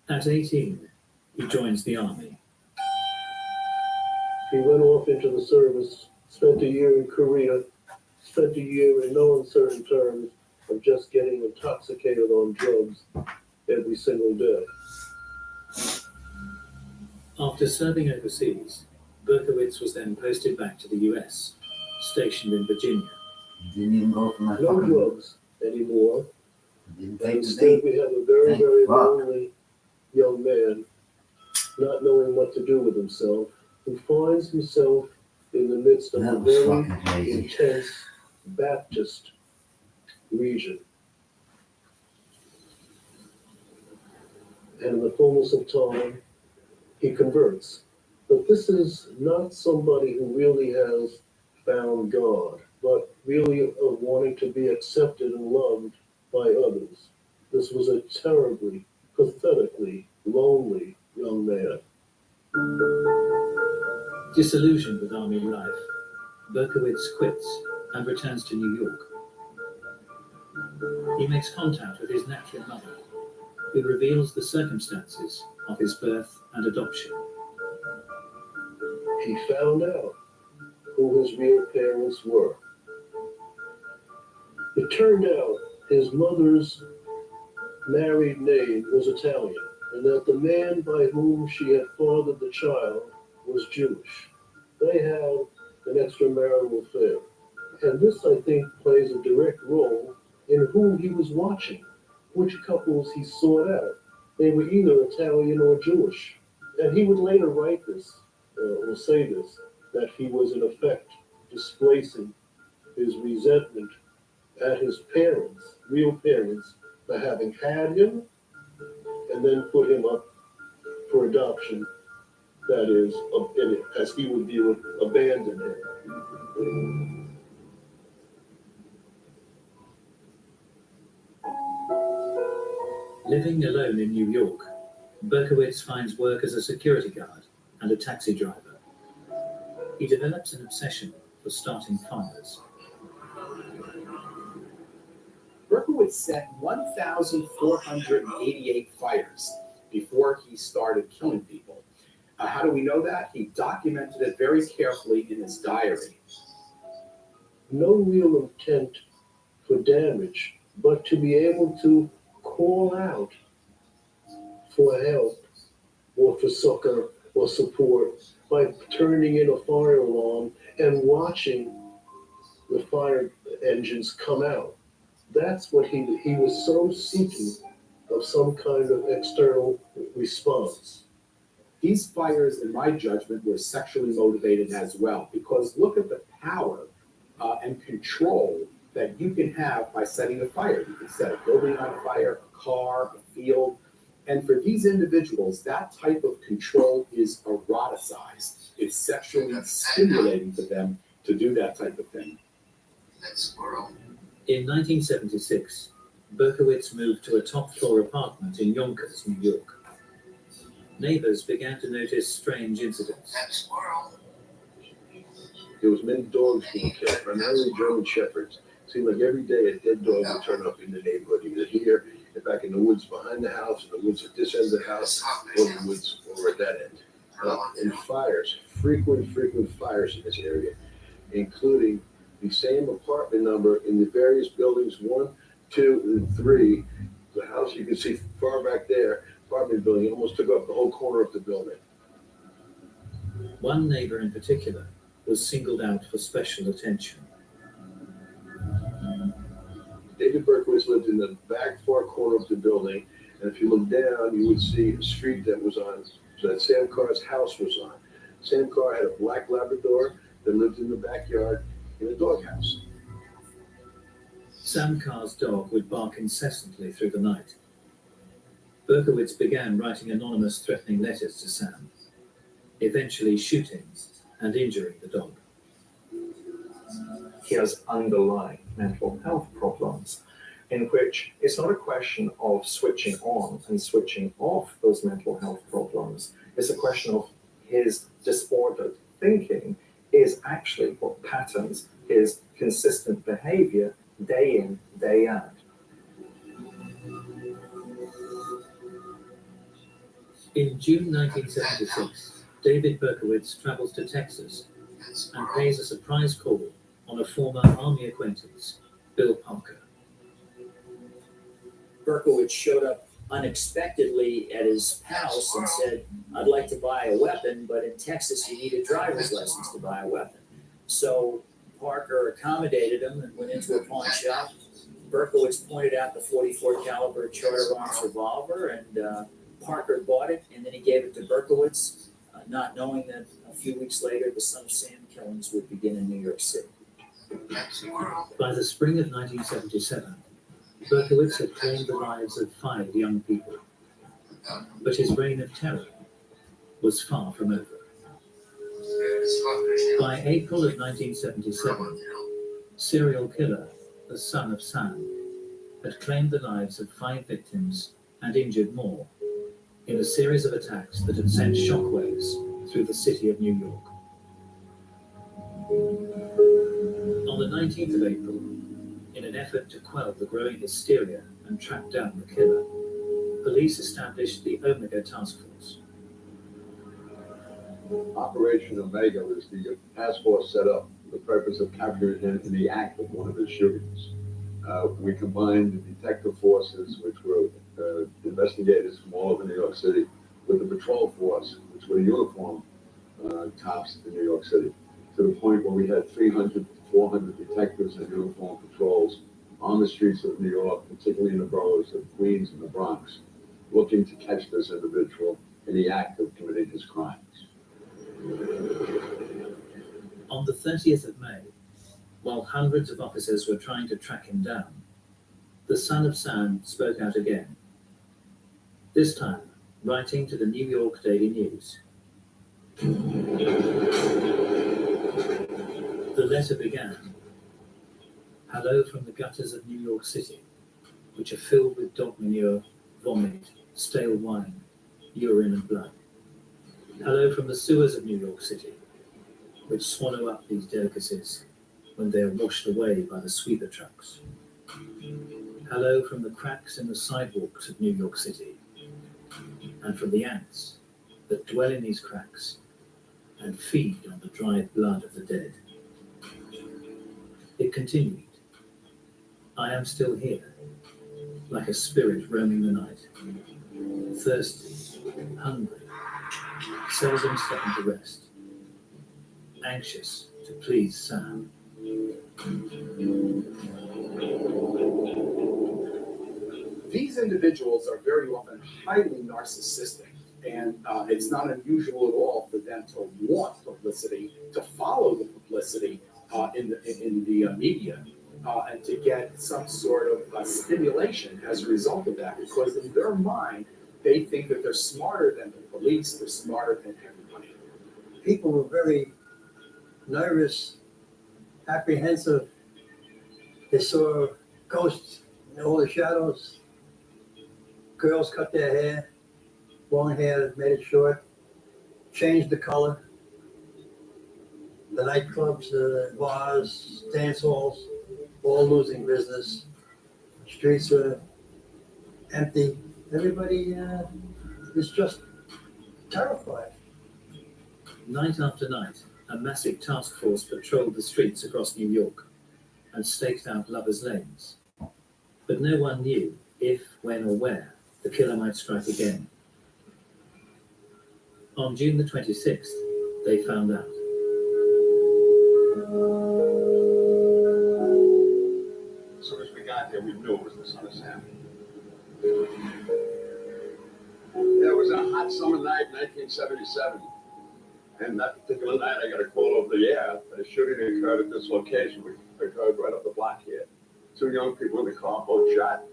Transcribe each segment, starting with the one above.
At 18, he joins the army. He went off into the service, spent a year in Korea, spent a year in no uncertain terms of just getting intoxicated on drugs every single day. After serving overseas, Berkowitz was then posted back to the US, stationed in Virginia. Didn't even go for my No fucking- drugs anymore. Didn't And take the instead bait. we have a very, Thank very fuck. lonely young man, not knowing what to do with himself, who finds himself in the midst of That a was very fucking crazy. intense Baptist region. And in the fullness of time, he converts. But this is not somebody who really has found God, but really of wanting to be accepted and loved by others. This was a terribly, pathetically lonely young man. Disillusioned with army life, Berkowitz quits and returns to New York. He makes contact with his natural mother, who reveals the circumstances of his birth and adoption. He found out who his real parents were. It turned out his mother's married name was Italian, and that the man by whom she had fathered the child was Jewish. They had an extramarital affair. And this, I think, plays a direct role in who he was watching, which couples he sought out. They were either Italian or Jewish. And he would later write this, or say this, that he was in effect displacing his resentment at his parents, real parents, for having had him and then put him up for adoption. That is, as he would view it, abandon him. Living alone in New York, Berkowitz finds work as a security guard and a taxi driver. He develops an obsession for starting fires. Berkowitz set 1,488 fires before he started killing people. How do we know that? He documented it very carefully in his diary. No real intent for damage, but to be able to call out for help or for succor or support by turning in a fire alarm and watching the fire engines come out. That's what he was so seeking of some kind of external response. These fires, in my judgment, were sexually motivated as well, because look at the power and control that you can have by setting a fire. You can set a building on fire, a car, a field. And for these individuals, that type of control is eroticized. It's sexually stimulating to them to do that type of thing. In 1976, Berkowitz moved to a top-floor apartment in Yonkers, New York. Neighbors began to notice strange incidents. There was many dogs being killed, primarily German Shepherds. It seemed like every day a dead dog would turn up in the neighborhood, either here, back in the woods behind the house, in the woods at this end of the house, or the woods over at that end. And fires, frequent fires in this area, including the same apartment number in the various buildings, 1, 2, and 3. The house you can see far back there, apartment building, almost took up the whole corner of the building. One neighbor in particular was singled out for special attention. David Berkowitz lived in the back far corner of the building, and if you look down, you would see a street that was on, that Sam Carr's house was on. Sam Carr had a black Labrador that lived in the backyard in a doghouse. Sam Carr's dog would bark incessantly through the night. Berkowitz began writing anonymous threatening letters to Sam, eventually shooting and injuring the dog. He has underlying mental health problems, in which it's not a question of switching on and switching off those mental health problems. It's a question of his disordered thinking is actually what patterns his consistent behavior day in, day out. In June 1976, David Berkowitz travels to Texas and pays a surprise call on a former Army acquaintance, Bill Parker. Berkowitz showed up unexpectedly at his house and said, "I'd like to buy a weapon, but in Texas you need a driver's license to buy a weapon." So Parker accommodated him and went into a pawn shop. Berkowitz pointed out the .44 caliber Charter Arms revolver, and Parker bought it, and then he gave it to Berkowitz, not knowing that a few weeks later the Son of Sam killings would begin in New York City. By the spring of 1977, Berkowitz had claimed the lives of 5 young people, but his reign of terror was far from over. By April of 1977, serial killer, the Son of Sam, had claimed the lives of 5 victims and injured more in a series of attacks that had sent shockwaves through the city of New York. On the 19th of April, in an effort to quell the growing hysteria and track down the killer, police established the Omega Task Force. Operation Omega was the task force set up for the purpose of capturing him in the act of one of his shootings. We combined the detective forces, which were investigators from all over New York City, with the patrol force, which were uniformed cops in New York City, to the point where we had 300 to 400 detectives and uniformed patrols on the streets of New York, particularly in the boroughs of Queens and the Bronx, looking to catch this individual in the act of committing his crimes. On the 30th of May, while hundreds of officers were trying to track him down, the Son of Sam spoke out again, this time writing to the New York Daily News. The letter began, "Hello from the gutters of New York City, which are filled with dog manure, vomit, stale wine, urine and blood. Hello from the sewers of New York City, which swallow up these delicacies when they are washed away by the sweeper trucks. Hello from the cracks in the sidewalks of New York City, and from the ants that dwell in these cracks and feed on the dried blood of the dead." It continued, "I am still here, like a spirit roaming the night, thirsty, hungry, seldom stopping to rest, anxious to please Sam." These individuals are very often highly narcissistic, and it's not unusual at all for them to want publicity, to follow the publicity in the media, and to get some sort of stimulation as a result of that, because in their mind, they think that they're smarter than the police, they're smarter than everybody. People were very nervous, apprehensive. They saw ghosts in all the shadows. Girls cut their hair, long hair, made it short, changed the color. The nightclubs, bars, dance halls, all losing business. Streets were empty. Everybody is just terrified. Night after night, a massive task force patrolled the streets across New York and staked out lovers' lanes. But no one knew if, when, or where the killer might strike again. On June the 26th, they found out. As soon as we got there, we knew it was the Son of Sam. It was a hot summer night, 1977. And that particular night, I got a call over the air that a shooting occurred at this location, which occurred right up the block here. 2 young people in the car, both shot.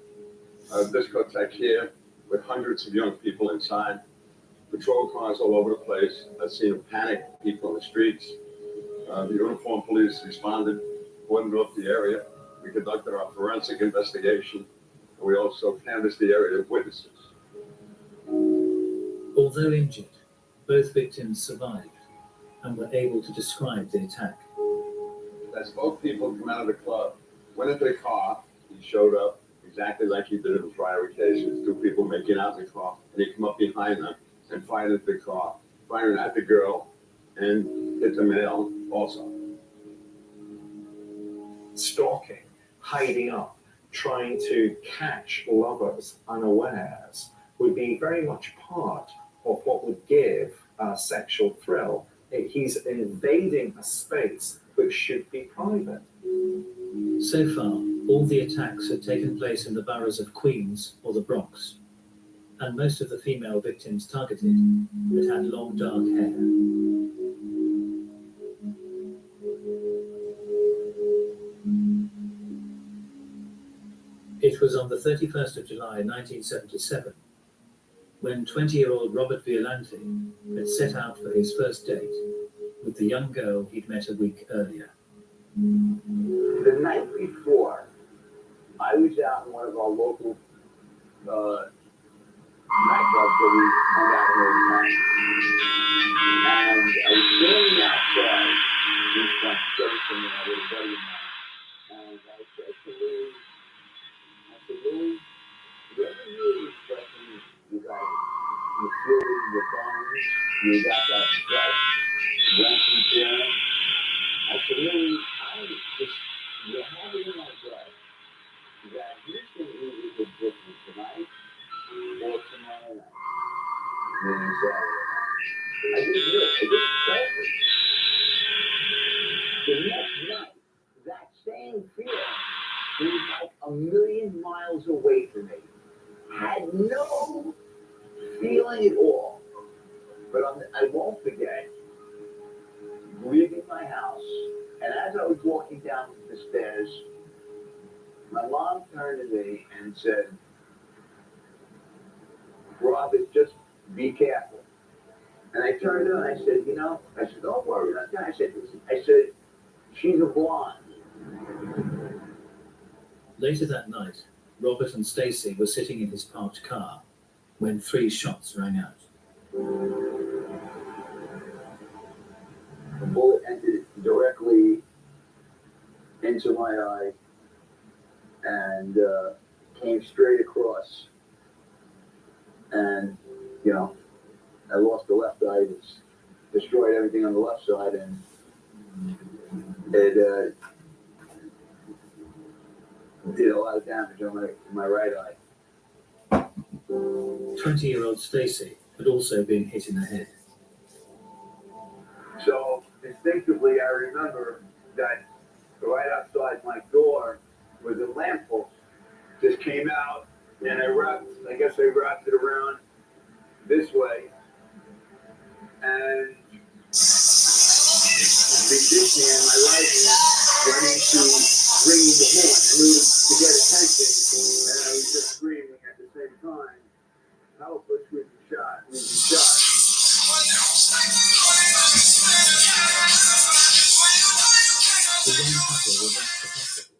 A discotheque here with hundreds of young people inside. Patrol cars all over the place. A scene of panic, people in the streets. The uniformed police responded, cordoned off the area. We conducted our forensic investigation, and we also canvassed the area of witnesses. Although injured, both victims survived and were able to describe the attack. As both people come out of the club, went into the car, he showed up exactly like he did in prior occasions. 2 people making out in the car, and he come up behind them, and fired at the car, firing at the girl, and hit the male also. Stalking, hiding up, trying to catch lovers unawares would be very much part of what would give a sexual thrill. He's invading a space which should be private. So far, all the attacks had taken place in the boroughs of Queens or the Bronx, and most of the female victims targeted had had long dark hair. It was on the 31st of July 1977 when 20-year-old Robert Violante had set out for his first date with the young girl he'd met a week earlier. The night before, I was out in one of our local nightclubs that we hung out in all the time. And I was standing outside in front of Jefferson and I was a buddy of mine. And I said to Louis, whatever you expressing, you got it. You feel it in your bones, you got that wrench and feeling. I said, Louis, you have it in my gut that he's going to either get different tonight or tomorrow night. Meaning Saturday night. I just knew it. I just felt it. The next night, that same feeling was like a million miles away from me. Had no feeling at all. But I won't forget leaving my house. And as I was walking down the stairs, my mom turned to me and said, Robert, just be careful. And I turned to her and I said, don't worry about that. I said, she's a blonde. Later that night, Robert and Stacy were sitting in his parked car when 3 shots rang out. The bullet entered directly into my eye and came straight across. And, I lost the left eye. It destroyed everything on the left side, and it did a lot of damage on my right eye. 20-year-old Stacy had also been hit in the head. So instinctively, I remember that right outside my door was a lamppost. Just came out, and I wrapped it around this way, and this hand, my right hand, went into ringing the horn. I knew to get attention, and I was just screaming at the same time, help us, we've been shot. The young couple were rushed to hospital.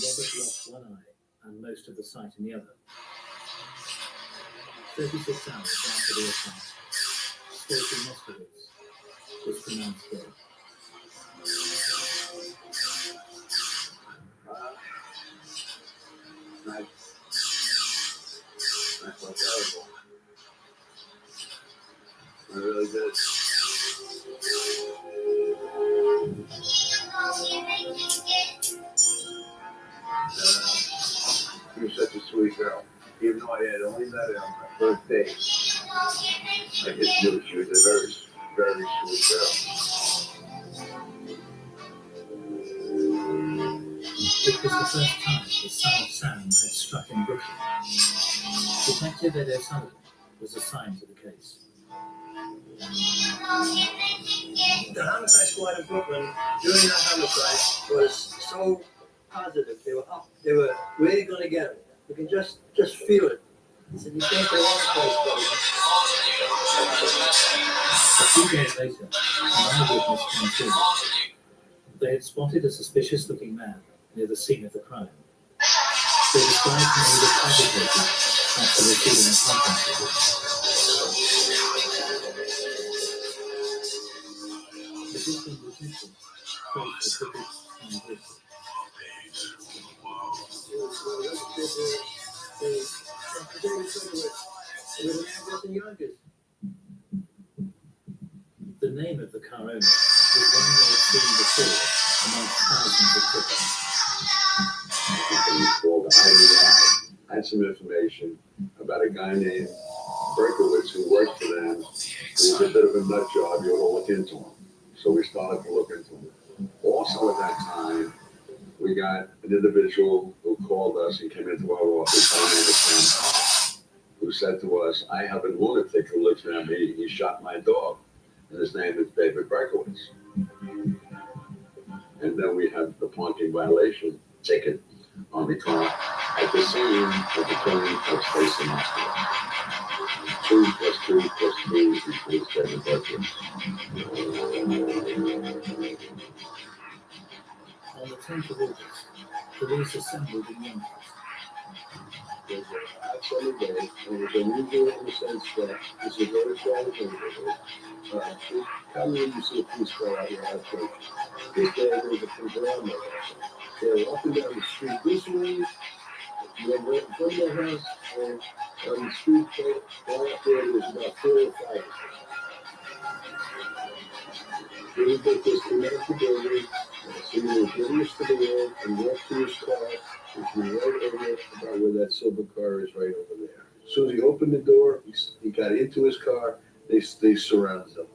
Robert lost one eye and most of the sight in the other. 36 hours after the attack, Stacy Moskowitz was pronounced dead. I felt terrible. I really did. She was such a sweet girl. Even though I had only met her on my first date, I just knew she was a very, very sweet girl. It was the first time the son of Sam had struck in Brooklyn. Detective Ed O'Sullivan was assigned to the case. The homicide squad in Brooklyn during that homicide was so positive. They were up. They were really going to get him. You can just feel it. He said, you came to the wrong place, buddy. A few days later, another witness came forward. They had spotted a suspicious-looking man near the scene of the crime. They described how he was agitated after receiving a contact visit. The different witnesses traced the tickets and gifts. They were in Yonkers. name of the car owner was one they had seen before amongst thousands of tickets. Company called IDI had some information about a guy named Berkowitz who worked for them. He was a bit of a nut job. You ought to look into him. So we started to look into him. Also at that time, we got an individual who called us and came into our office, my name is Sam, who said to us, I have a lunatic who lives near me. He shot my dog. And his name is David Berkowitz. And then we have the parking violation ticket on the car at the scene of the killing of Stacy Moskowitz. 2 + 2 + 2 equals David Berkowitz. On the 10th of August, police assembled in Yonkers. It was a hot summer day, and it was unusual in the sense that this is a very quiet neighborhood. Commonly you see a police car out here out there. This day there was a conglomerate. They were up and down the street this way, you went right in front of the house, and on the street right up there was about 4 or 5. David Berkowitz came out the building, so he was oblivious to the world and walked to his car, which was right over about where that silver car is, right over there. As soon as he opened the door, he got into his car, they surrounded him.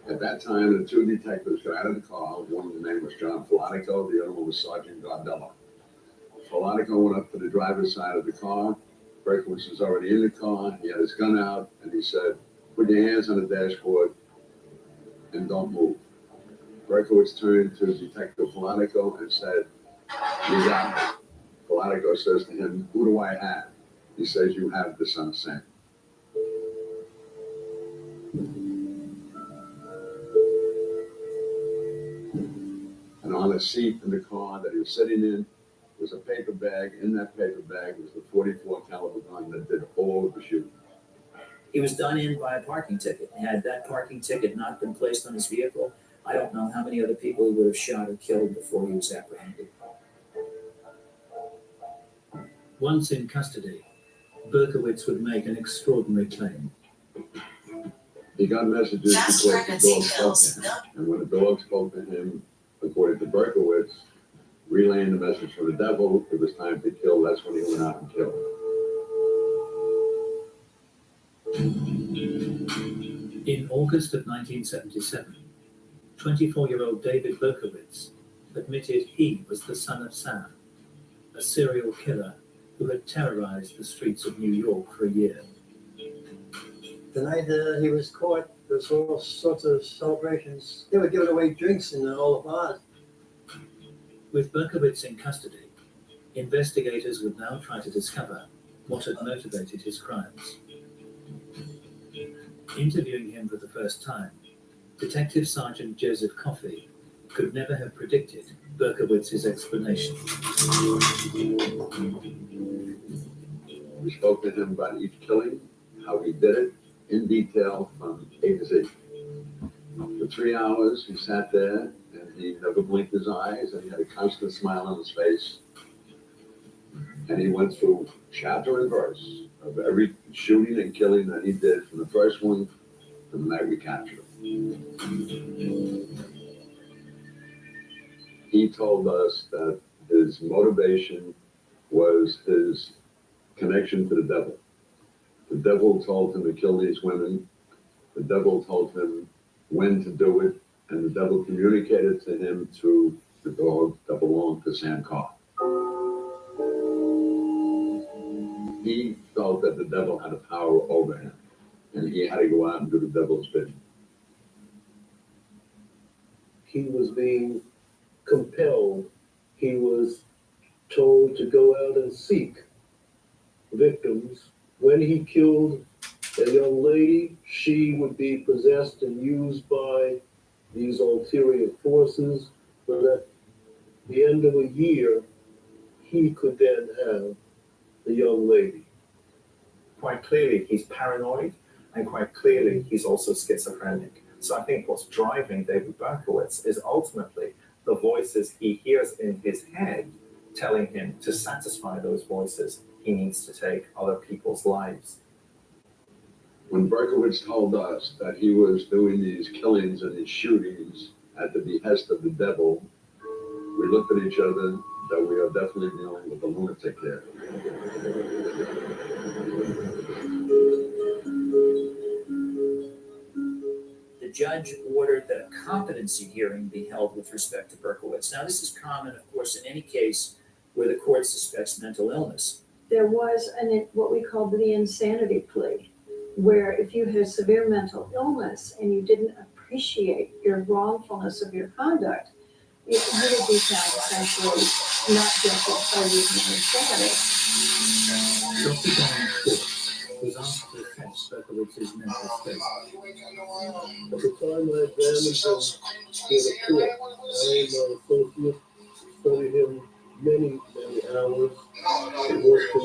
At that time, the 2 detectives got out of the car. One of the name was John Filatico, the other one was Sergeant Gardella. Filatico went up to the driver's side of the car. Berkowitz was already in the car. He had his gun out, and he said, put your hands on the dashboard and don't move. Berkowitz turned to Detective Filatico and said, you got me. Filatico says to him, who do I have? He says, you have the son of Sam. And on a seat in the car that he was sitting in was a paper bag. In that paper bag was the .44 caliber gun that did all of the shooting. He was done in by a parking ticket. Had that parking ticket not been placed on his vehicle, I don't know how many other people he would have shot or killed before he was apprehended. Once in custody, Berkowitz would make an extraordinary claim. He got messages because the dog spoke to him. And when the dog spoke to him, according to Berkowitz, relaying the message from the devil, it was time to kill. That's when he went out and killed. In August of 1977, 24-year-old David Berkowitz admitted he was the son of Sam, a serial killer who had terrorized the streets of New York for a year. The night he was caught, there was all sorts of celebrations. They were giving away drinks in all the bars. With Berkowitz in custody, investigators would now try to discover what had motivated his crimes. Interviewing him for the first time, Detective Sergeant Joseph Coffey could never have predicted Berkowitz's explanation. We spoke to him about each killing, how he did it, in detail from A to Z. For 3 hours, he sat there and he never blinked his eyes and he had a constant smile on his face. And he went through chapter and verse of every shooting and killing that he did from the first one to the night we captured him. He told us that his motivation was his connection to the devil. The devil told him to kill these women. The devil told him when to do it, and the devil communicated to him through the dog that belonged to Sam Carr. He felt that the devil had a power over him, and he had to go out and do the devil's bidding. He was being compelled, he was told to go out and seek victims. When he killed a young lady, she would be possessed and used by these ulterior forces, but at the end of a year, he could then have the young lady. Quite clearly, he's paranoid, and quite clearly, he's also schizophrenic. So I think what's driving David Berkowitz is ultimately the voices he hears in his head telling him to satisfy those voices, he needs to take other people's lives. When Berkowitz told us that he was doing these killings and these shootings at the behest of the devil, we looked at each other that we are definitely dealing with a lunatic here. The judge ordered that a competency hearing be held with respect to Berkowitz. Now, this is common, of course, in any case where the court suspects mental illness. There was what we called the insanity plea, where if you had severe mental illness and you didn't appreciate your wrongfulness of your conduct, you would be found essentially not guilty by reason of insanity. Dr. Donald Court was asked to assess Berkowitz's mental state. At the time I examined him in the court, I and my associate studied him many hours. It was to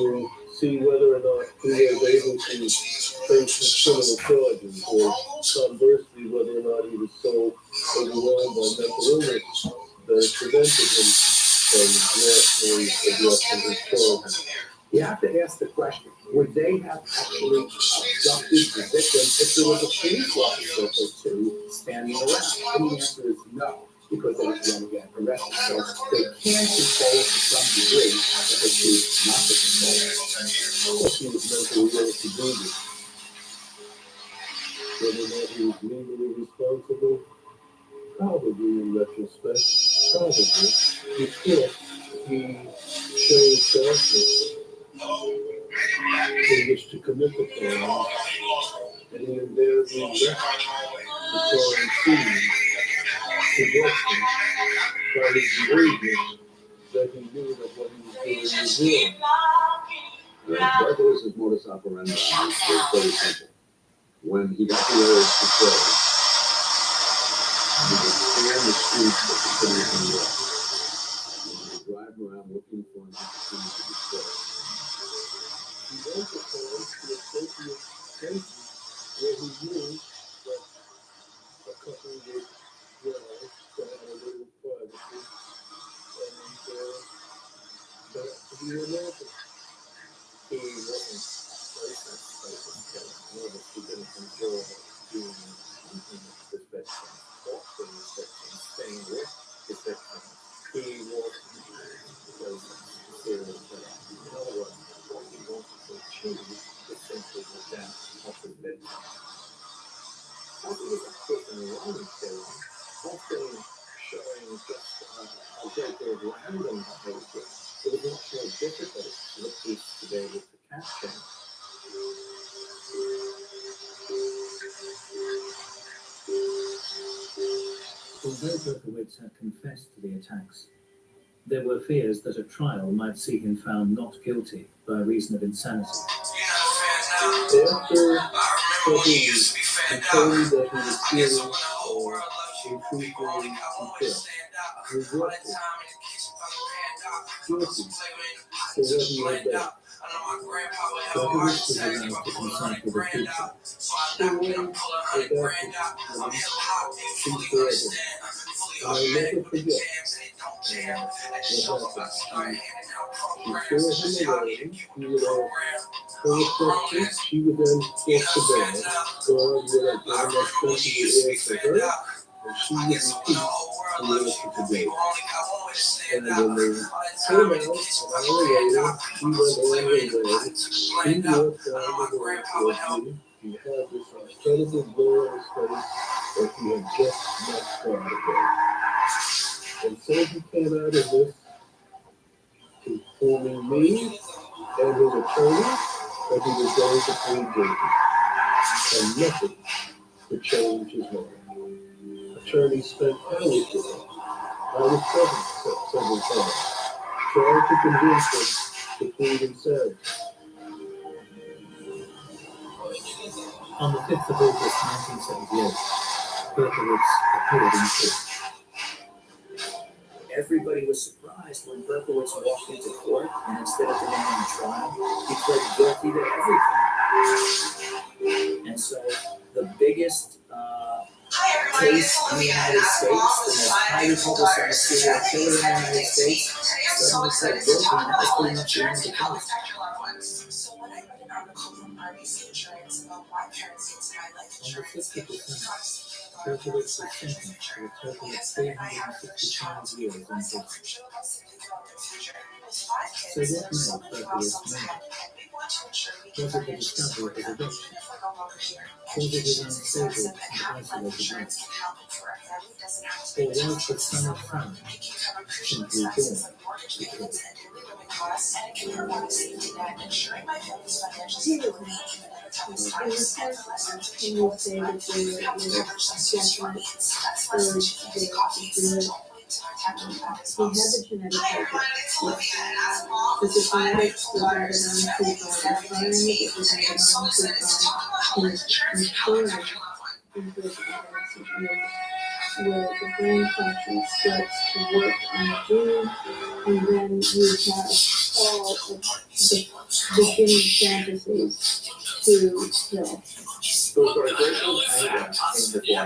see whether or not he was able to face his criminal charges, or conversely, whether or not he was so overwhelmed by mental illness that it prevented him from rationally addressing his charges. You have to ask the question, would they have actually abducted the victim if there was a police officer or two standing around? And the answer is no, because they was going to get arrested. So they can control it to some degree, but they choose not to control it. Of course, he was mentally ill to do this. Whether or not he was legally responsible, probably in retrospect, probably, because he showed darkness in which to commit the crime, and he invariably left the crime scene suggesting by his behavior that he knew that what he was doing was wrong. Berkowitz's modus operandi was very simple. When he got the urge to kill, he would scan the streets of the city of New York. He would drive around looking for an opportunity to be killed. He also found the appropriate places where he knew that a couple would drive to have a little privacy and back to the American. He wasn't racist, killing. He didn't enjoy being hunting his victims, watching his victims, staying with his victims. He wasn't racist, serial killer. In other words, what he wanted to achieve was simply the death of his victims. As he was a quick and running killer, often showing just a great deal of random behavior, it was much more difficult for the police to be able to catch him. Although Berkowitz had confessed to the attacks, there were fears that a trial might see him found not guilty by reason of insanity. After several weeks, he told me that he was feeling increasingly depressed, regretful, guilty for what he had done. Berkowitz was allowed to consult with a teacher. He went to that peace forever. And I'll never forget what happened. She saw him alone. He would ask her questions. She would then get to bed. God would have given that question to answer her, and she would repeat the answer to David. And when they came out, an hour later, she went on her way. He walked down the road towards me. He had this incredible glow on his face that he had just not started again. And so he came out of this, informing me and his attorney that he was going to plead guilty. And nothing could change his mind. Attorney spent hours with him. I was present several times, trying to convince him to plead insanity. On the 5th of August 1978, Berkowitz appeared in court. Everybody was surprised when Berkowitz walked into court, and instead of demanding a trial, he pled guilty to everything. And so the biggest case in the United States, the most highly publicized serial killer in the United States, suddenly pled guilty, and that was pretty much the end of the case. On the 6th of December, Berkowitz was sentenced to a total of 365 years in prison. So what made Berkowitz mental? Was it the discovery of his addiction? Was it his unstable and isolated life? Or was the son of Sam simply born to kill? He was in the sense, can you say that there was definite urge there to do it? He had the genetic makeup. But the genetics was added on to by the environment, it was added on to by his maturing into his adolescent years, where the brain function starts to work on the gene, and then you have all of the beginning fantasies to kill. So we've got a great deal of anger in his life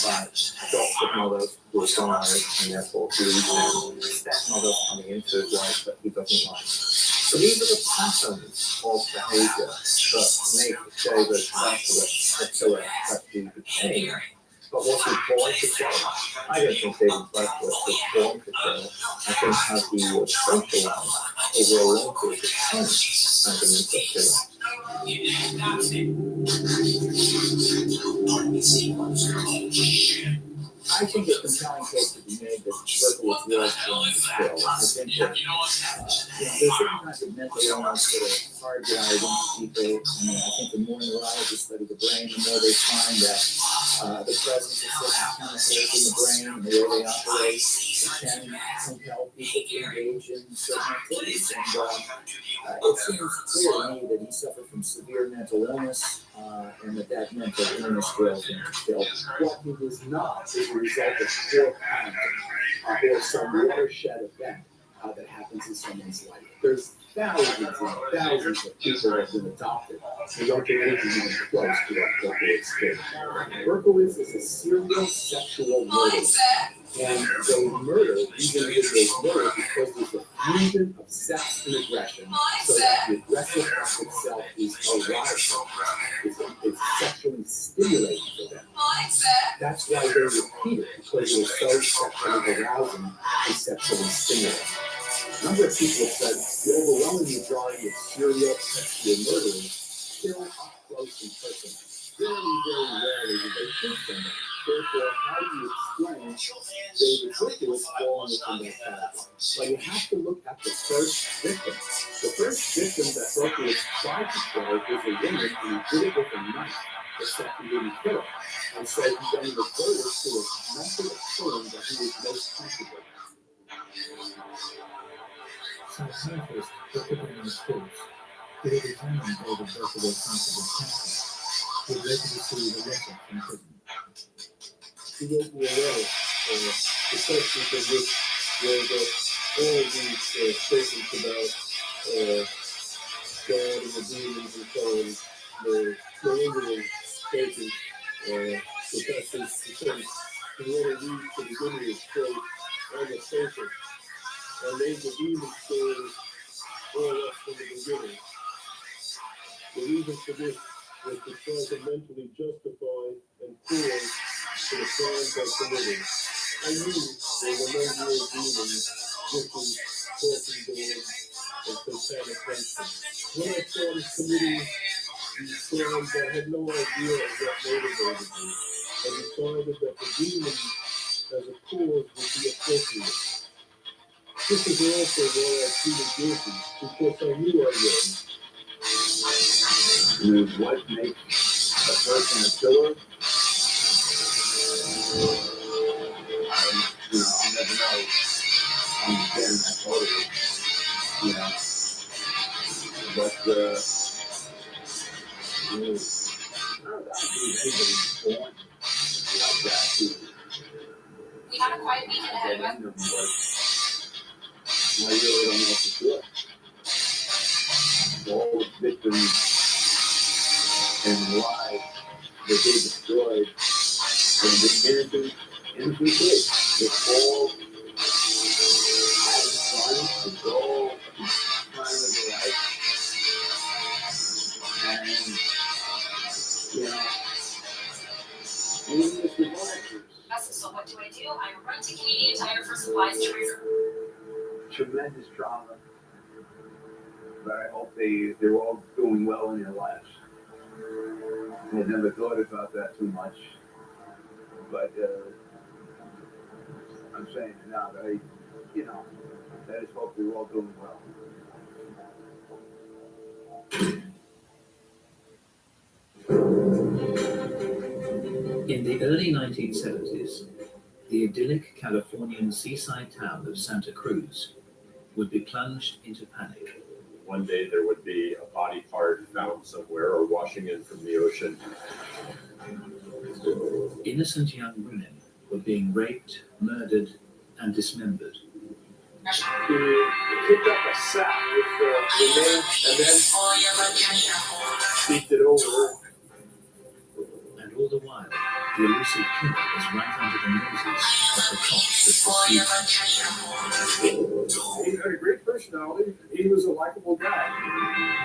about adoptive mothers who are died and therefore grieving, stepmothers coming into his life that he doesn't like. So these are the patterns of behavior that make David Berkowitz the killer that he became. But was he born to kill? I don't think David Berkowitz was born to kill. I think how he was socialized over a long period of time as an insect killer. I think a compelling case to be made that Berkowitz was born to kill. I think that there's certain kinds of mental illness that are hardwired into people. I think the more neurologists study the brain, the more they find that the presence of certain chemicals in the brain and the way they operate can compel people to engage in certain activities. And it seems clear to me that he suffered from severe mental illness and that mental illness drove him to kill. What he was not is a result of poor parenting or some watershed event that happens in someone's life. There's thousands and thousands of people that have been adopted who don't get anything even close to what Berkowitz did. Berkowitz is a serial sexual murderer. And they murder, these individuals murder because there's a fusion of sex and aggression, so that the aggressive act itself is erotic. It's sexually stimulating for them. That's why they repeat it, because it was so sexually arousing and sexually stimulating. A number of people have said the overwhelming majority of serial sexual murderers kill up close in person. Very, very rarely do they shoot somebody. Therefore, how do you explain David Berkowitz falling within that category? Well, you have to look at the first victim. The first victim that Berkowitz tried to kill was a woman, and he did it with a knife, except he didn't kill her. And so he then reverted to a method of killing that he was most comfortable with. Psychiatrist Dr. Bernard Schultz, who had examined David Berkowitz's sensitive cancer, would later receive a letter from prison. He wrote me a letter, the substance of which was all these statements about God and the demons and so on, the Indian statements, the passage, he wanted to read to the beginning of quote, I'm a patient. I made the demon story all up from the beginning. The reason for this was to try to mentally justify and cause for the crimes I committed. I knew there were no real demons, witches, talking dogs, and satanic henchmen. When I started committing these crimes, I had no idea of what motivated me. I decided that the demons as a cause would be appropriate. This is also why I pleaded guilty, because I knew I was. Would what make a person a killer? I'll never know. Understand that totally. But born like that. We have a quiet weekend ahead of us. I really don't know what to do. All victims in life that they destroyed from the innocent kids. They're all having fun, it's all time of their life. And Yeah. You use the volunteers. So what do? I run to Canadian Tire for supplies to reserve. Tremendous trauma. But I hope they're all doing well in their lives. I had never thought about that too much. But I'm saying it now that I just hope they're all doing well. In the early 1970s, the idyllic Californian seaside town of Santa Cruz would be plunged into panic. One day there would be a body part found somewhere or washing in from the ocean. Innocent young women were being raped, murdered, and dismembered. He picked up a sack with the name and then beat it over. And all the while, the elusive killer was right under the noses of the cops that pursued him. He had a great personality. He was a likable guy.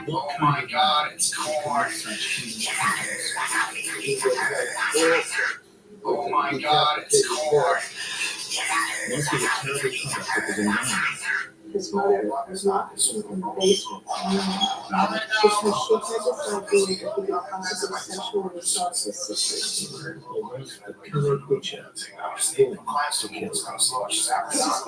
What kind of man commits such heinous crimes? He was like, Oh my God, it's corn. Was he a terrible product of his environment? His mother was locked in the basement because she had decided that he could possibly sexually assault his sisters. Or was the killer butcher born to kill? Santa Cruz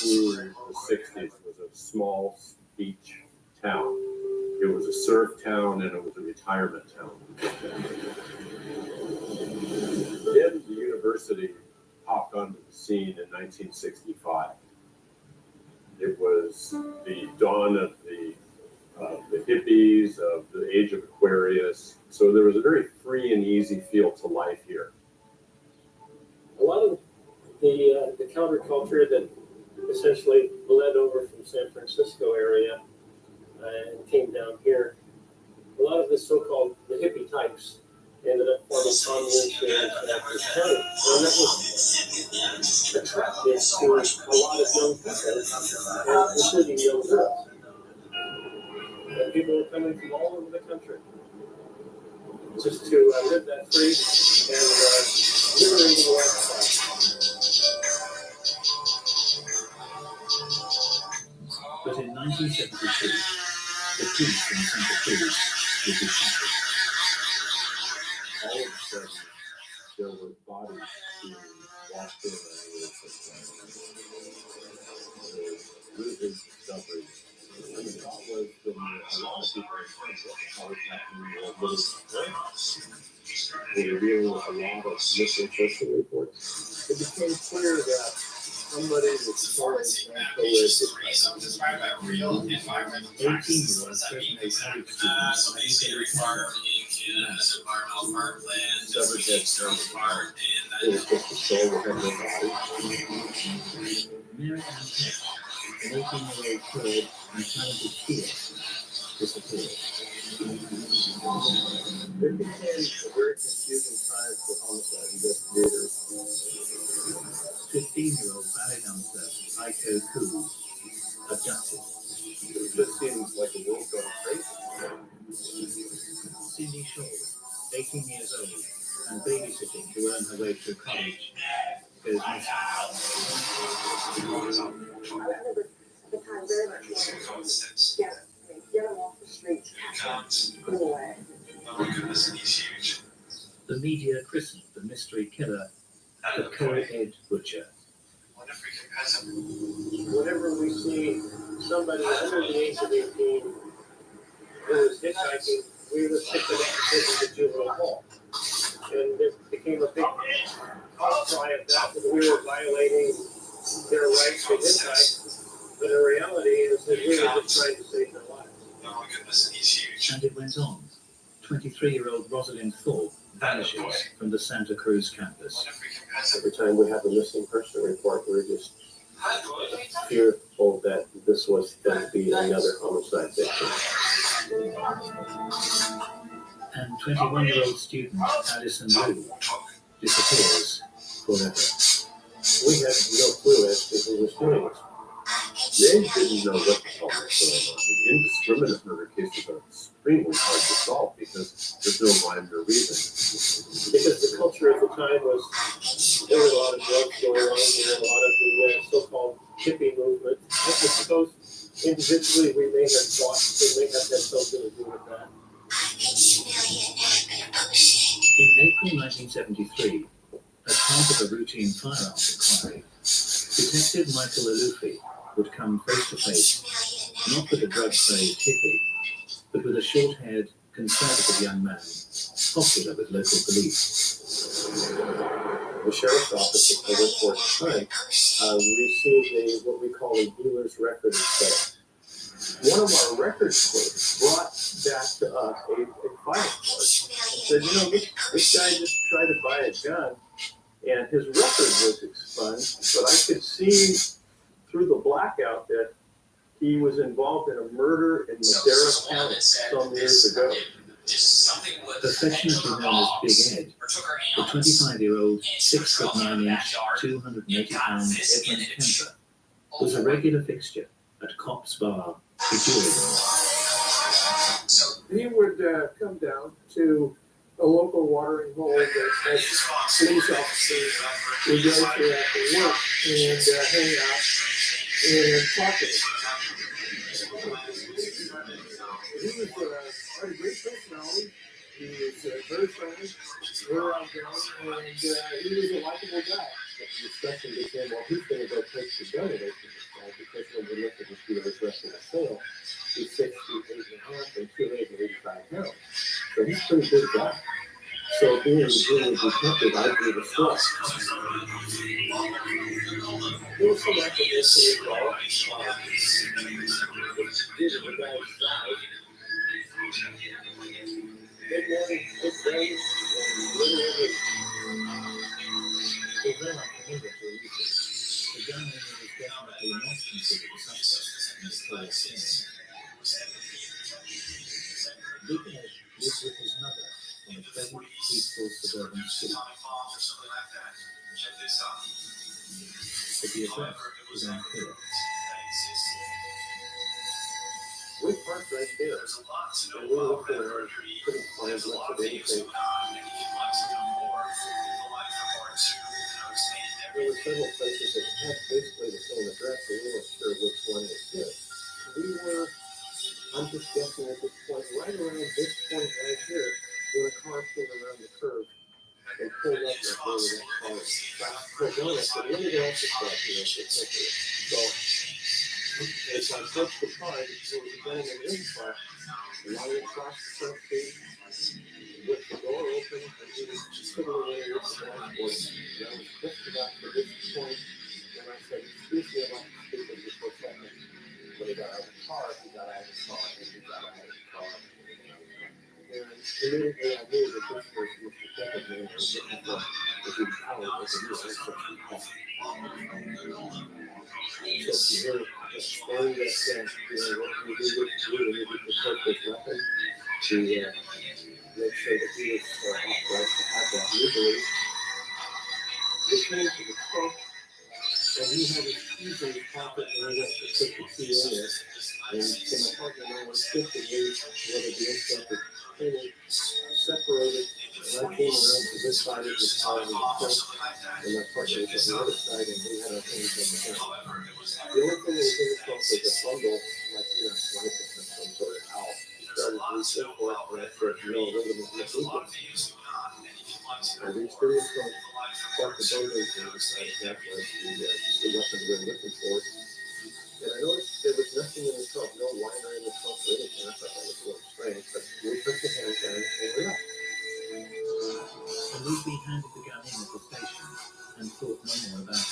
through the 60s was a small beach town. It was a surf town and it was a retirement town. Then the university popped onto the scene in 1965. It was the dawn of the hippies, of the age of Aquarius. So there was a very free and easy feel to life here. a lot of the counterculture that essentially bled over from San Francisco area and came down here, a lot of the so-called the hippie types ended up forming communes here in Santa County. And that was attractive to a lot of young people, including young girls. And people were coming from all over the country just to live that free and liberating lifestyle. But in 1972, the police in Santa Cruz would be shot. All of a sudden, there were bodies being washed in on the really big discovery. And the thought was from a lot of people in terms of how it's happening in little places. We were dealing with a lot of missing person reports. It became clear that somebody was storing tranquility. 18-year-old Fresno College student It was just a soul that had no body. Mary Ann Peck, an 18-year-old Kurd and talented pianist, disappeared. It became a very confusing time for homicide investigators. 15-year-old ballet dancer Aiko Koo, abducted. It just seems like a world gone crazy. Cindy Shaw, 18 years old and babysitting to earn her way through college, goes missing. I remember the time very much get them off the streets, put them away. The media christened the mystery killer the co-ed butcher. Whenever we see somebody under the age of 18 who was hitchhiking, we would pick them up and take them to juvenile hall. And it became a big outcry of that we were violating fixing impact, but the reality is that we were just trying to save their lives. Oh my goodness, he's huge. And it went on. 23-year-old Rosalind Thorpe vanishes from the Santa Cruz campus. Every time we have a missing person report, we're just fearful that this was going to be another homicide victim. And 21-year-old student Addison Liu disappears forever. We had no clue as to who was doing it. They didn't know what the hell was going on. The indiscriminate murder cases are extremely hard to solve because there's no rhyme or reason. Because the culture at the time was, there were a lot of drugs going on, there were a lot of the so-called hippie movement. I suppose individually we may have thought they may have had something to do with that. In April 1973, as part of a routine firearms inquiry, Detective Michael Alufi would come face to face, not with a drug-crazed hippie, but with a short-haired, conservative young man, popular with local police. The sheriff's office at the Fort time received what we call a dealer's record set. One of our record clerks brought back to us a file report and said, this guy just tried to buy a gun and his record was expunged, but I could see through the blackout that he was involved in a murder in Madera County some years ago. Affectionately known as Big Ed, the 25-year-old, 6'9", 280-pound Edmund Kemper was a regular fixture at Cops Bar, Petulia. He would come down to a local watering hole that police officers would go to after work and hang out and talk to them. He was had a great personality. He was very friendly, very outgoing, and he was a likable guy. But the discussion became, well, who's going to go take the gun away from this guy? Because when we looked at his dealer's record of sale, he's 6 feet 8.5 and 285 pounds. So he's a pretty big guy. So being a junior detective, I gave a slip. There was some activity involved. Due to the guy's size. Big man, big brain, and literally. Although I can never believe it, the gun owner was definitely not considered a suspect in the whole scene. Big Ed lived with his mother in a pleasant, peaceful suburban city. But the address was unclear. We parked right there, and we looked around, couldn't find much of anything. There were several places that had basically the same address, and we weren't sure which one was his. I'm just guessing at this point, right around this point right here, when a car came around the curve and pulled up right there with that car. Pulled on us, but when did it also start here? So, as I approached the car, there was a gentleman in the car, lying across the front seat, with the door open, and he was sitting away with the dashboard. And I was just about to this point, and I said, excuse me, I'd like to speak with you for a second. When he got out of the car, and he got out of the car. And immediately I knew that this was Mr. Kevin, and I was looking for the power of the new ancestry call. So she heard a story that said, what can we do with you? We need to take this weapon to make sure that he was authorized to have that legally. We came to the trunk, and he had his keys in his pocket, and he went to put the key in there. And so my partner and I were shifting whether the insect was clearly separated. And I came around to this side of the car in the front, and my partner was on the other side, and we had our hands on the gun. The only thing that was in the trunk was a bundle, like, blanket or some sort of owl. He started reaching for it, and I said, no, we're going to get this. I reached through the trunk, got the bundle, and decided that was the weapon we were looking for. And I noticed there was nothing in the trunk, no liner in the trunk or anything. I thought that was a little strange, but we took the handgun and we left. And Lucy handed the gun in at the station and thought no more about it.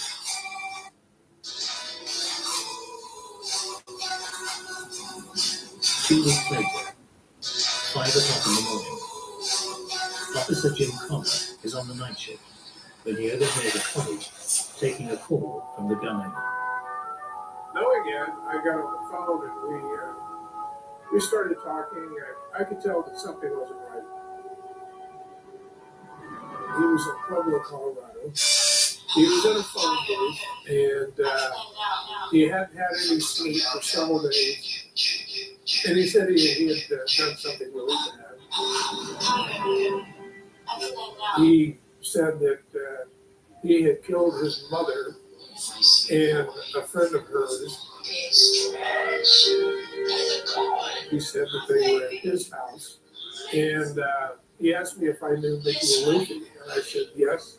2 weeks later, 5 o'clock in the morning, Officer Jim Connor is on the night shift when he overhears a colleague taking a call from the gun owner. Knowing it, I got on the phone and we started talking. I could tell that something wasn't right. He was in Pueblo, Colorado. He was in a phone booth, and he hadn't had any sleep for several days. And he said he had done something really bad. He said that he had killed his mother and a friend of hers. He said that they were at his house, and he asked me if I knew Mickey and Lucy, and I said yes.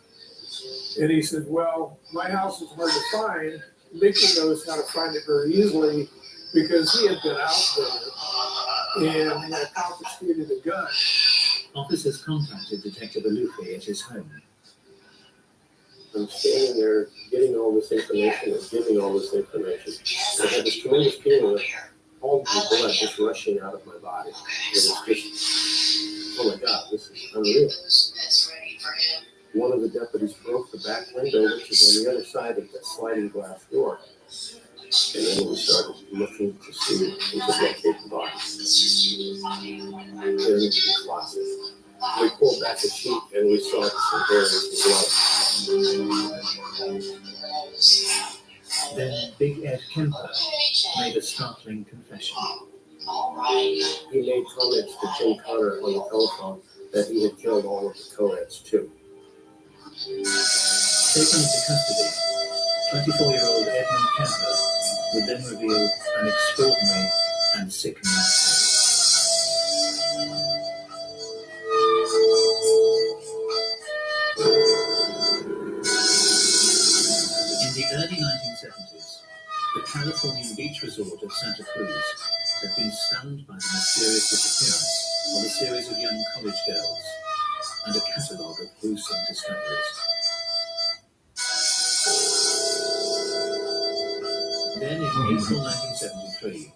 And he said, well, my house is hard to find. Mickey knows how to find it very easily because he had been out there and he had confiscated a gun. Officers contacted Detective Alufi at his home. I'm standing there getting all this information and giving all this information. I had this tremendous feeling of all the blood just rushing out of my body. It was just, oh my God, this is unreal. One of the deputies broke the back window, which is on the other side of that sliding glass door. And then we started looking to see if we could locate the body. There into the closet. We pulled back the sheet and we saw some hair and blood. Then Big Ed Kemper made a startling confession. He made comments to Jim Connor on the telephone that he had killed all of the co-eds too. Taken into custody, 24-year-old Edmund Kemper would then reveal an extraordinary and sickening story. In the early 1970s, the Californian beach resort of Santa Cruz had been stunned by the mysterious disappearance of a series of young college girls and a catalogue of gruesome discoveries. Then in April 1973,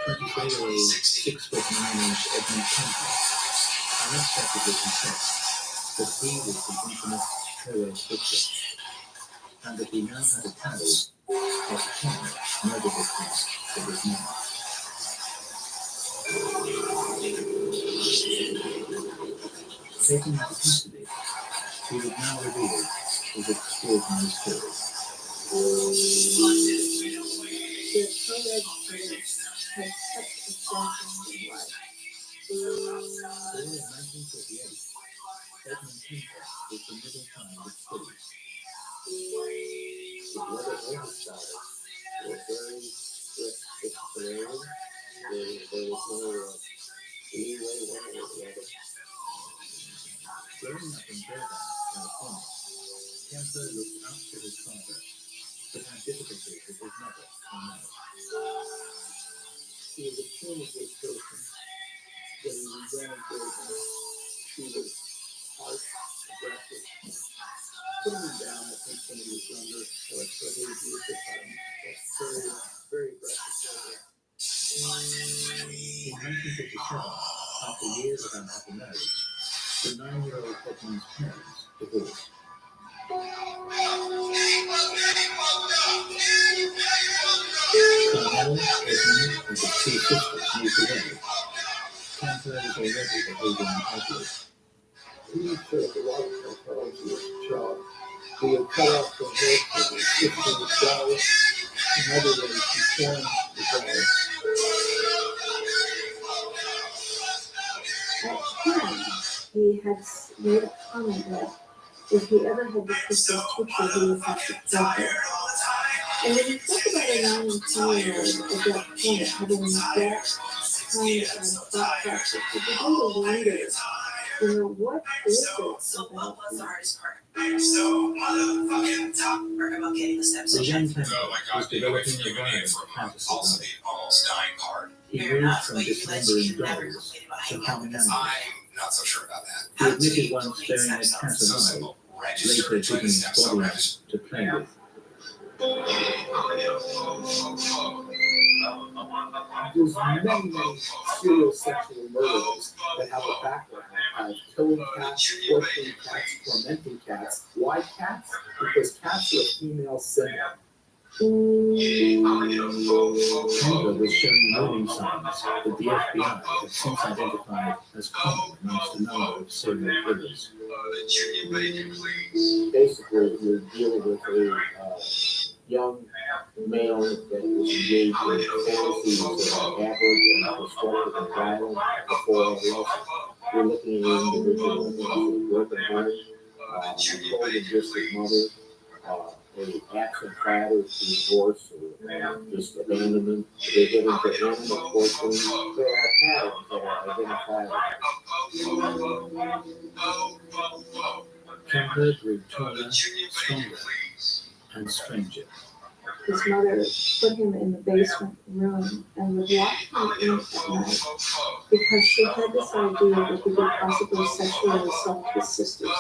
23-year-old 6'9" Edmund Kemper unexpectedly confessed that he was the infamous co-ed victim, and that he now had a tally of 10 murder victims to his name. Taken into custody, he would now reveal his extraordinary story. The co-ed students had such a fascinating life. Born in 1948, Edmund Kemper was the middle child of three. The other oldest daughters were very strict disciplinarians. There was no any way one way or the other. Growing up in Burbank, California, Kemper looked up to his father, but had difficulty with his mother and marriage. He was extremely good person, but he was very good. She was harsh, aggressive. Putting him down, I think, when he was younger, was really abusive. Very aggressive. In 1957, after years of unhappy marriage, the 9-year-old Edmund's parents divorced. Carmel, Edmund, and his 2 sisters moved away. Kemper was already behaving ugly. He showed a lot of psychology as a child. He had cut off the head and shifted the flowers. In other ways, he formed the flowers. At 10, he had made a comment that if he ever had to kiss his teacher, he would have to kill her. And when you talk about a 9 and 10-year-old at that point having that kind of thought process, you begin to wonder, what is it about I am so motherfucking top for getting the steps The in. young Kemper Oh my was god, dude, I developing was a giving violent it for fantasy also life. the almost dying part. He Fair moved enough, from but you dismembering never dolls complain about to hanging out common with us. animals. I'm not so sure about that. He admitted once staring at cat So alive, simple. later Register, join giving the steps, so body register. to play with. There's many, many serial sexual murderers that have a background of killing cats, torturing cats, tormenting cats. Why cats? Because cats are a female symbol. Canberra was showing warning signs that the FBI had since identified as common amongst a number of serial killers. Basically, you're dealing with a young male that was engaged in fantasies that are aberrant and destructive and violent before adolescence. You're looking at an individual with a broken home, a cold and distant mother, a absent father through divorce or just abandonment. They get into animal torturing. There are patterns that are identifiable. Kemper grew taller, stronger, and stranger. His mother put him in the basement room and would lock him in at night because she had this idea that he could possibly sexually assault his sisters.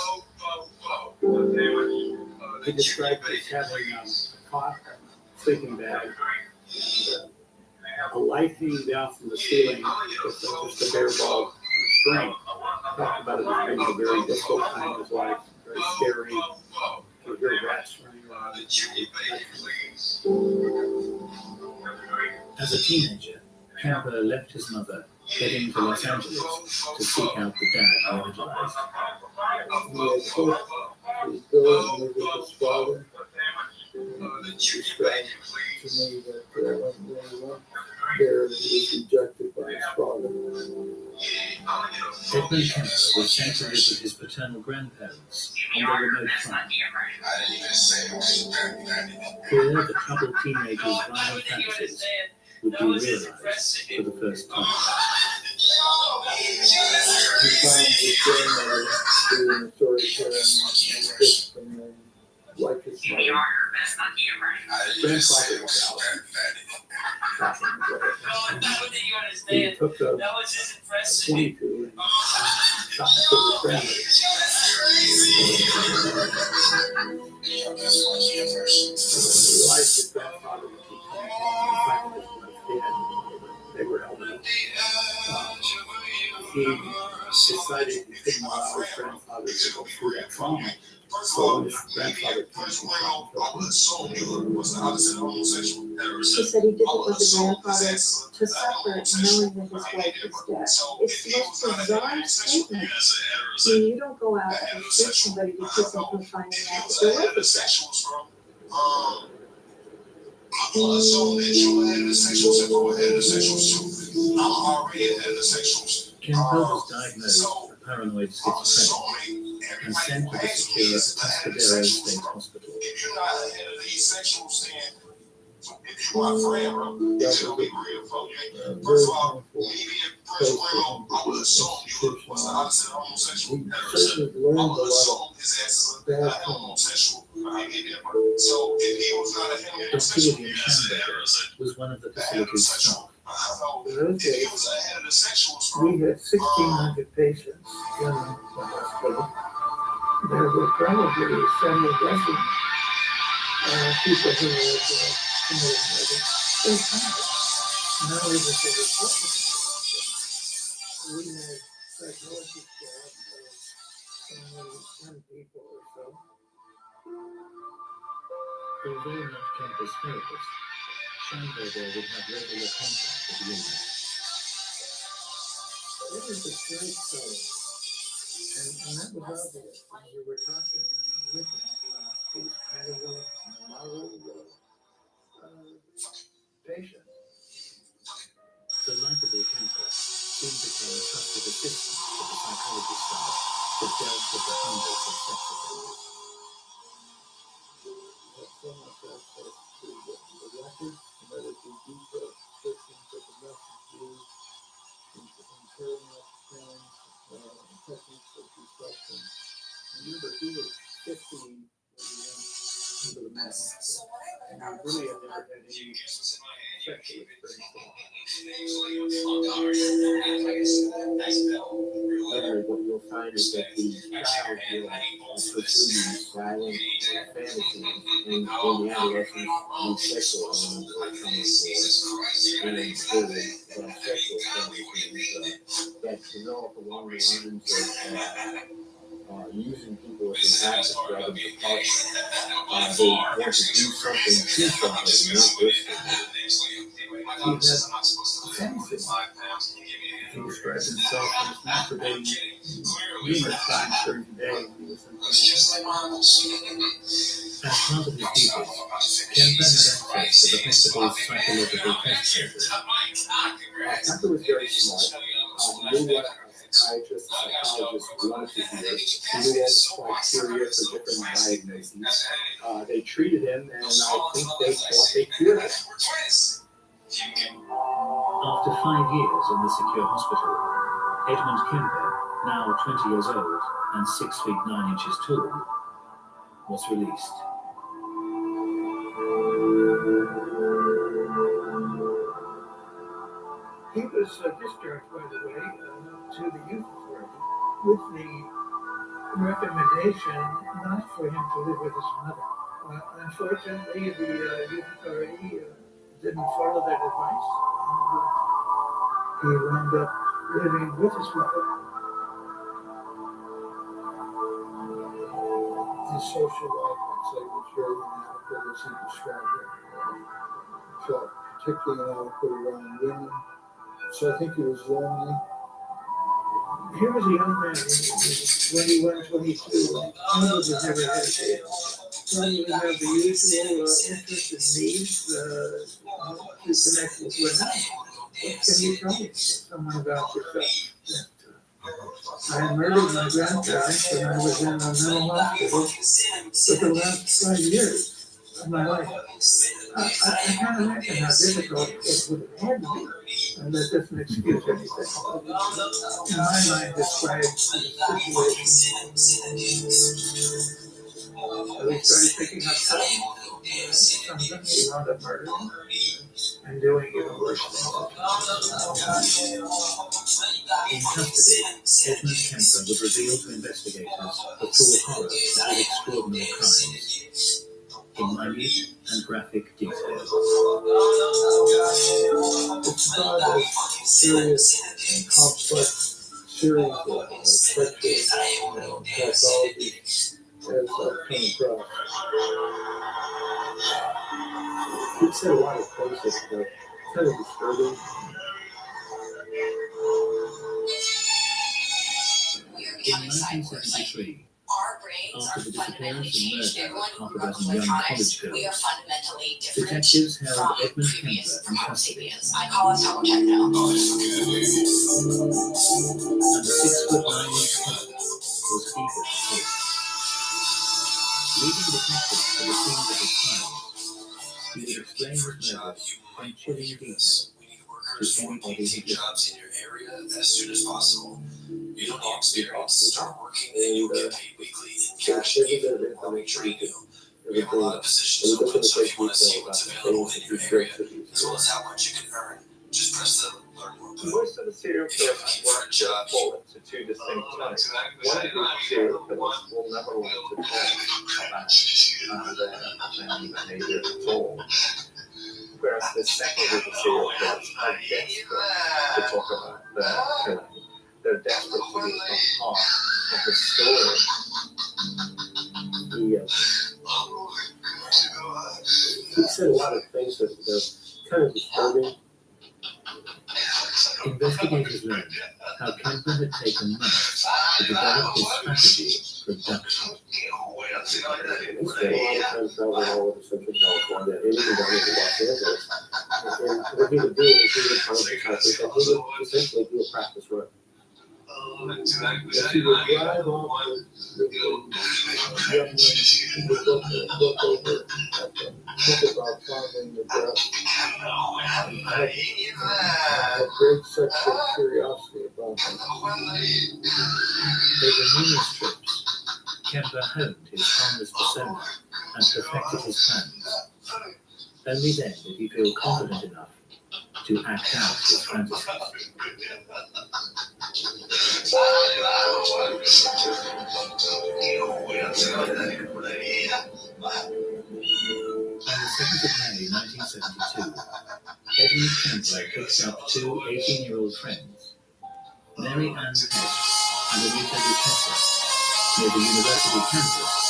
He described it as having a cot, sleeping bag, and a light hanging down from the ceiling with just a bare ball string. Talked about it as being a very difficult time of his life, very scary. You hear rats running around. As a teenager, Kemper left his mother, heading to Los Angeles to seek out the dad he idolized. He had hoped his girl and lived with his father. He described to me that when he went there, he was rejected by his father. Edmund Kemper was sent to visit his paternal grandparents on the remote farm. Here, the troubled teenager's violent fantasies would be realized for the first time. He found his grandmother doing authoritarian discipline and like his mother. Grandfather was out. He took a 22 and shot him with his grandmother. Realized his grandfather was becoming dead. They were elderly. He decided he couldn't allow his grandfather to go through that trauma. So when his grandfather came to him, He said he didn't want the grandfather to suffer knowing that his wife was dead. It's the most bizarre statement. I mean, you don't go out and shoot somebody because of them finding out that their wife is dead. Kemper was diagnosed with paranoid schizophrenia and sent to the secure Atascadero State Hospital. Dr. William Schamberger was one of the facility's staff. In those days, we had 1,600 patients in the hospital. There were probably several dozen people who were committing murder. Not only was there a we had psychology staff of 10 people or so. Although not Kemper's therapist, Schamberger would have regular contact with the inmate. It was a great story. And that was obvious when we were talking with him. He was kind of a moral patient. The likable Kemper soon became a trusted assistant to the psychology staff that dealt with the hundreds of sex offenders. Had so much access to the records, medically detailed descriptions of the methods used in carrying out the crimes, techniques of destruction. Remember, he was 50 when he went into the madness, and he really had never had any sexual experience. Literally, what you'll find is that the child will pursue these violent fantasies, and in the adolescence, these sexual elements will come on board, and clearly sexual fantasies that develop along the lines of using people as an asset rather than a partner. They want to do something to somebody, not with them. He described himself as masturbating numerous times during the day when he was in prison. As part of his duties, Kemper had access to the hospital's psychological test centers. Kemper was very smart. He knew what psychiatrists, psychologists wanted to hear. He knew all the criteria for different diagnoses. They treated him, and I think they thought they cured him. After 5 years in the secure hospital, Edmund Kemper, now 20 years old and 6 feet 9 inches tall, was released. He was discharged, by the way, to the youth authority with the recommendation not for him to live with his mother. Unfortunately, the youth authority didn't follow that advice. He wound up living with his mother. His social life, I'd say, was very inadequate, as he described it. Felt particularly inadequate around women. So I think he was lonely. He was a young man, 21, 22, and probably never had a kid. Probably have the usual interest and needs to connect with women. What can you tell me, someone about yourself? I murdered my grandparents when I was in a mental hospital for the last 5 years of my life. I can't imagine how difficult it would have had to be. And that doesn't excuse anything. In my mind, describes the situation. We started picking up some of them. He wound up murdering and doing even worse things. In custody, Edmund Kemper would reveal to investigators the full horror of his extraordinary crimes in minute and graphic detail. It's not as serious and complex series of sexual pathology as I've come across. He said a lot of things that are kind of disturbing. In 1973, after the disappearance and murder of half a dozen young college girls, detectives held Edmund Kemper in custody. And the 6'9" fellow was eager to talk. Leading detectives to the scene of his crime, he would explain his murders in chilling detail to anybody who jobs in your area as soon as possible. You don't need experience to start working, and you'll get paid weekly in cash, even while we train you. We have a lot of positions open, so if you want to see what's available in your area, as well as how much you can earn, just press the learn more button. Most of the serial If you're killers looking for a job, fall into two distinct types. One group of serial killers will never want to talk about their behavior at all. Whereas the second group of serial killers are desperate to talk about their killing. They're desperate to become part of the story. He said a lot of things that are kind of disturbing. Investigators learned how Kemper had taken months to develop his strategy for abduction. He spent a lot of time traveling all over Central California and even down into Los Angeles. And what he would do is he would find detectives that he would essentially do a practice run. And he would drive off with young men who would look over at them, think about following the dress, and had great sexual curiosity about them. Over numerous trips, Kemper honed his harmless persona and perfected his plans. Only then did he feel confident enough to act out his fantasies. On the 7th of May 1972, Edmund Kemper picked up two 18-year-old friends, Mary Ann Peck and Anita Duchessa, near the university campus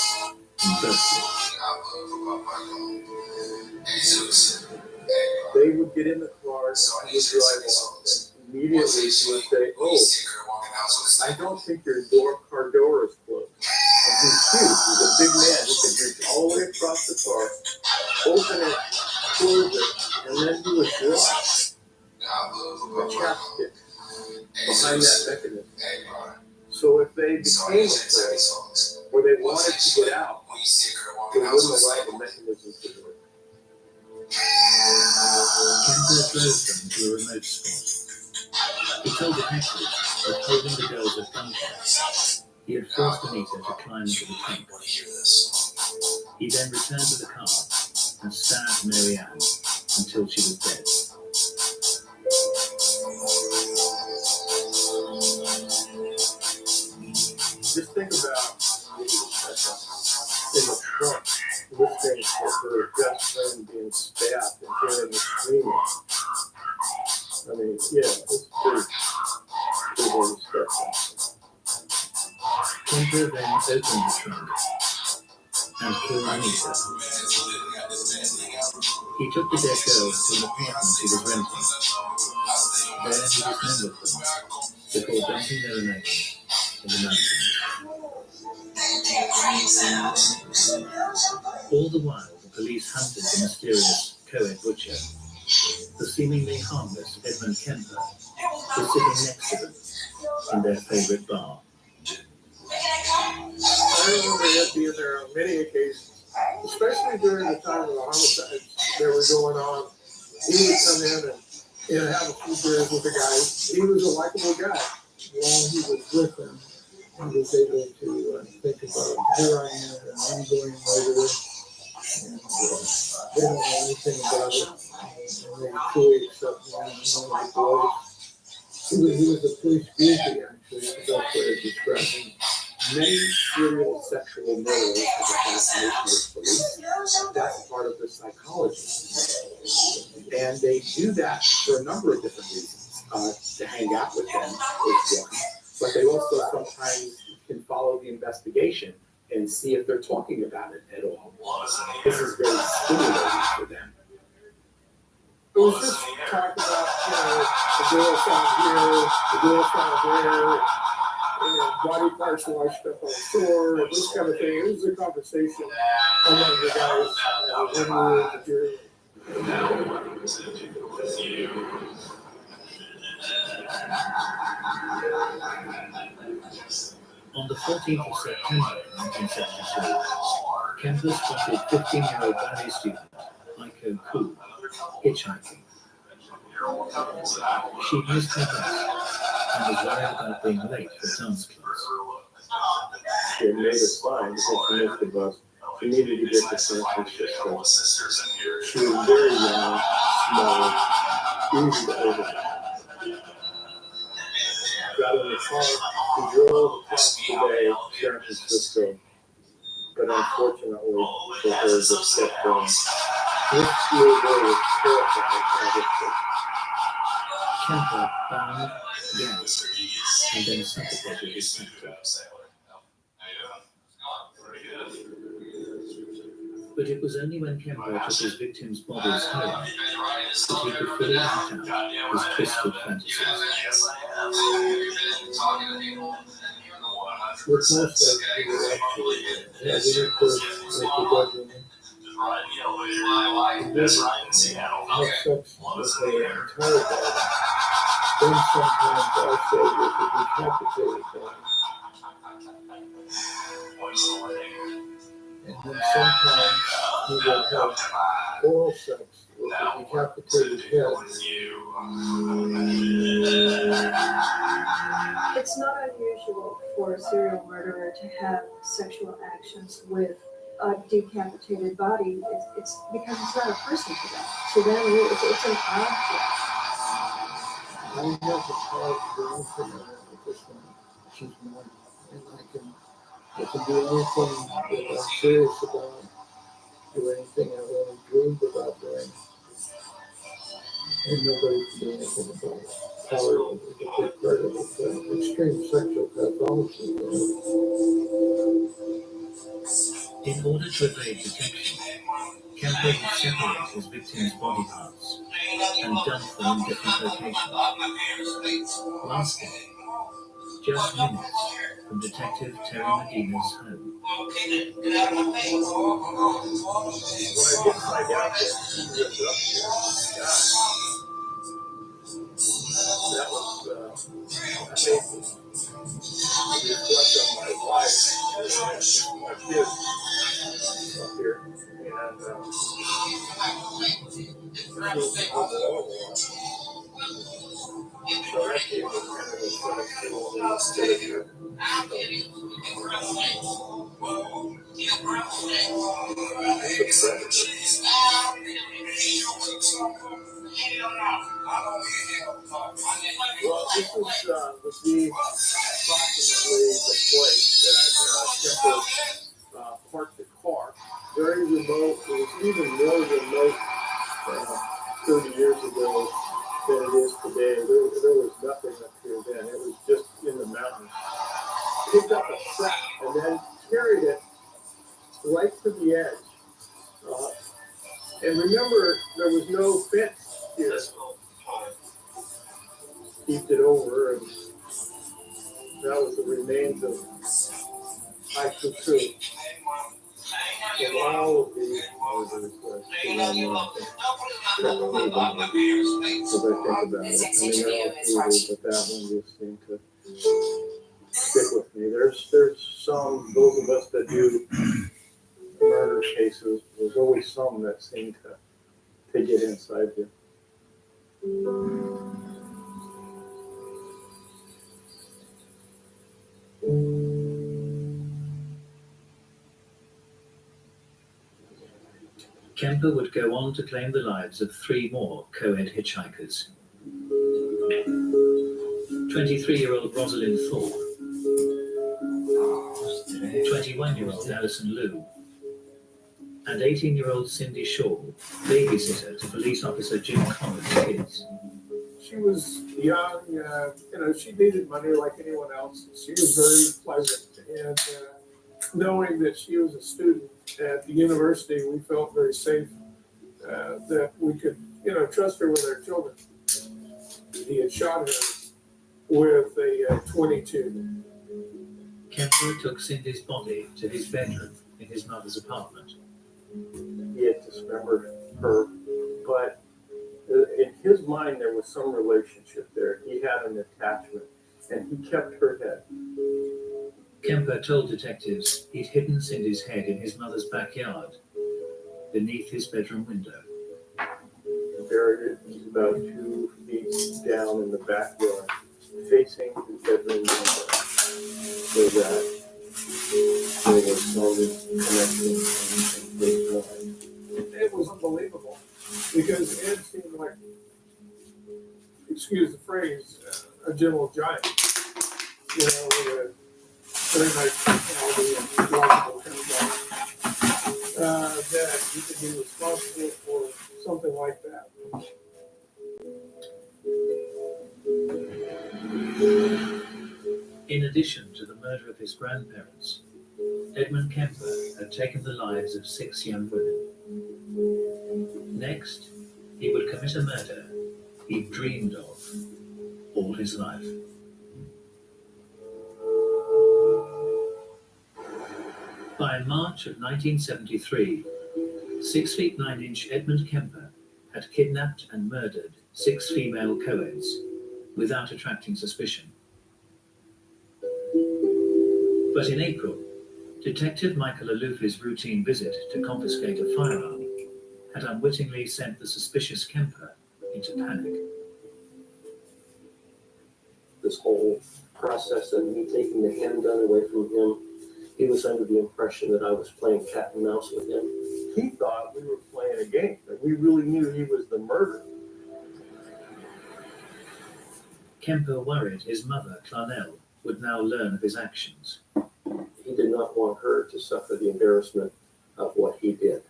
in Berkeley. They would get in the car and would drive off. And immediately she would say, "Oh, I don't think your car door is closed." And he's huge. He's a big man. He could reach all the way across the car, open it, close it, and then he would drop a chapstick behind that mechanism. So if they became afraid or they wanted to get out, they wouldn't allow the mechanism to work. Kemper drove them to a remote spot. He told detectives that holding the girls at gunpoint, he had forced Anita to climb into the trunk. He then returned to the car and stabbed Mary Ann until she was dead. Just think about in the trunk, listening to her best friend being stabbed and hearing the screaming. I mean, yeah, it's pretty disgusting. Kemper then opened the trunk and killed Anita. He took the dead girls to an apartment he was renting. There he dismembered them before dumping their remains in the mountains. All the while, the police hunted the mysterious co-ed butcher. The seemingly harmless Edmund Kemper was sitting next to them in their favorite bar. I remember him being there on many occasions, especially during the time of the homicides that were going on. He would come in and have a few beers with the guys. He was a likable guy. While he was with them, he was able to think about here I am, an ongoing murder, and they don't know anything about it, and they fully accept me as one of the boys. He was a police groupie, actually, that's the best way to describe him. Many serial sexual murders have a fascination with police. That's part of their psychology. And they do that for a number of different reasons. To hang out with them is one, but they also sometimes can follow the investigation and see if they're talking about it at all. This is very stimulating for them. It was just talk about, the girl found here, the girl found there, and body parts washed up on the shore, and this kind of thing. It was a conversation among the guys when we were at the jury. On the 14th of September 1972, Kemper spotted 15-year-old ballet student Aiko Koo hitchhiking. She missed her bus and was worried about being late for dance class. She had made a sign because she missed the bus. She needed to get to San Francisco. She was very young, small, easy to overcome. Got in the car, he drove across the bay to San Francisco, but unfortunately for her, just kept going. This little girl was terrified by this. Kemper bowed, gasped, and then suffocated his captor. But it was only when Kemper took his victims' bodies home that he could fully act out his twisted fantasies. With most of it, we were actually having a course with the bedroom. And then have sex with the entire body. Then sometimes I say with the decapitated body. And then sometimes he would have oral sex with the decapitated head. It's not unusual for a serial murderer to have sexual actions with a decapitated body, it's because it's not a person to them. To them, it's an object. I have the power to do anything I want with this one. She's mine, and I can do anything that I'm serious about, do anything I've only dreamed about doing, and nobody can do anything about it. Power is a big part of it, but extreme sexual pathology. In order to evade detection, Kemper would separate his victims' body parts and dump them in different locations. Lastly, just minutes from Detective Terry Medina's home. When I did find out that he lived up here, that was amazing. To reflect on my wife and my kids up here, and he was overall. So that gave me kind of a sense of well, this would be approximately the place that Kemper parked the car. Very remote. It was even more remote 30 years ago than it is today. There was nothing up here then. It was just in the mountains. Picked up a sack and then carried it right to the edge. And remember, there was no fence here. Keeped it over, and that was the remains of Ikuku. So all of these murders were as I think about it. I mean, they're all evil, but that one just seemed to stick with me. There's some, those of us that do murder cases, there's always some that seem to get inside you. Kemper would go on to claim the lives of 3 more co-ed hitchhikers. 23-year-old Rosalind Thorpe, 21-year-old Alison Liu, and 18-year-old Cindy Shaw, babysitter to police officer Jim Connor's kids. She was young, she needed money like anyone else. She was very pleasant, and knowing that she was a student at the university, we felt very safe that we could, trust her with our children. He had shot her with a .22. Kemper took Cindy's body to his bedroom in his mother's apartment. He had dismembered her, but in his mind there was some relationship there. He had an attachment, and he kept her head. Kemper told detectives he'd hidden Cindy's head in his mother's backyard, beneath his bedroom window. Buried it about 2 feet down in the backyard, facing his bedroom window, so that there was some connection in his mind. It was unbelievable, because Ed seemed like, excuse the phrase, a gentle giant, with a very nice personality and likable kind of guy, that he could be responsible for something like that. In addition to the murder of his grandparents, Edmund Kemper had taken the lives of 6 young women. Next, he would commit a murder he'd dreamed of all his life. By March of 1973, 6 feet 9 inch Edmund Kemper had kidnapped and murdered 6 female co-eds without attracting suspicion. But in April, Detective Michael Alufi's routine visit to confiscate a firearm had unwittingly sent the suspicious Kemper into panic. This whole process of me taking the handgun away from him he was under the impression that I was playing cat and mouse with him. He thought we were playing a game, that we really knew he was the murderer. Kemper worried his mother, Clarnell, would now learn of his actions. He did not want her to suffer the embarrassment of what he did.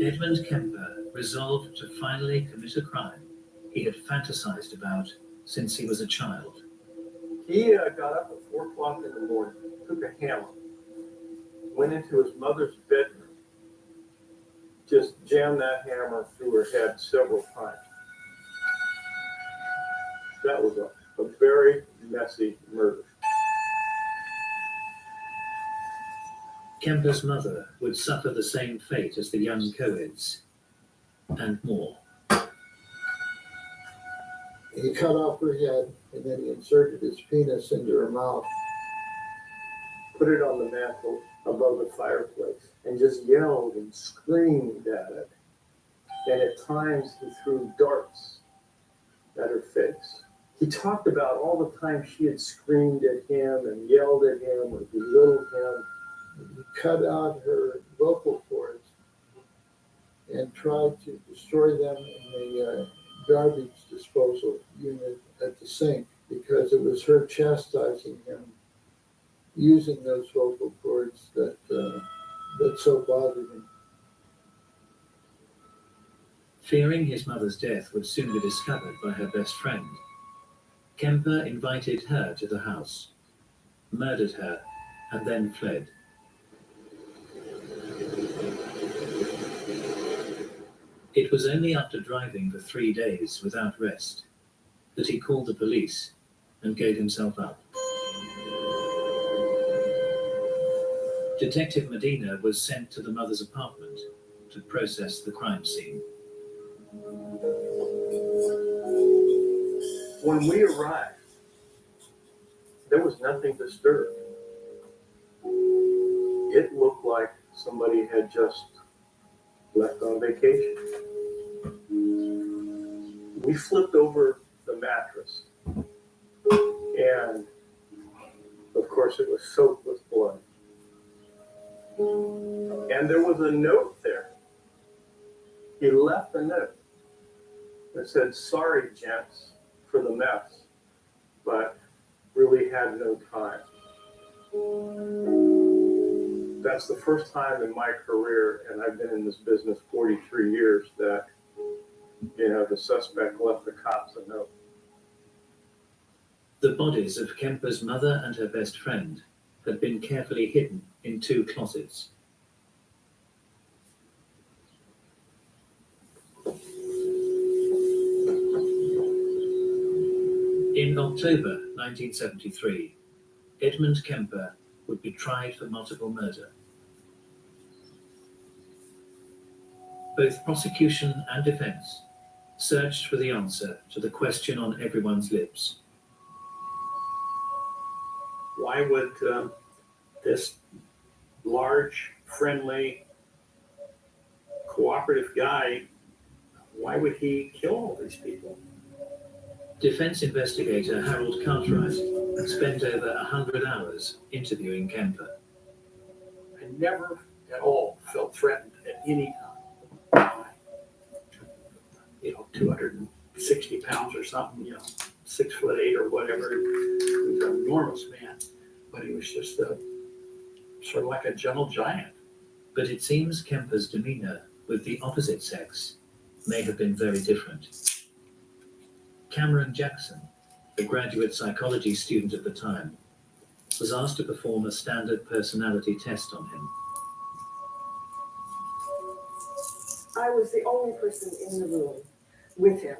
Edmund Kemper resolved to finally commit a crime he had fantasized about since he was a child. He got up at 4 o'clock in the morning, took a hammer, went into his mother's bedroom, just jammed that hammer through her head several times. That was a very messy murder. Kemper's mother would suffer the same fate as the young Coeds, and more. He cut off her head, and then he inserted his penis into her mouth, put it on the mantel above the fireplace, and just yelled and screamed at it. And at times he threw darts at her face. He talked about all the time she had screamed at him and yelled at him or belittled him. He cut out her vocal cords and tried to destroy them in the garbage disposal unit at the sink, because it was her chastising him using those vocal cords that so bothered him. Fearing his mother's death would soon be discovered by her best friend, Kemper invited her to the house, murdered her, and then fled. It was only after driving for 3 days without rest that he called the police and gave himself up. Detective Medina was sent to the mother's apartment to process the crime scene. When we arrived, there was nothing disturbed. It looked like somebody had just left on vacation. We flipped over the mattress, and of course it was soaked with blood. And there was a note there. He left a note that said, "Sorry, gents, for the mess, but really had no time." That's the first time in my career, and I've been in this business 43 years, that, the suspect left the cops a note. The bodies of Kemper's mother and her best friend had been carefully hidden in 2 closets. In October 1973, Edmund Kemper would be tried for multiple murder. Both prosecution and defense searched for the answer to the question on everyone's lips. Why would this large, friendly, cooperative guy, why would he kill all these people? Defense investigator Harold Cartwright spent over 100 hours interviewing Kemper. I never at all felt threatened at any time. 260 pounds or something, 6'8" or whatever. He was an enormous man, but he was just sort of like a gentle giant. But it seems Kemper's demeanor with the opposite sex may have been very different. Cameron Jackson, the graduate psychology student at the time, was asked to perform a standard personality test on him. I was the only person in the room with him.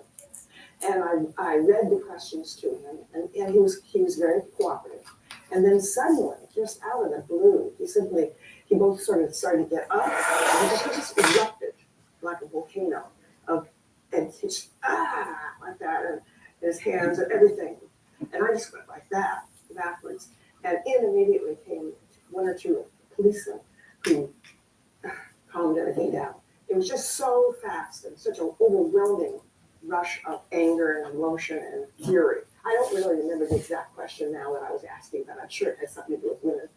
And I read the questions to him, and he was very cooperative. And then suddenly, just out of the blue, he both sort of started to get up, and he just erupted like a volcano and he just, like that, and his hands and everything. And I just went like that, backwards. And in immediately came 1 or 2 policemen who calmed everything down. It was just so fast and such an overwhelming rush of anger and emotion and fury. I don't really remember the exact question now that I was asking, but I'm sure it has something to do with women.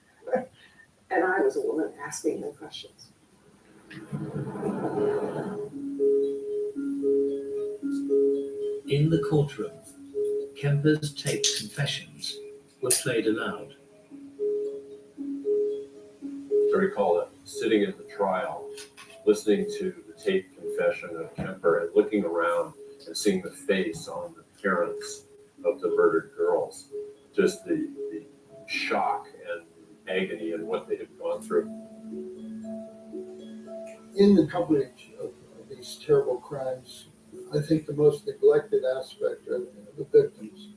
And I was a woman asking him questions. In the courtroom, Kemper's taped confessions were played aloud. I recall sitting at the trial, listening to the taped confession of Kemper and looking around and seeing the face on the parents of the murdered girls, just the shock and agony and what they had gone through. In the coverage of these terrible crimes, I think the most neglected aspect are the victims.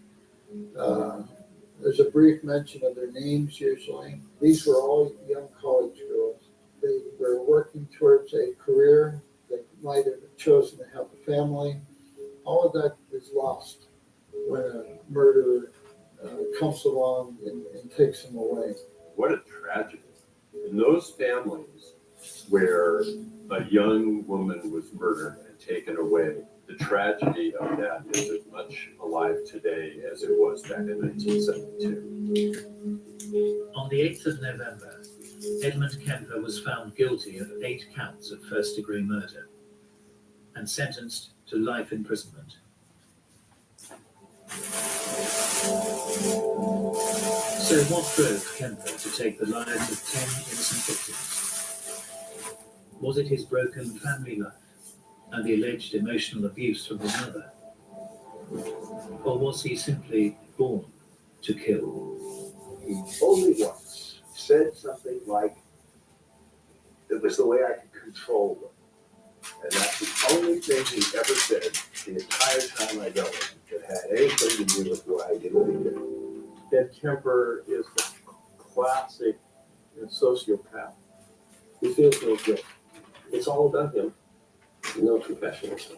There's a brief mention of their names usually. These were all young college girls. They were working towards a career. They might have chosen to have a family. All of that is lost when a murderer comes along and takes them away. What a tragedy. In those families where a young woman was murdered and taken away, the tragedy of that is as much alive today as it was back in 1972. On the 8th of November, Edmund Kemper was found guilty of 8 counts of first-degree murder and sentenced to life imprisonment. So what drove Kemper to take the lives of 10 innocent victims? Was it his broken family life and the alleged emotional abuse from his mother? Or was he simply born to kill? He only once said something like, it was the way I could control them. And that's the only thing he ever said the entire time I know him that had anything to do with why I did what he did. Ed Kemper is the classic sociopath. He feels no guilt. It's all about him. No confession or so.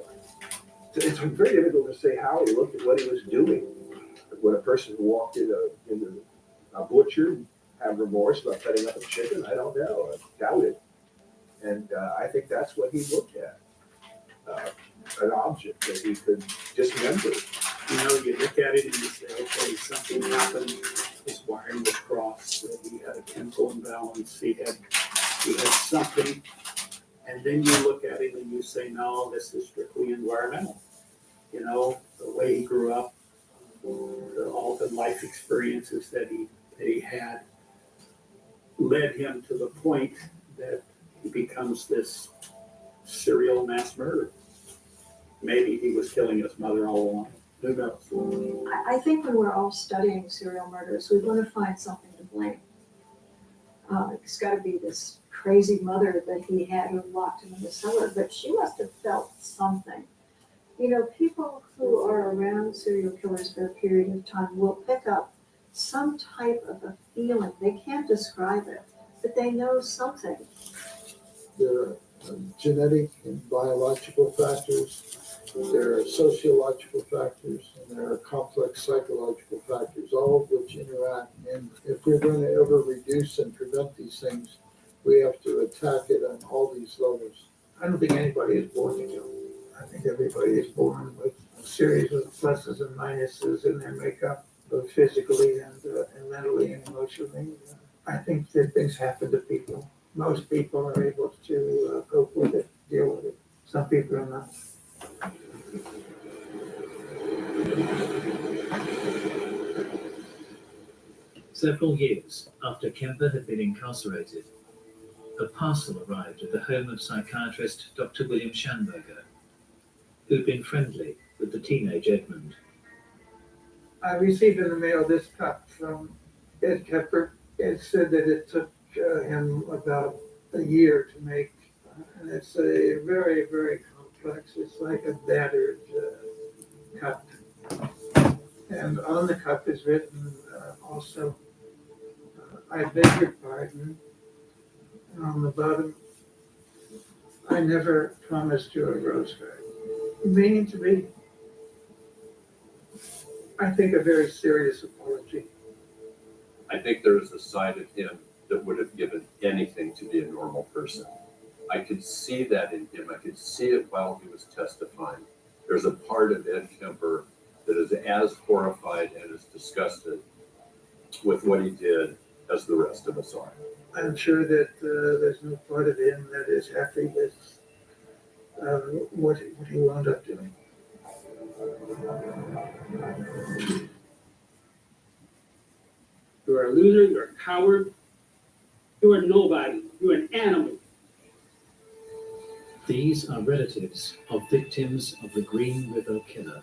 It's very difficult to say how he looked at what he was doing. When a person who walked into a butcher have remorse about cutting up a chicken, I don't know. I doubt it. And I think that's what he looked at. An object that he could dismember. You know, you look at it and you say, okay, something happened, his wiring was crossed, he had a chemical imbalance, he had something, and then you look at it and you say, no, this is strictly environmental. You know, the way he grew up, all the life experiences that he had led him to the point that he becomes this serial mass murderer. Maybe he was killing his mother all along. Who knows? I think when we're all studying serial murders, we want to find something to blame. It's got to be this crazy mother that he had who locked him in the cellar, but she must have felt something. You know, people who are around serial killers for a period of time will pick up some type of a feeling. They can't describe it, but they know something. There are genetic and biological factors. There are sociological factors, and there are complex psychological factors, all of which interact. And if we're going to ever reduce and prevent these things, we have to attack it on all these levels. I don't think anybody is born to kill. I think everybody is born with a series of pluses and minuses in their makeup, both physically and mentally and emotionally. I think that things happen to people. Most people are able to cope with it, deal with it. Some people are not. Several years after Kemper had been incarcerated, a parcel arrived at the home of psychiatrist Dr. William Schanberger, who'd been friendly with the teenage Edmund. I received in the mail this cup from Ed Kemper. It said that it took him about a year to make, and it's a very, very complex. It's like a battered cup. And on the cup is written also, I beg your pardon. And on the bottom, I never promised you a rose garden. Meaning to be, I think, a very serious apology. I think there is a side of him that would have given anything to be a normal person. I could see that in him. I could see it while he was testifying. There's a part of Ed Kemper that is as horrified and as disgusted with what he did as the rest of us are. I'm sure that there's no part of him that is happy with what he wound up doing. You're a loser, you're a coward, you're a nobody, you're an animal. These are relatives of victims of the Green River Killer.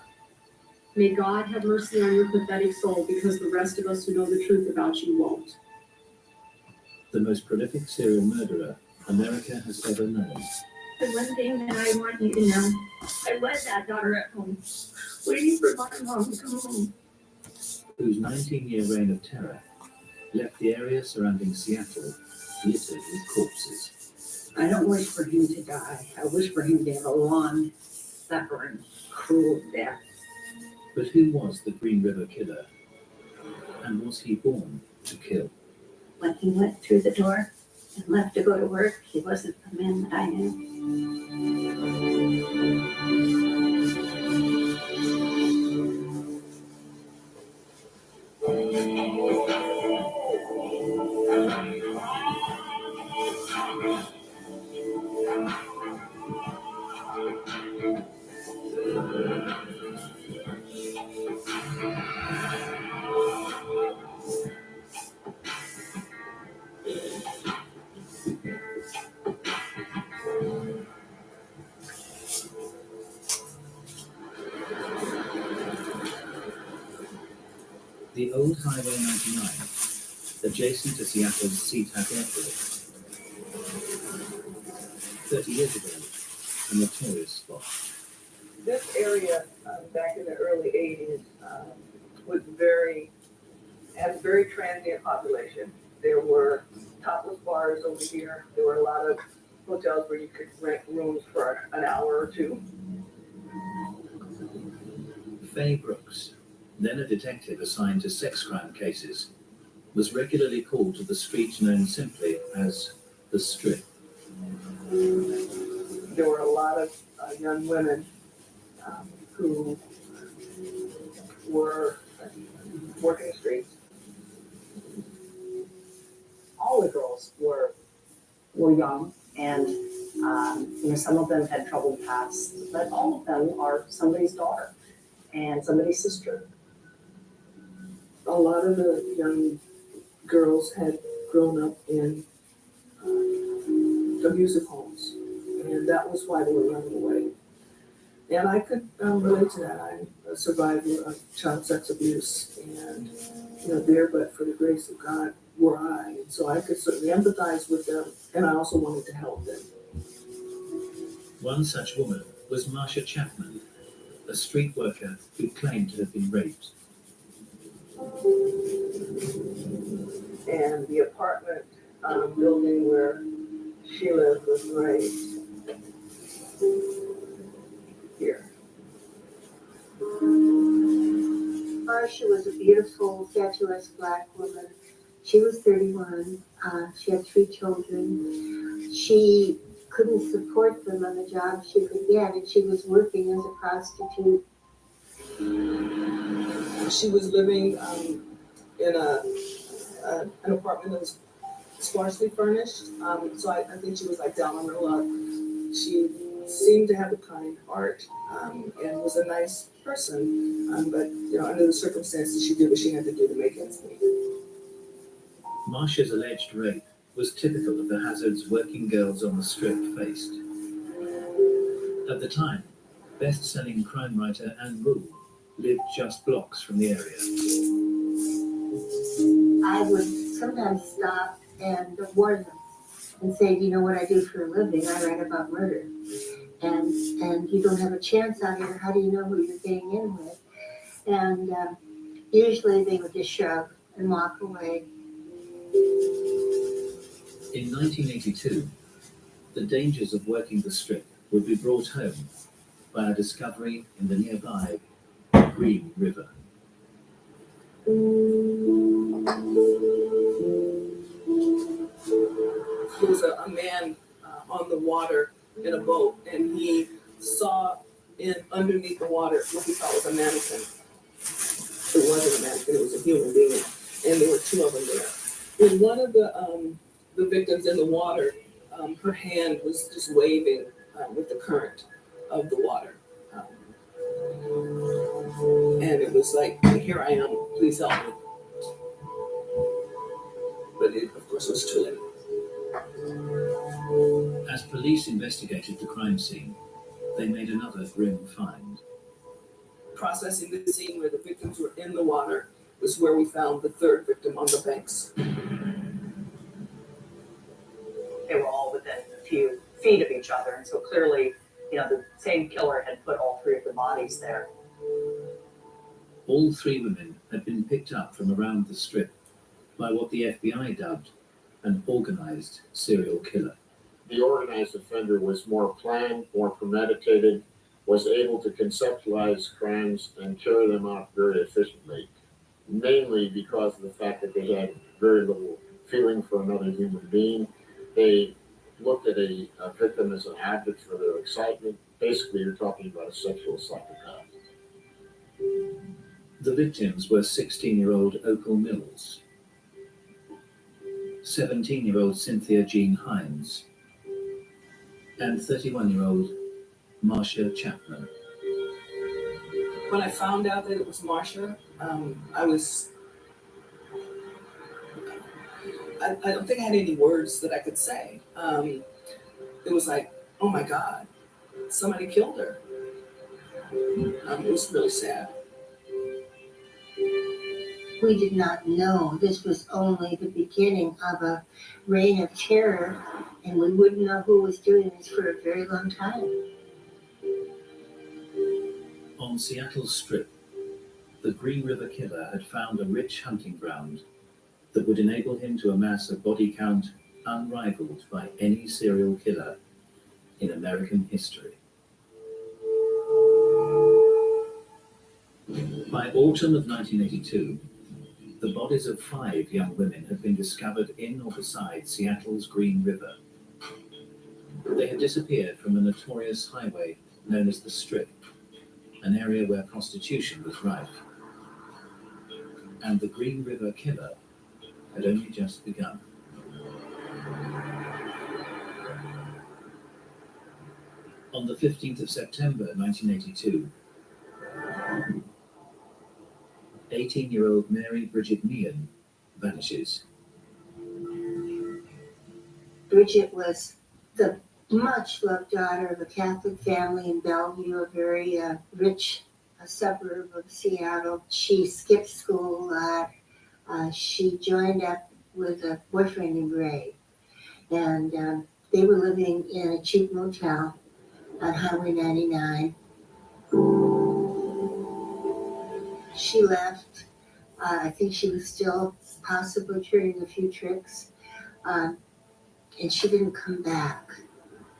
May God have mercy on your pathetic soul, because the rest of us who know the truth about you won't. The most prolific serial murderer America has ever known. The one thing that I want you to know, I was that daughter at home, waiting for my mom to come home. Whose 19-year reign of terror left the area surrounding Seattle littered with corpses. I don't wish for him to die. I wish for him to have a long, suffering, cruel death. But who was the Green River Killer? And was he born to kill? When he went through the door and left to go to work, he wasn't the man that I knew. The old Highway 99, adjacent to Seattle's SeaTac Airport. 30 years ago, a notorious spot. This area, back in the early 80s, was had a very transient population. There were topless bars over here. There were a lot of hotels where you could rent rooms for an hour or two. Faye Brooks, then a detective assigned to sex crime cases, was regularly called to the street known simply as the Strip. There were a lot of young women who were working the streets. All the girls were young, and some of them had troubled pasts, but all of them are somebody's daughter and somebody's sister. A lot of the young girls had grown up in abusive homes, and that was why they were running away. And I could relate to that. I'm a survivor of child sex abuse, and there, but for the grace of God, were I. And so I could certainly empathize with them, and I also wanted to help them. One such woman was Marcia Chapman, a street worker who claimed to have been raped. And the apartment building where she lived was right here. Marcia was a beautiful, statuesque Black woman. She was 31. She had 3 children. She couldn't support them on the job she could get, and she was working as a prostitute. She was living in an apartment that was sparsely furnished. So I think she was like down on her luck. She seemed to have a kind heart and was a nice person. But under the circumstances, she did what she had to do to make ends meet. Marcia's alleged rape was typical of the hazards working girls on the Strip faced. At the time, best-selling crime writer Anne Rule lived just blocks from the area. I would sometimes stop and warn them and say, "Do you know what I do for a living? I write about murder. And you don't have a chance out here. How do you know who you're getting in with?" And usually they would just shrug and walk away. In 1982, the dangers of working the Strip would be brought home by a discovery in the nearby Green River. There was a man on the water in a boat, and he saw underneath the water what he thought was a mannequin. It wasn't a mannequin, it was a human being, and there were two of them there. When one of the victims in the water, her hand was just waving with the current of the water. And it was like, here I am, please help me. But it, of course, was too late. As police investigated the crime scene, they made another grim find. Processing the scene where the victims were in the water was where we found the third victim on the banks. They were all within a few feet of each other, and so clearly, the same killer had put all three of the bodies there. All three women had been picked up from around the strip by what the FBI dubbed an organized serial killer. The organized offender was more planned, more premeditated, was able to conceptualize crimes and carry them out very efficiently, mainly because of the fact that they had very little feeling for another human being. They looked at a victim as an object for their excitement. Basically, you're talking about a sexual psychopath. The victims were 16-year-old Opal Mills, 17-year-old Cynthia Jean Hines, and 31-year-old Marcia Chapman. When I found out that it was Marcia, I don't think I had any words that I could say. It was like, oh my God, somebody killed her. It was really sad. We did not know this was only the beginning of a reign of terror, and we wouldn't know who was doing this for a very long time. On Seattle's Strip, the Green River Killer had found a rich hunting ground that would enable him to amass a body count unrivaled by any serial killer in American history. By autumn of 1982, the bodies of 5 young women had been discovered in or beside Seattle's Green River. They had disappeared from a notorious highway known as the Strip, an area where prostitution was rife. And the Green River Killer had only just begun. On the 15th of September 1982, 18-year-old Mary Bridget Meehan vanishes. Bridget was the much-loved daughter of a Catholic family in Bellevue, a very rich suburb of Seattle. She skipped school a lot. She joined up with a boyfriend named Ray, and they were living in a cheap motel on Highway 99. She left. I think she was still possibly turning a few tricks, and she didn't come back.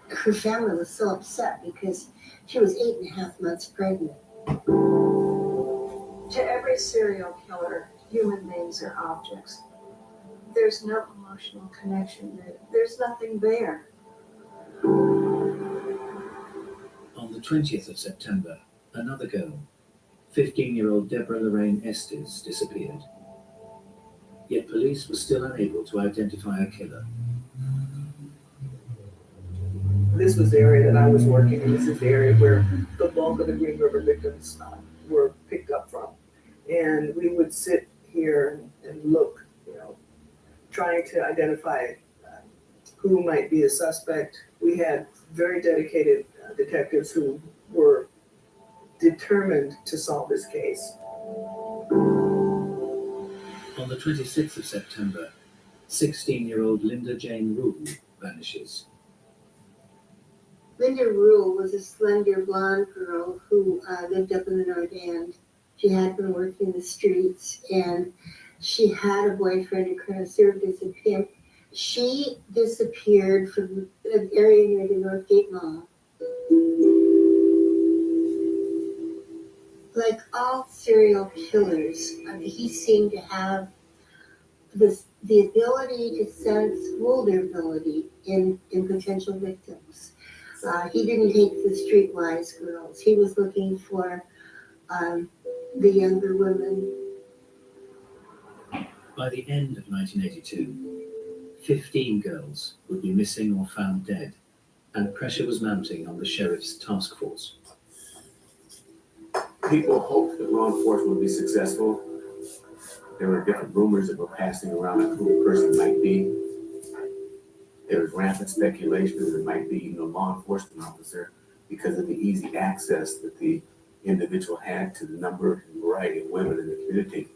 Her family was so upset because she was 8.5 months pregnant. To every serial killer, human beings are objects. There's no emotional connection. There's nothing there. On the 20th of September, another girl, 15-year-old Deborah Lorraine Estes, disappeared. Yet police were still unable to identify a killer. This was the area that I was working in. This is the area where the bulk of the Green River victims were picked up from. And we would sit here and look, trying to identify who might be a suspect. We had very dedicated detectives who were determined to solve this case. On the 26th of September, 16-year-old Linda Jane Rule vanishes. Linda Rule was a slender blonde girl who lived up in the North End. She had been working the streets, and she had a boyfriend who kind of served as a pimp. She disappeared from an area near the Northgate Mall. Like all serial killers, he seemed to have the ability to sense vulnerability in potential victims. He didn't take the streetwise girls. He was looking for the younger women By the end of 1982, 15 girls would be missing or found dead, and pressure was mounting on the sheriff's task force. People hoped that law enforcement would be successful. There were different rumors that were passing around on who the person might be. There was rampant speculation that it might be a law enforcement officer because of the easy access that the individual had to the number and variety of women in the community.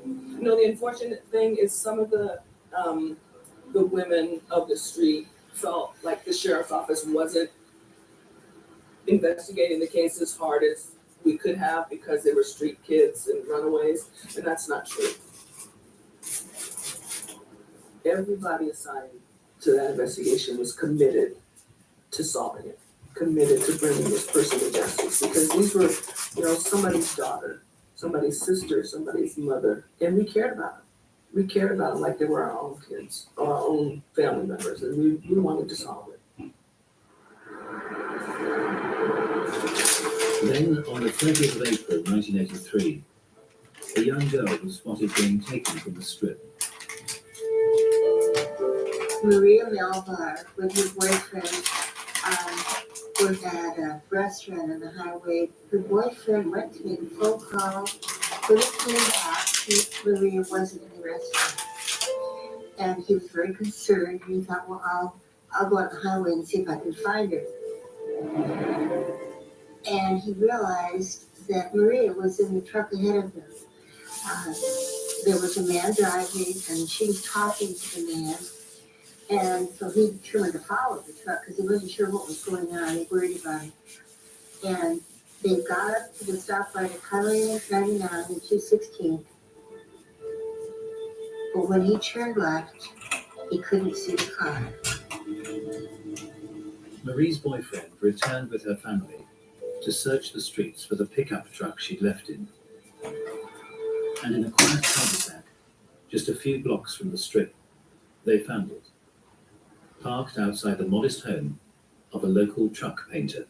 You know, the unfortunate thing is some of the women of the street felt like the sheriff's office wasn't investigating the case as hard as we could have because they were street kids and runaways, and that's not true. Everybody assigned to that investigation was committed to solving it, committed to bringing this person to justice, because these were, you know, somebody's daughter, somebody's sister, somebody's mother, and we cared about them. We cared about them like they were our own kids, or our own family members, and we wanted to solve it. Then, on the 30th of April 1983, a young girl was spotted being taken from the strip. Maria Melbar with her boyfriend was at a restaurant on the highway. Her boyfriend went to make a phone call. When he came back, Maria wasn't in the restaurant. And he was very concerned. And he thought, well, I'll go out the highway and see if I can find her. And he realized that Maria was in the truck ahead of him. There was a man driving, and she was talking to the man. And so he determined to follow the truck because he wasn't sure what was going on. He worried about it. And they got up to the stoplight at Highway 99 and 216. But when he turned left, he couldn't see the car. Marie's boyfriend returned with her family to search the streets for the pickup truck she'd left in. And in a quiet cul-de-sac, just a few blocks from the strip, they found it, parked outside the modest home of a local truck painter.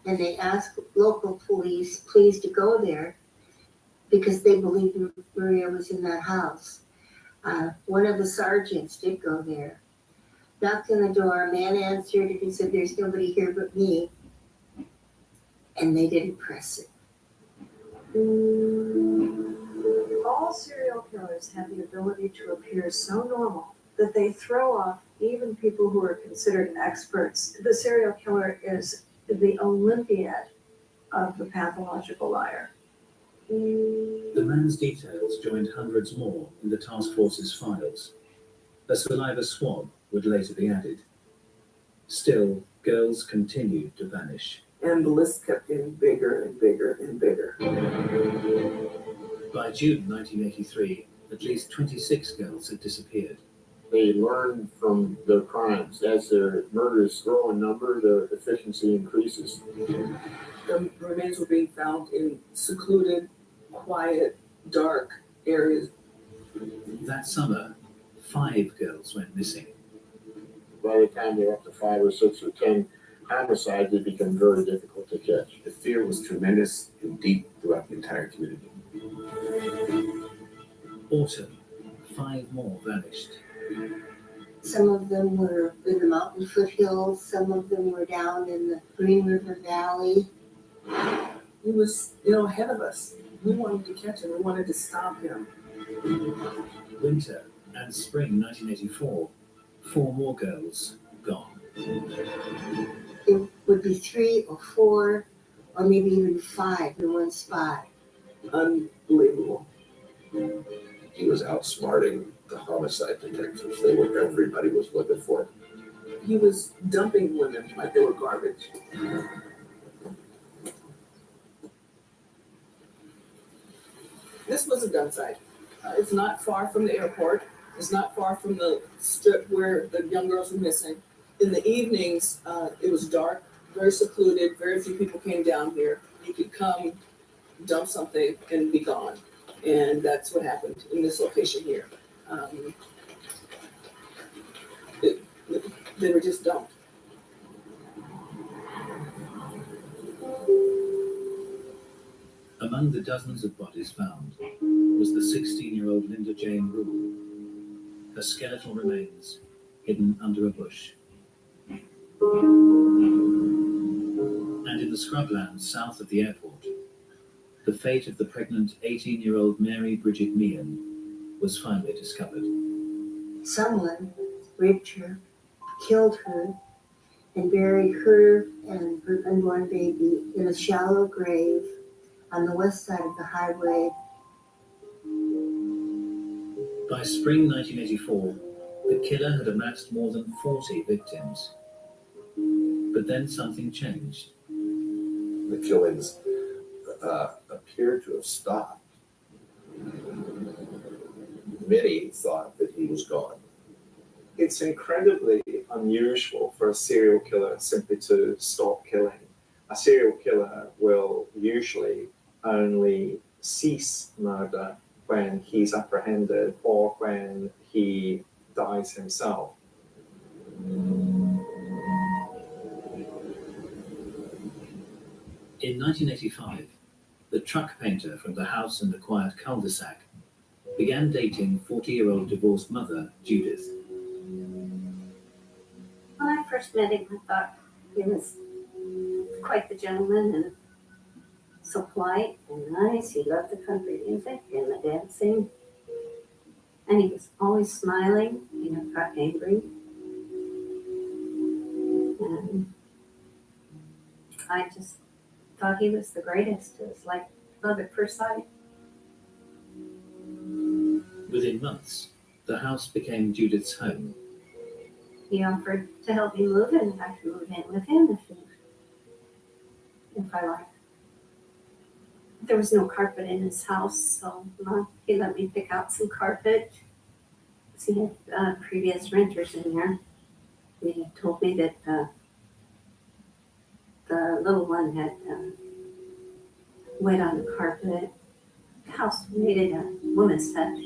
And they asked local police, please, to go there because they believed Maria was in that house. One of the sergeants did go there, knocked on the door, a man answered, and he said, there's nobody here but me. And they didn't press it. All serial killers have the ability to appear so normal that they throw off even people who are considered experts. The serial killer is the Olympiad of the pathological liar. The man's details joined hundreds more in the task force's files. A saliva swab would later be added. Still, girls continued to vanish. And the list kept getting bigger and bigger and bigger. By June 1983, at least 26 girls had disappeared. They learn from their crimes. As their murders grow in number, their efficiency increases. The remains were being found in secluded, quiet, dark areas. That summer, 5 girls went missing. By the time they're up to 5 or 6 or 10 homicides, it became very difficult to catch. The fear was tremendous and deep throughout the entire community. Autumn, 5 more vanished. Some of them were in the mountain foothills, some of them were down in the Green River Valley. He was, you know, ahead of us. We wanted to catch him. We wanted to stop him. Winter and spring 1984, 4 more girls gone. It would be 3 or 4 or maybe even 5 in one spot. Unbelievable. He was outsmarting the homicide detectives. They were, everybody was looking for him. He was dumping women like they were garbage. This was a dump site. It's not far from the airport. It's not far from the strip where the young girls were missing. In the evenings, it was dark, very secluded, very few people came down here. You could come, dump something, and be gone. And that's what happened in this location here. They were just dumped. Among the dozens of bodies found, was the 16-year-old Linda Jane Rule, her skeletal remains hidden under a bush. And in the scrublands south of the airport, the fate of the pregnant 18-year-old Mary Bridget Meehan was finally discovered. Someone raped her, killed her, and buried her and her unborn baby in a shallow grave on the west side of the highway. By spring 1984, the killer had amassed more than 40 victims. But then something changed. The killings appeared to have stopped. Many thought that he was gone. It's incredibly unusual for a serial killer simply to stop killing. A serial killer will usually only cease murder when he's apprehended or when he dies himself. In 1985, the truck painter from the house in the quiet cul-de-sac began dating 40-year-old divorced mother Judith. When I first met him, I thought he was quite the gentleman and so polite and nice. He loved the country music and the dancing. And he was always smiling. He never got angry. And I just thought he was the greatest. It was like love at first sight. Within months, the house became Judith's home. He offered to help me move in. I could move in with him if I liked. There was no carpet in his house, so he let me pick out some carpet. He had previous renters in there. He told me that the little one had wet on the carpet. The house needed a woman's touch.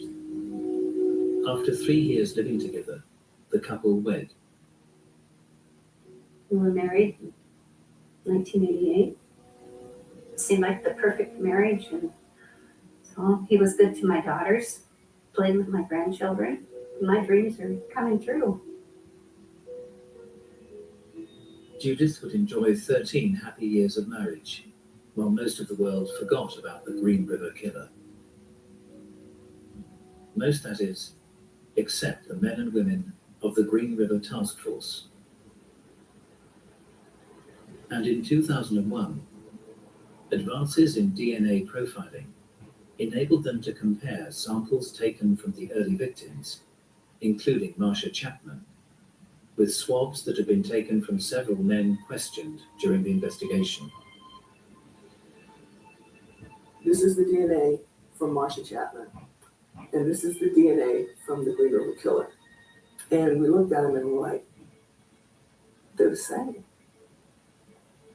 After 3 years living together, the couple wed. We were married in 1988. It seemed like the perfect marriage, and so he was good to my daughters, played with my grandchildren. My dreams are coming true. Judith would enjoy 13 happy years of marriage, while most of the world forgot about the Green River Killer. Most, that is, except the men and women of the Green River Task Force. And in 2001, advances in DNA profiling enabled them to compare samples taken from the early victims, including Marsha Chapman, with swabs that had been taken from several men questioned during the investigation. This is the DNA from Marsha Chapman, and this is the DNA from the Green River Killer. And we looked at them and we're like, they're the same.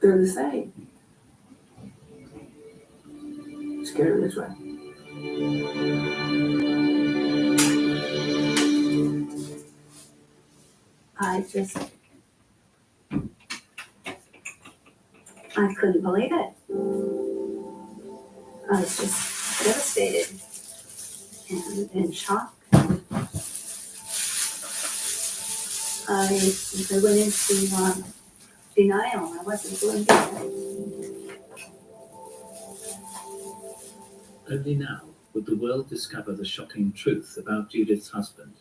They're the same. Just get it this way. I couldn't believe it. I was just devastated and in shock. I went into denial. I wasn't doing it. Only now would the world discover the shocking truth about Judith's husband,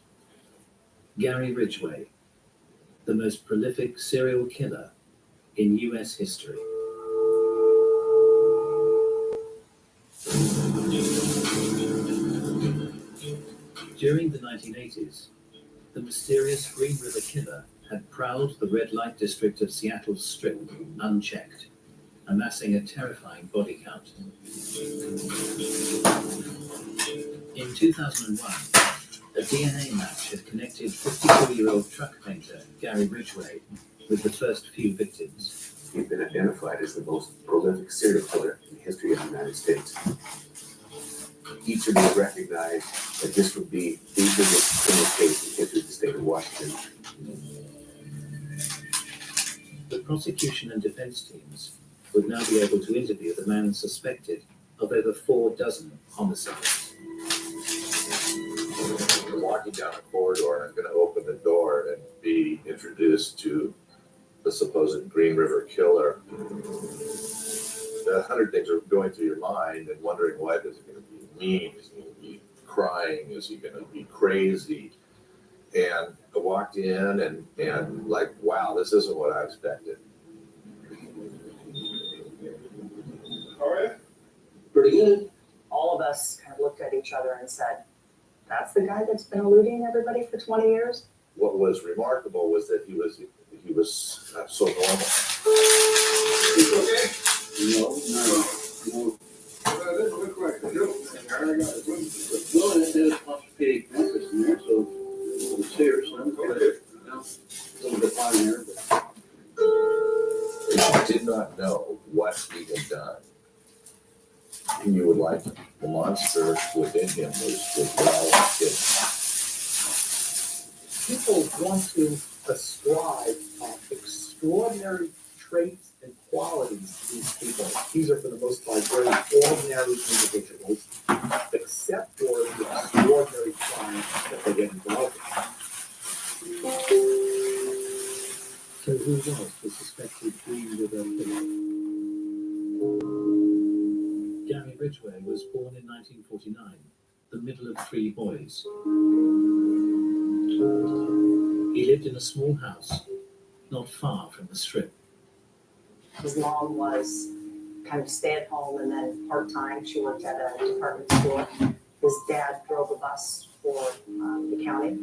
Gary Ridgway, the most prolific serial killer in US history. During the 1980s, the mysterious Green River Killer had prowled the red light district of Seattle's Strip unchecked, amassing a terrifying body count. In 2001, a DNA match had connected 52-year-old truck painter Gary Ridgway with the first few victims. He's been identified as the most prolific serial killer in the history of the United States. Each of us recognized that this would be the biggest criminal case in the history of the state of Washington. The prosecution and defense teams would now be able to interview the man suspected of over 4 dozen homicides. walking down a corridor and I'm gonna open the door and be introduced to the supposed Green River Killer. 100 things are going through your mind and wondering, what is he gonna be mean? Is he gonna be crying? Is he gonna be crazy? And I walked in and like, wow, this isn't what I expected. All right. Pretty good. All of us kind of looked at each other and said, that's the guy that's been eluding everybody for 20 years? What was remarkable was that he was so normal. It's okay? No. This is a quick question. Joe, I got it. Well, it says orthopedic dentist in there, so it's here, so I'm Okay. a little bit fine here, but. If you did not know what he had done, you would like him. The monster within him was well hidden. People want to ascribe extraordinary traits and qualities to these people. These are, for the most part, very ordinary individuals, except for the extraordinary crimes that they get involved in. So who was the suspected Green River killer? Gary Ridgway was born in 1949, the middle of 3 boys. He lived in a small house, not far from the Strip. His mom was kind of stay at home and then part-time. She worked at a department store. His dad drove a bus for the county.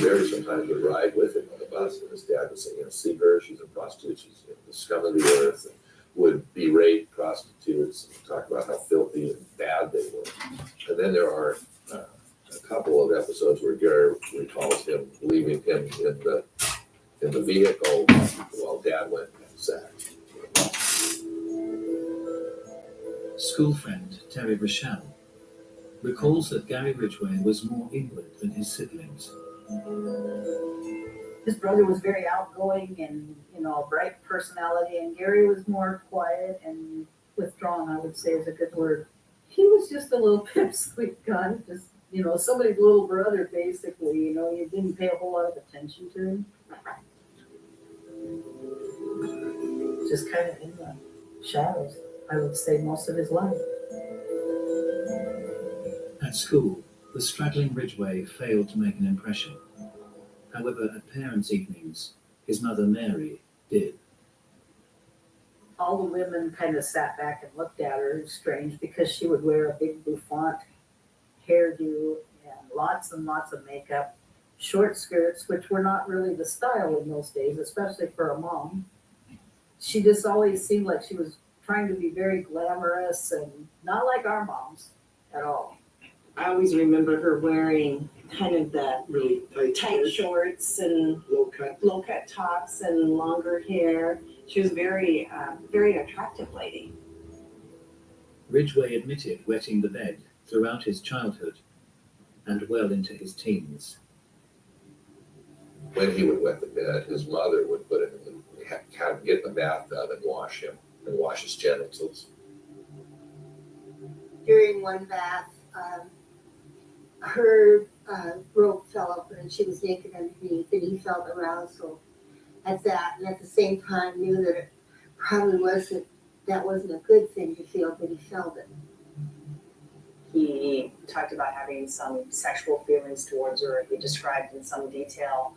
Mary sometimes would ride with him on the bus, and his dad would say, see her, she's a prostitute, she's the scum of the earth, and would berate prostitutes and talk about how filthy and bad they were. And then there are a couple of episodes where Gary recalls him leaving him in the vehicle while Dad went and had sex. School friend Terry Rochelle recalls that Gary Ridgway was more inward than his siblings. His brother was very outgoing and, a bright personality, and Gary was more quiet and withdrawn, I would say is a good word. He was just a little pipsqueak guy, just, somebody's little brother, basically, you didn't pay a whole lot of attention to him. Just kind of in the shadows, I would say, most of his life. At school, the straggling Ridgway failed to make an impression. However, at parents' evenings, his mother Mary did. All the women kind of sat back and looked at her strange because she would wear a big bouffant hairdo and lots of makeup, short skirts, which were not really the style in those days, especially for a mom. She just always seemed like she was trying to be very glamorous and not like our moms at all. I always remember her wearing kind of the Really tight shorts and low cut tops and longer hair. She was very attractive lady. Ridgway admitted wetting the bed throughout his childhood and well into his teens. When he would wet the bed, his mother would put him in get in the bathtub and wash him and wash his genitals. During one bath, her robe fell open and she was naked underneath, and he felt arousal at that, and at the same time knew that it probably wasn't a good thing to feel, but he felt it. He talked about having some sexual feelings towards her. He described in some detail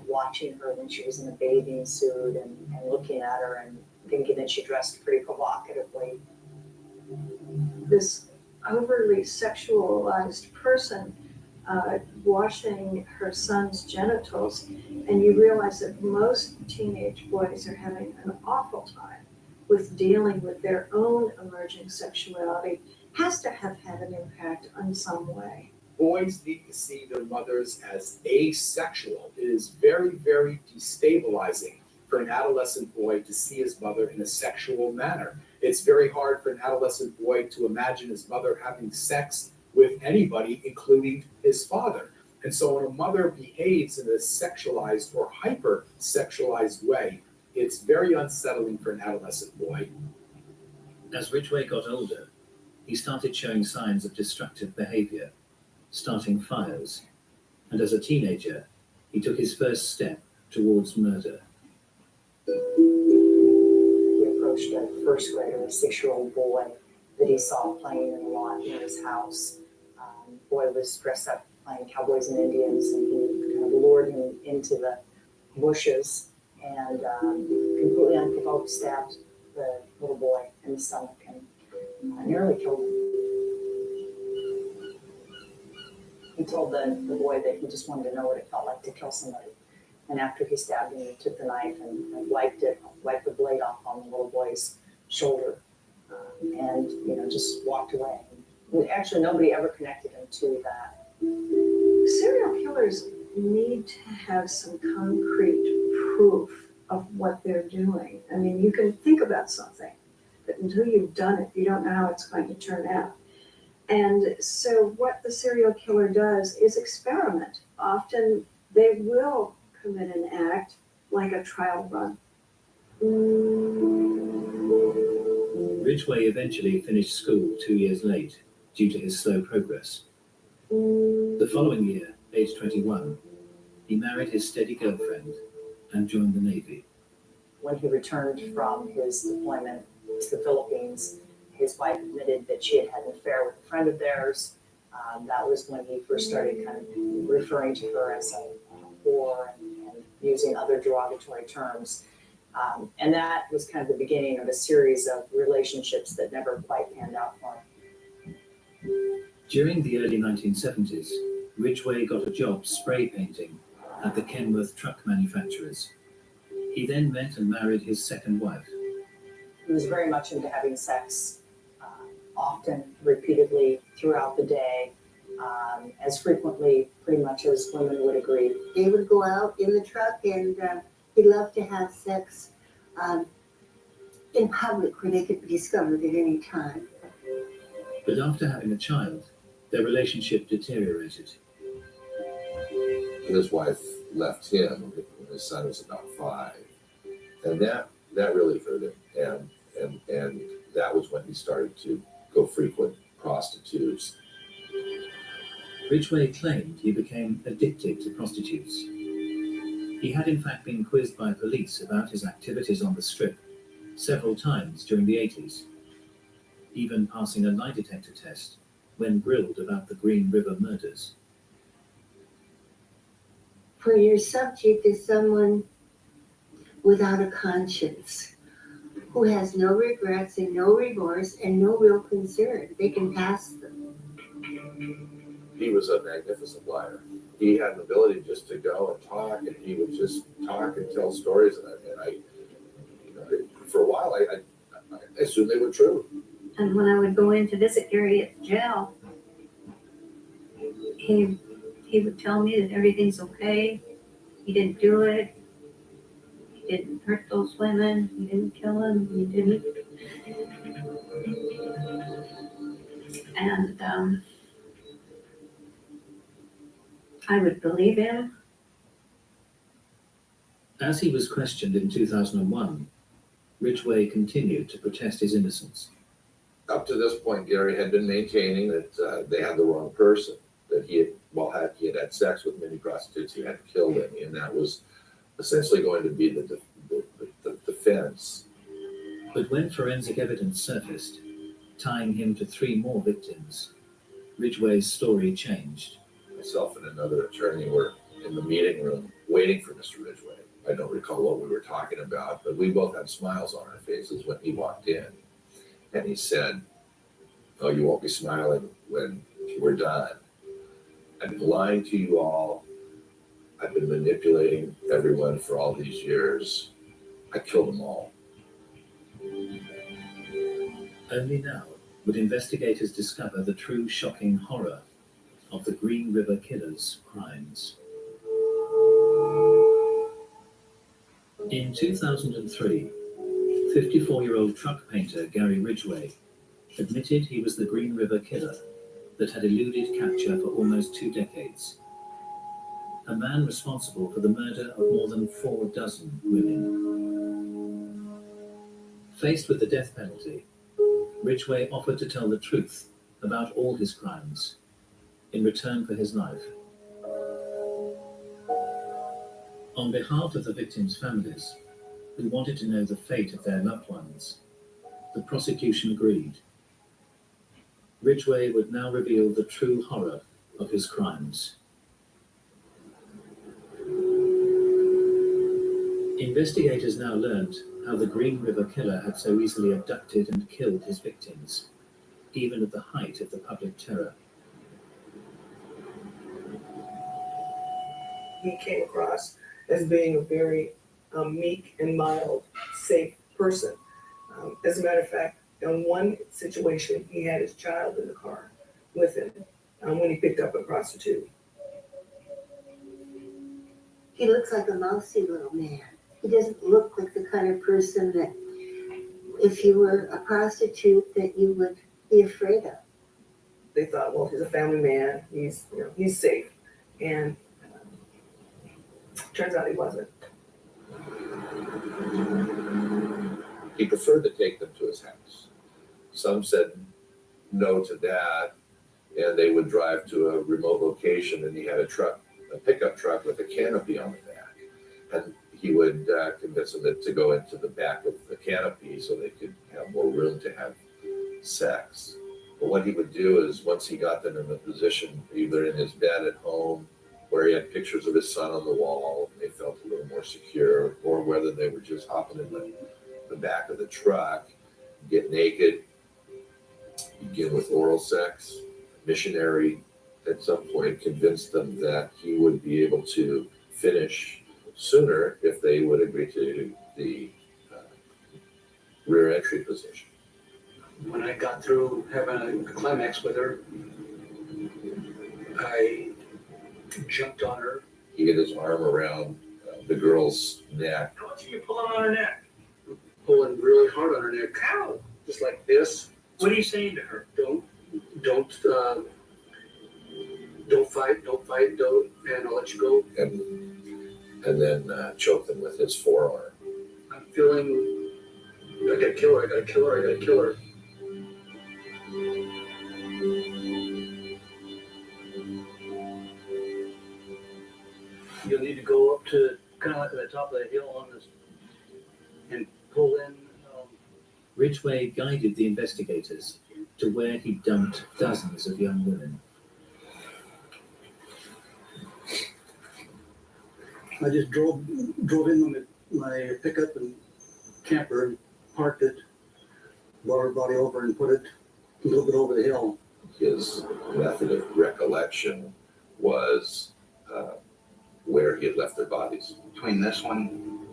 watching her when she was in a bathing suit and looking at her and thinking that she dressed pretty provocatively. This overly sexualized person washing her son's genitals, and you realize that most teenage boys are having an awful time with dealing with their own emerging sexuality, has to have had an impact in some way. Boys need to see their mothers as asexual. It is very, very destabilizing for an adolescent boy to see his mother in a sexual manner. It's very hard for an adolescent boy to imagine his mother having sex with anybody, including his father. And so when a mother behaves in a sexualized or hyper-sexualized way, it's very unsettling for an adolescent boy. As Ridgway got older, he started showing signs of destructive behavior, starting fires, and as a teenager, he took his first step towards murder. He approached a first grader, a 6-year-old boy that he saw playing in the lawn near his house. Boy was dressed up playing cowboys and Indians, and he kind of lured him into the bushes and completely unprovoked stabbed the little boy in the stomach and nearly killed him. He told the boy that he just wanted to know what it felt like to kill somebody. And after he stabbed him, he took the knife and wiped the blade off on the little boy's shoulder, and just walked away. And actually, nobody ever connected him to that. Serial killers need to have some concrete proof of what they're doing. I mean, you can think about something, but until you've done it, you don't know how it's going to turn out. And so what the serial killer does is experiment. Often they will commit an act like a trial run. Ridgway eventually finished school 2 years late due to his slow progress. The following year, age 21, he married his steady girlfriend and joined the Navy. When he returned from his deployment to the Philippines, his wife admitted that she had had an affair with a friend of theirs. That was when he first started kind of referring to her as a whore and using other derogatory terms. And that was kind of the beginning of a series of relationships that never quite panned out for him. During the early 1970s, Ridgway got a job spray painting at the Kenworth truck manufacturers. He then met and married his second wife. He was very much into having sex, often, repeatedly, throughout the day, as frequently, pretty much as women would agree. They would go out in the truck and he loved to have sex in public where they could be discovered at any time. But after having a child, their relationship deteriorated. His wife left him when his son was about 5. And that really hurt him. And that was when he started to go frequent prostitutes. Ridgway claimed he became addicted to prostitutes. He had in fact been quizzed by police about his activities on the strip several times during the 80s, even passing a lie detector test when grilled about the Green River murders. When your subject is someone without a conscience, who has no regrets and no remorse and no real concern, they can pass them. He was a magnificent liar. He had an ability just to go and talk, and he would just talk and tell stories. And I for a while, I assumed they were true. And when I would go in to visit Gary at the jail, he would tell me that everything's okay. He didn't do it. He didn't hurt those women. He didn't kill them. He didn't. And I would believe him. As he was questioned in 2001, Ridgway continued to protest his innocence. Up to this point, Gary had been maintaining that they had the wrong person, that he had had sex with many prostitutes, he had killed any, and that was essentially going to be the defense. But when forensic evidence surfaced, tying him to 3 more victims, Ridgway's story changed. Myself and another attorney were in the meeting room waiting for Mr. Ridgway. I don't recall what we were talking about, but we both had smiles on our faces when he walked in. And he said, "Oh, you won't be smiling when we're done. I've been lying to you all. I've been manipulating everyone for all these years. I killed them all." Only now would investigators discover the true shocking horror of the Green River Killer's crimes. In 2003, 54-year-old truck painter Gary Ridgway admitted he was the Green River Killer that had eluded capture for almost 2 decades. A man responsible for the murder of more than 4 dozen women. Faced with the death penalty, Ridgway offered to tell the truth about all his crimes, in return for his life. On behalf of the victims' families, who wanted to know the fate of their loved ones, the prosecution agreed. Ridgway would now reveal the true horror of his crimes. Investigators now learned how the Green River Killer had so easily abducted and killed his victims, even at the height of the public terror. He came across as being a very meek and mild, safe person. As a matter of fact, in one situation, he had his child in the car with him when he picked up a prostitute. He looks like a mousy little man. He doesn't look like the kind of person that, if you were a prostitute, that you would be afraid of. They thought, well, he's a family man, he's safe, and turns out he wasn't. He preferred to take them to his house. Some said no to that, and they would drive to a remote location, and he had a pickup truck with a canopy on the back. And he would convince them to go into the back of the canopy so they could have more room to have sex. But what he would do is, once he got them in a position, either in his bed at home, where he had pictures of his son on the wall, and they felt a little more secure, or whether they were just hopping in the back of the truck, get naked, begin with oral sex. Missionary at some point convinced them that he would be able to finish sooner if they would agree to the rear entry position. When I got through having a climax with her, I jumped on her. He had his arm around the girl's neck. I want you to pull on her neck. Pulling really hard on her neck. Ow! Just like this. What are you saying to her? Don't fight, and I'll let you go. And then choke them with his forearm. I'm feeling, I gotta kill her. You'll need to go up to kind of like at the top of the hill on this and pull in. Ridgway guided the investigators to where he dumped dozens of young women. I just drove in with my pickup and camper and parked it, brought her body over and put it a little bit over the hill. His method of recollection was where he had left their bodies. Between this one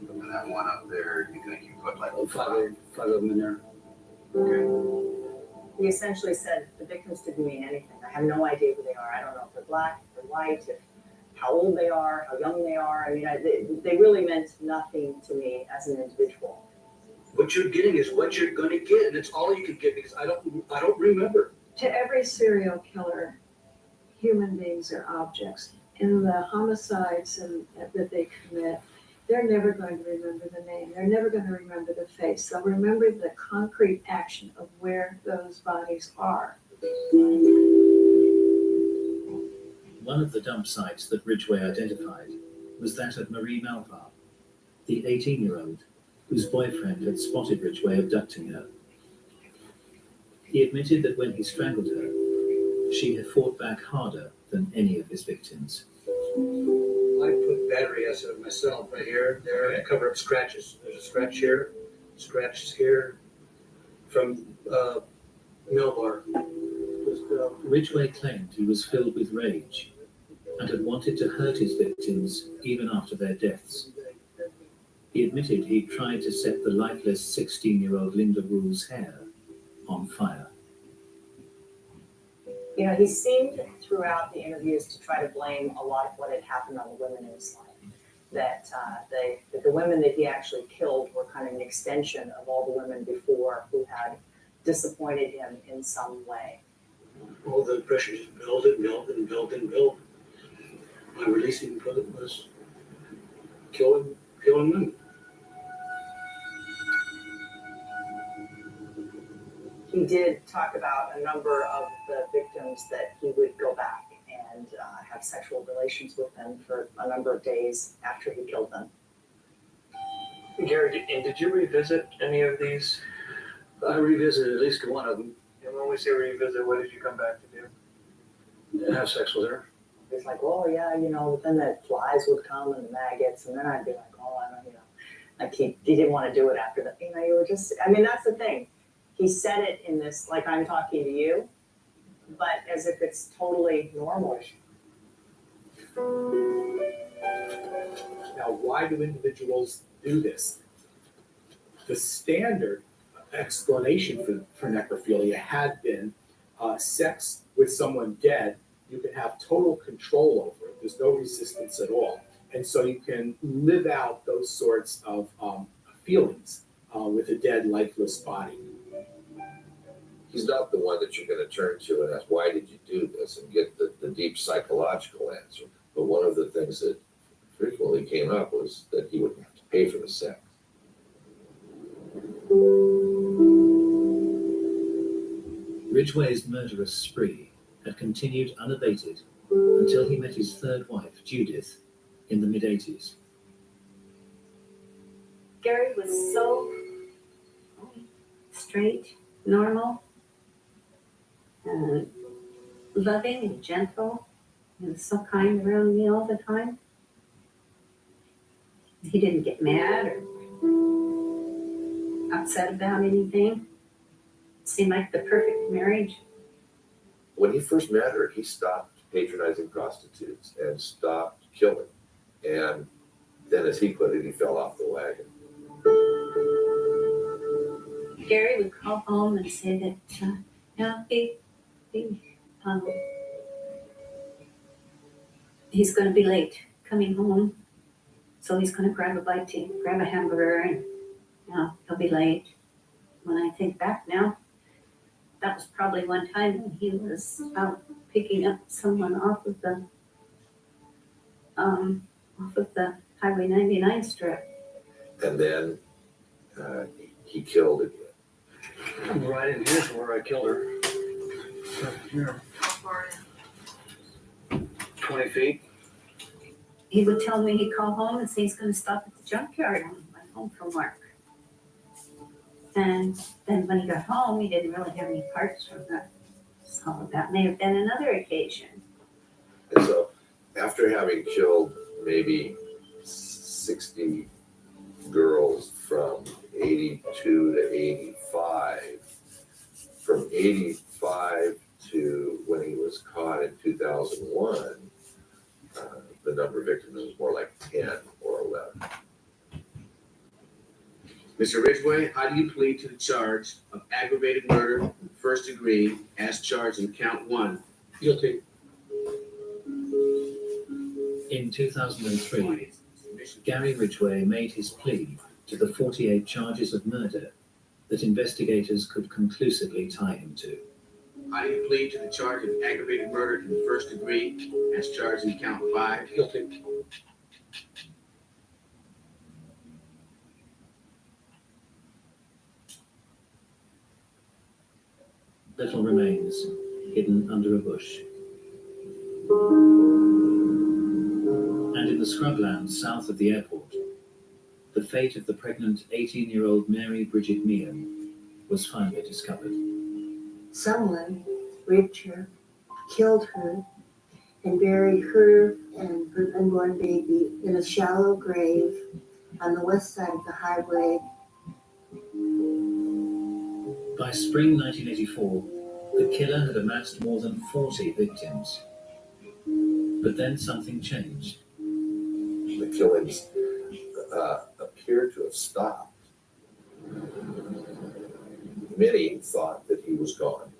and that one up there, you think you put like five of them in there? He essentially said the victims didn't mean anything. I have no idea who they are. I don't know if they're black, if they're white, how old they are, how young they are. I mean, they really meant nothing to me as an individual. What you're getting is what you're going to get, and it's all you can get because I don't remember. To every serial killer, human beings are objects. In the homicides that they commit, they're never going to remember the name. They're never going to remember the face. They'll remember the concrete action of where those bodies are. One of the dump sites that Ridgway identified was that of Marie Malvar, the 18-year-old whose boyfriend had spotted Ridgway abducting her. He admitted that when he strangled her, she had fought back harder than any of his victims. I put battery acid on myself right here, there, and cover up scratches. There's a scratch here, scratches here from Melbar. Ridgway claimed he was filled with rage and had wanted to hurt his victims even after their deaths. He admitted he'd tried to set the lifeless 16-year-old Linda Rule's hair on fire. You know, he seemed throughout the interviews to try to blame a lot of what had happened on the women in his life. That the women that he actually killed were kind of an extension of all the women before who had disappointed him in some way. All the pressure just built. My releasing point was killing women. He did talk about a number of the victims that he would go back and have sexual relations with them for a number of days after he killed them. Gary, did you revisit any of these? I revisited at least one of them, And when we say revisit, what did you come back to do? and have sex with her. He's like, oh yeah, but then the flies would come and the maggots, and then I'd be like, oh, I don't, like he didn't want to do it after that. You were just, that's the thing. He said it in this, like I'm talking to you, but as if it's totally normal. Now, why do individuals do this? The standard explanation for necrophilia had been sex with someone dead. You can have total control over it. There's no resistance at all. And so you can live out those sorts of feelings with a dead, lifeless body. He's not the one that you're going to turn to and ask, why did you do this, and get the deep psychological answer. But one of the things that frequently came up was that he would have to pay for the sex. Ridgway's murderous spree had continued unabated until he met his third wife, Judith, in the mid-80s. Gary was so straight, normal, and loving and gentle, and so kind around me all the time. He didn't get mad or upset about anything. It seemed like the perfect marriage. When he first met her, he stopped patronizing prostitutes and stopped killing. And then, as he put it, he fell off the wagon. Gary would call home and say that he's going to be late coming home, so he's going to grab a hamburger, and he'll be late. When I think back now, that was probably one time when he was out picking up someone off of the Highway 99 strip. And then he killed again. Right in here's where I killed her. Here. 20 feet. He would tell me he'd call home and say he's going to stop at the junkyard on my way home from work. And then when he got home, he didn't really have any parts from that. So that may have been another occasion. And so, after having killed maybe 60 girls from 82 to 85, from 85 to when he was caught in 2001, the number of victims was more like 10 or 11. Mr. Ridgway, how do you plead to the charge of aggravated murder, first degree, as charged in count 1? Guilty. In 2003, Gary Ridgway made his plea to the 48 charges of murder that investigators could conclusively tie him to. How do you plead to the charge of aggravated murder in the first degree, as charged in count 5? Guilty. Little remains hidden under a bush. And in the scrublands south of the airport, the fate of the pregnant 18-year-old Mary Bridget Meehan was finally discovered. Someone raped her, killed her, and buried her and her unborn baby in a shallow grave on the west side of the highway. By spring 1984, the killer had amassed more than 40 victims. But then something changed. The killings appeared to have stopped. Many thought that he was gone.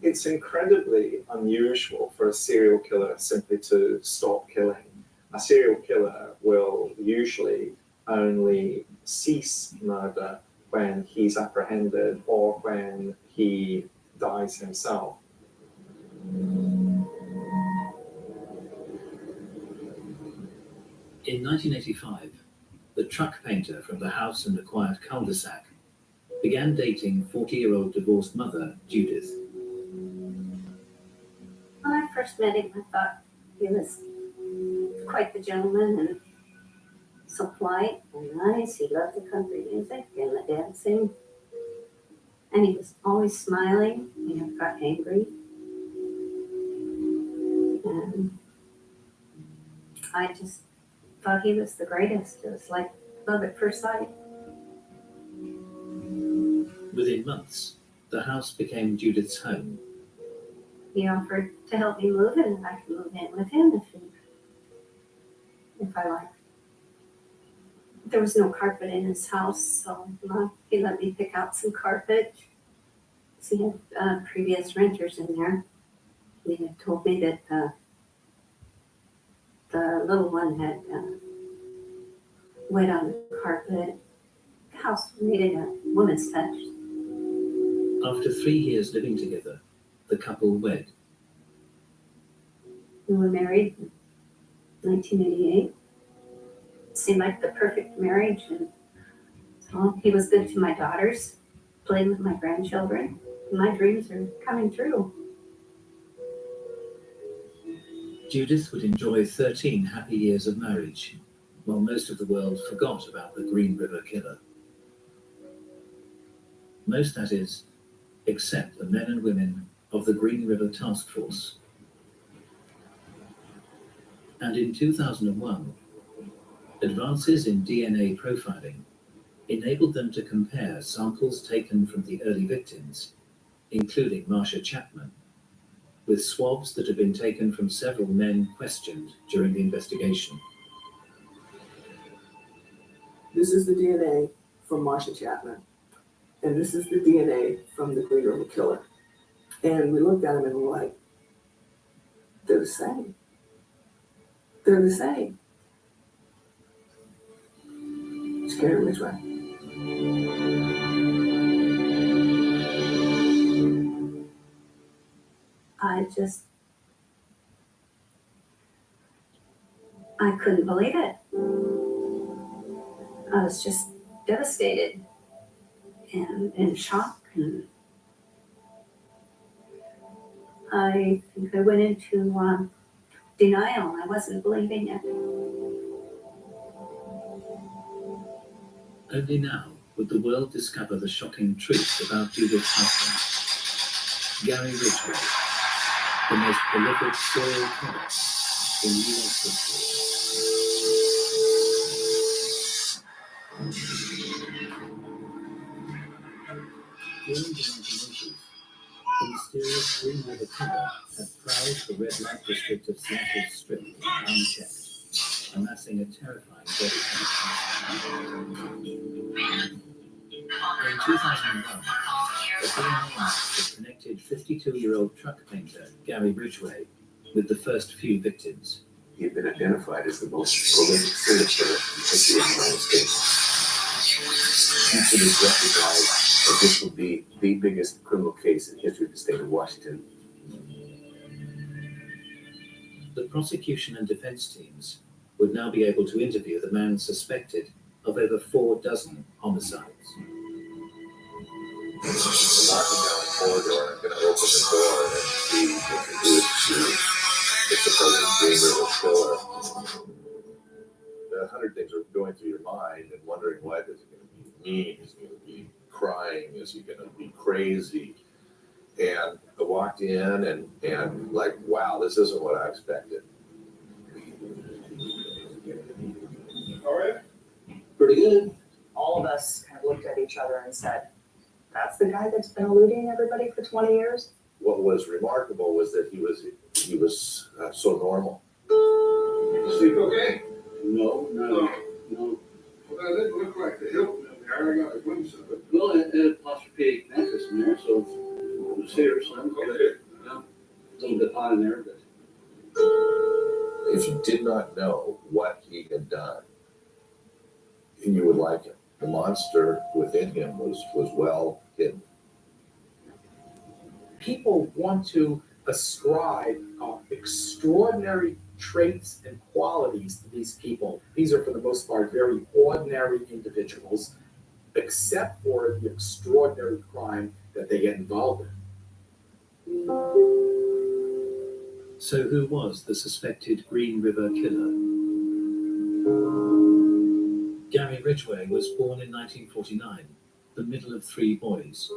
It's incredibly unusual for a serial killer simply to stop killing. A serial killer will usually only cease murder when he's apprehended or when he dies himself. In 1985, the truck painter from the house in the quiet cul-de-sac began dating 40-year-old divorced mother, Judith. When I first first met him, I thought he was quite the gentleman and so polite and nice. He loved the country music and the dancing. And he was always smiling. He never got angry. And I just thought he was the greatest. It was like love at first sight. Within months, the house became Judith's home. He offered to help me move and I could move in with him if I liked. There was no carpet in his house, so he let me pick out some carpet. So he had previous renters in there. He had told me that the little one had wet on the carpet. The house needed a woman's touch. After 3 years living together, the couple wed. We were married in 1988. It seemed like the perfect marriage, and so he was good to my daughters, played with my grandchildren. My dreams are coming true. Judith would enjoy 13 happy years of marriage, while most of the world forgot about the Green River Killer. Most, that is, except the men and women of the Green River Task Force. And in 2001, advances in DNA profiling enabled them to compare samples taken from the early victims, including Marsha Chapman, with swabs that had been taken from several men questioned during the investigation. This is the DNA from Marsha Chapman. And this is the DNA from the Green River Killer. And we looked at them and we're like, they're the same. They're the same. Scary which way? I couldn't believe it. I was just devastated and in shock. And I think I went into denial. I wasn't believing it. Only now would the world discover the shocking truth about Judith's husband, Gary Ridgway, the most prolific serial killer in US history. During the 1980s, the mysterious Green River Killer had prowled the red light district of Seattle's Strip unchecked, amassing a terrifying body count. In 2001, the DNA had connected 52-year-old truck painter Gary Ridgway with the first few victims. He had been identified as the most prolific serial killer in the history of the United States. It is recognized that this will be the biggest criminal case in the history of the state of Washington. The prosecution and defense teams would now be able to interview the man suspected of over 4 dozen homicides. Knocking down the corridor and going to open the door and see what the dude it's supposed to be a killer. 100 things are going through your mind and wondering, what is it going to be mean? Is he going to be crying? Is he going to be crazy? And I walked in and like, wow, this isn't what I expected. All right. Pretty good. All of us kind of looked at each other and said, that's the guy that's been eluding everybody for 20 years? What was remarkable was that he was so normal. Sleep okay? No. Well, that didn't look like the Hilton in there. I got a glimpse of it. Well, it had a posturepedic mattress in there, so it was here, so Okay. yeah, a little bit hot in there, but If you did not know what he had done, you would like him. The monster within him was well hidden. People want to ascribe extraordinary traits and qualities to these people. These are, for the most part, very ordinary individuals, except for the extraordinary crime that they get involved in. So who was the suspected Green River killer? Gary Ridgway was born in 1949, the middle of 3 boys.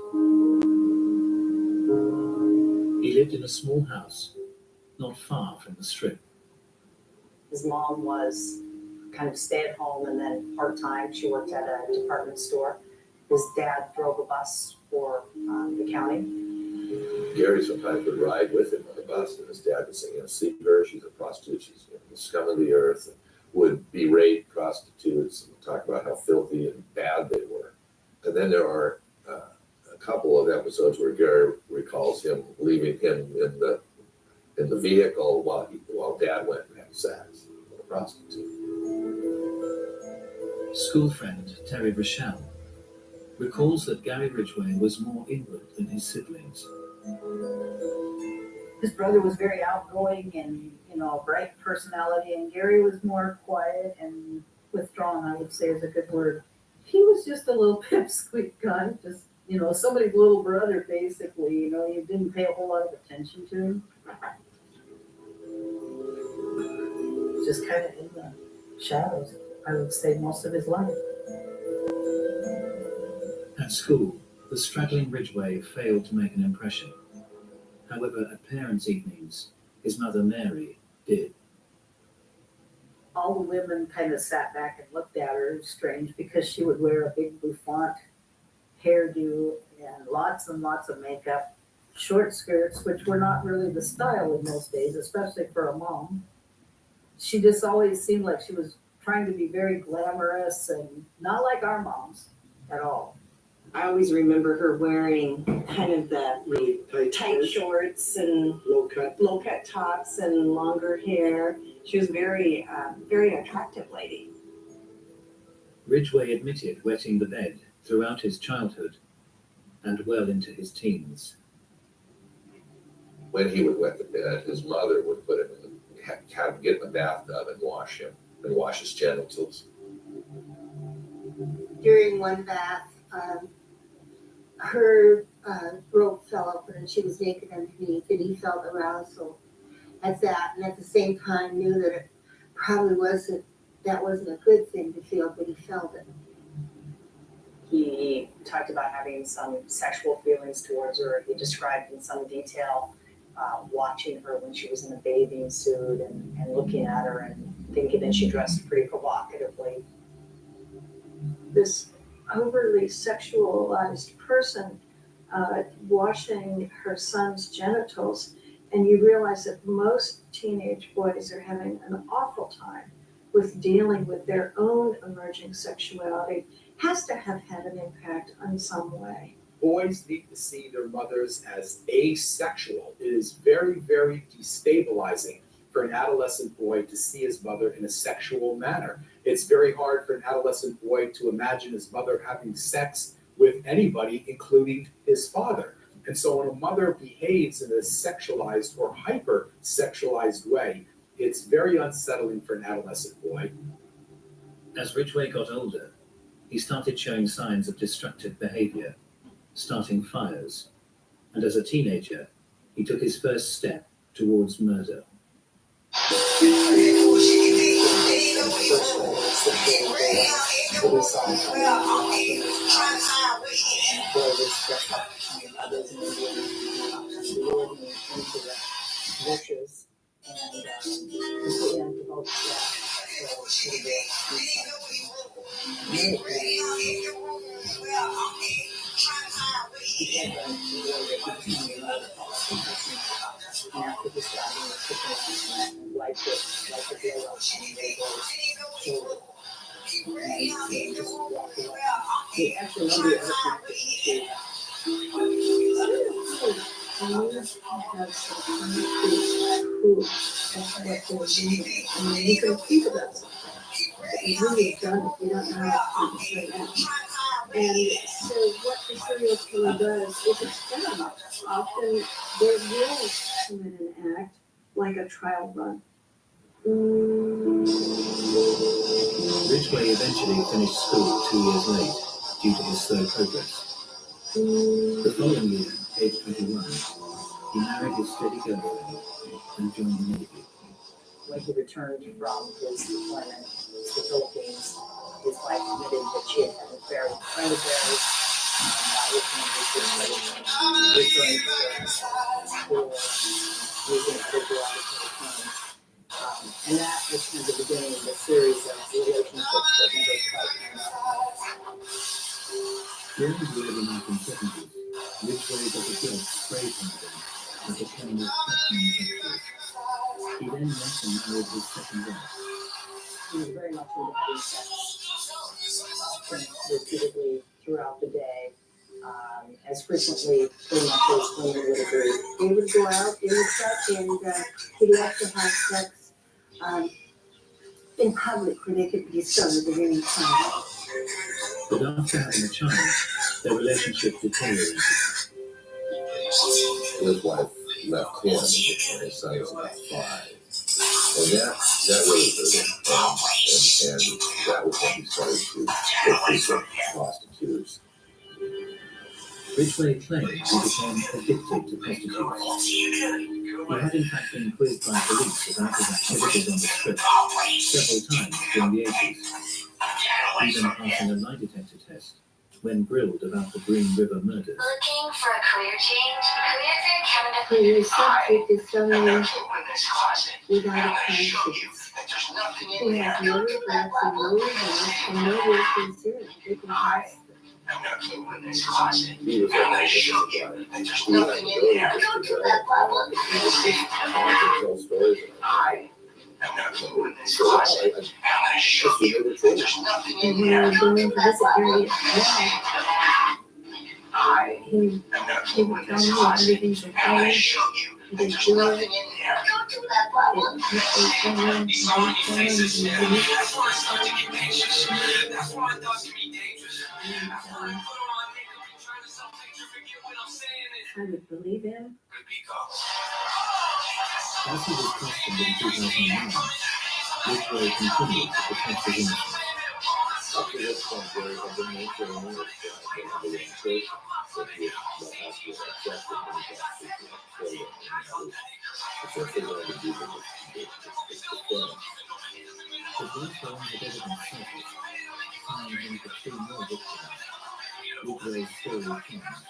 He lived in a small house, not far from the Strip. His mom was kind of stay at home and then part-time. She worked at a department store. His dad drove a bus for the county. Gary sometimes would ride with him on the bus, and his dad would say, see her, she's a prostitute, she's the scum of the earth, and would berate prostitutes and talk about how filthy and bad they were. And then there are a couple of episodes where Gary recalls him leaving him in the vehicle while Dad went and had sex with a prostitute. School friend Terry Rochelle recalls that Gary Ridgway was more inward than his siblings. His brother was very outgoing and, a bright personality, and Gary was more quiet and withdrawn, I would say is a good word. He was just a little pipsqueak guy, just, somebody's little brother, basically, you didn't pay a whole lot of attention to him. Just kind of in the shadows, I would say, most of his life. At school, the straggling Ridgway failed to make an impression. However, at parents' evenings, his mother Mary did. All the women kind of sat back and looked at her strange because she would wear a big bouffant hairdo and lots of makeup, short skirts, which were not really the style in those days, especially for a mom. She just always seemed like she was trying to be very glamorous and not like our moms at all. I always remember her wearing kind of the Really tight shorts and low cut. low cut tops and longer hair. She was very attractive lady. Ridgway admitted wetting the bed throughout his childhood and well into his teens. When he would wet the bed, his mother would put him have him get in the bathtub and wash his genitals. During one bath, her robe fell open and she was naked underneath, and he felt arousal at that, and at the same time knew that it probably wasn't a good thing to feel, but he felt it. He talked about having some sexual feelings towards her. He described in some detail watching her when she was in a bathing suit and looking at her and thinking that she dressed pretty provocatively. This overly sexualized person washing her son's genitals, and you realize that most teenage boys are having an awful time with dealing with their own emerging sexuality, has to have had an impact in some way. Boys need to see their mothers as asexual. It is very, very destabilizing for an adolescent boy to see his mother in a sexual manner. It's very hard for an adolescent boy to imagine his mother having sex with anybody, including his father. And so when a mother behaves in a sexualized or hyper-sexualized way, it's very unsettling for an adolescent boy. As Ridgway got older, he started showing signs of destructive behavior, starting fires, and as a teenager, he took his first step towards murder. Wishes and completely unprovoked after describing the like a blow up and they go and just walk away. He actually remember the other people I need to have some concrete proof of what they were doing. I mean, you can think about something, but you really don't if you don't know how to say that. And so what the serial killer does is experiment. Often they will commit an act like a trial run. Ridgway eventually finished school 2 years late due to his slow progress. The following year, age 21, He married his steady girlfriend and joined the Navy. When he returned from his deployment to the Philippines, his wife admitted that she had had an affair with a friend of theirs. That was when he was referring to her as poor, using other derogatory terms. And that was kind of the beginning of a series of relationships that never quite turned out. During the early 1970s, Ridgway got a girl spray painted as a kind of threatening actress. He then met and married his second wife. He was very much into having sex repeatedly throughout the day, as frequently pretty much as women would agree. They would go out, they would touch, and he'd like to have sex in public where they could be discovered at any time. But after having a child, their relationship deteriorated. His wife left him when his son was about 5. And that really hurt him. And that was when he started to get frequent prostitutes. Ridgway claimed he became addicted to prostitutes. He had in fact been quizzed by police about his activities on the strip several times during the 80s, even passing a lie detector test when grilled about the Green River murders. Looking for a career change? When you're subject to someone without a conscience, who has no regrets and no remorse and no real concern, they can pass. He was a nice guy. He had the ability just to go. He was just tell stories. And when I was going to visit Harriet now, he would tell me everything's okay. There's joy. I would believe him. As he was questioned in 2009, Ridgway continued to protest his innocence. Up to this point, there had been no ceremony of rehabilitation that he had not asked to accept when he got to Australia. Essentially wanted to do the film. His wife found the evidence surfaced, tying him to 3 more victims. Ridgway's story changed.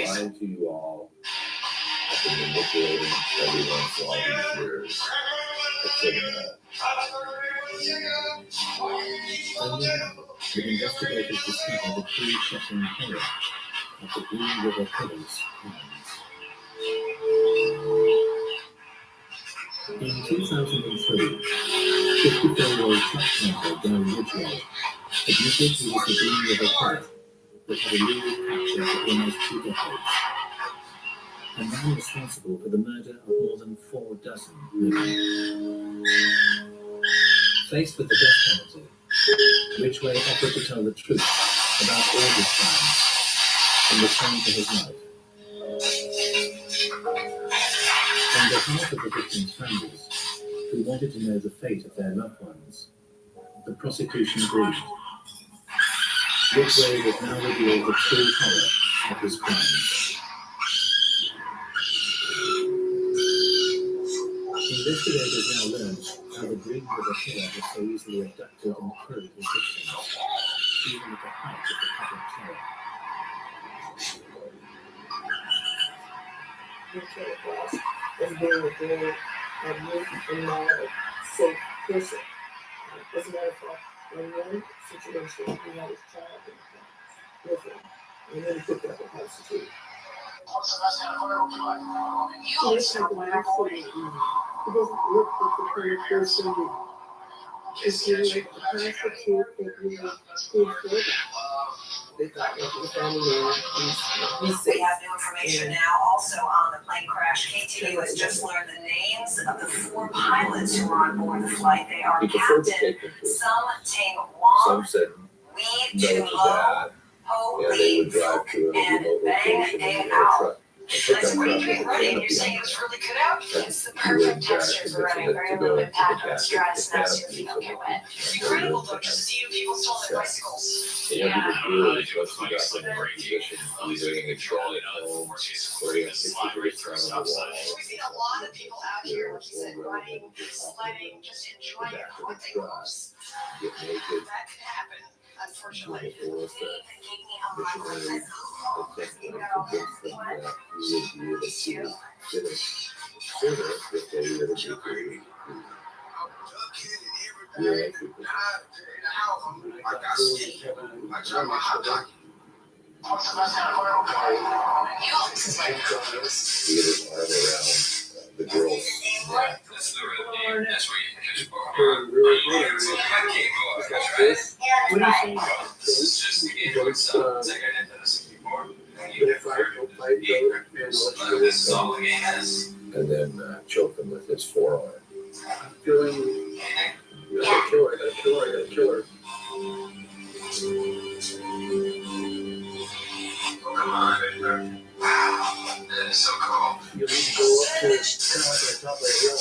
Lying to you all. I've been manipulating everyone for all these years. I couldn't Only now, the investigators discovered the true shocking horror of the Green River Killers' crimes. In 2003, 54-year-old truck driver Gary Ridgway admitted he was the Green River Killer that had eluded capture for almost 2 decades. A man responsible for the murder of more than 4 dozen women. Faced with the death penalty, Ridgway offered to tell the truth about all his crimes in return for his life. On behalf of the victims' families, who wanted to know the fate of their loved ones, the prosecution agreed. Ridgway would now reveal the true horror of his crimes. Investigators now learned how the Green River Killer had so easily abducted and killed his victims, even at the height of the public terror. He came across as being a very meek and mild, safe person. As a matter of fact, in one situation, he had his child with him, and then he picked up a prostitute. He looks like an absolute, he doesn't look like the kind of person that is like a prostitute that you would feel for. They thought that the family he's safe. We have new information now also on the plane crash. KTU has just learned the names of the 4 pilots who were on board the flight. They are Captain Sum Ting Wong, Some said Wee no Chun to Lo, that, Ho and they Lee would drive to a and remote Bang location Eng in their Ao. truck. pickup truck with a running, canopy you're saying on it's it. really good out. It's the You would perfect texture for running, condition it very to little go into the impact on back stress, of the not so your canopy feet so don't get wet. that Incredible the though, just to see you people still on their bicycles. And what you would do is once you got them in position, either in the truck at home or you have 60 degrees front on the wall. We've seen a lot of people out here, like you said, running, sledding, just enjoying it, what they cross. Get naked. That could happen, unfortunately. Missionaries attempted to convince them that we would be able to finish sooner if they would agree to. Yeah, he had his arm around the girl's neck. And then choke him with his forearm. I'm feeling, I gotta kill her, I gotta kill her, I gotta kill her. Come on, baby. Wow, that is so cool. You need to go up to, kind of like the top of the hill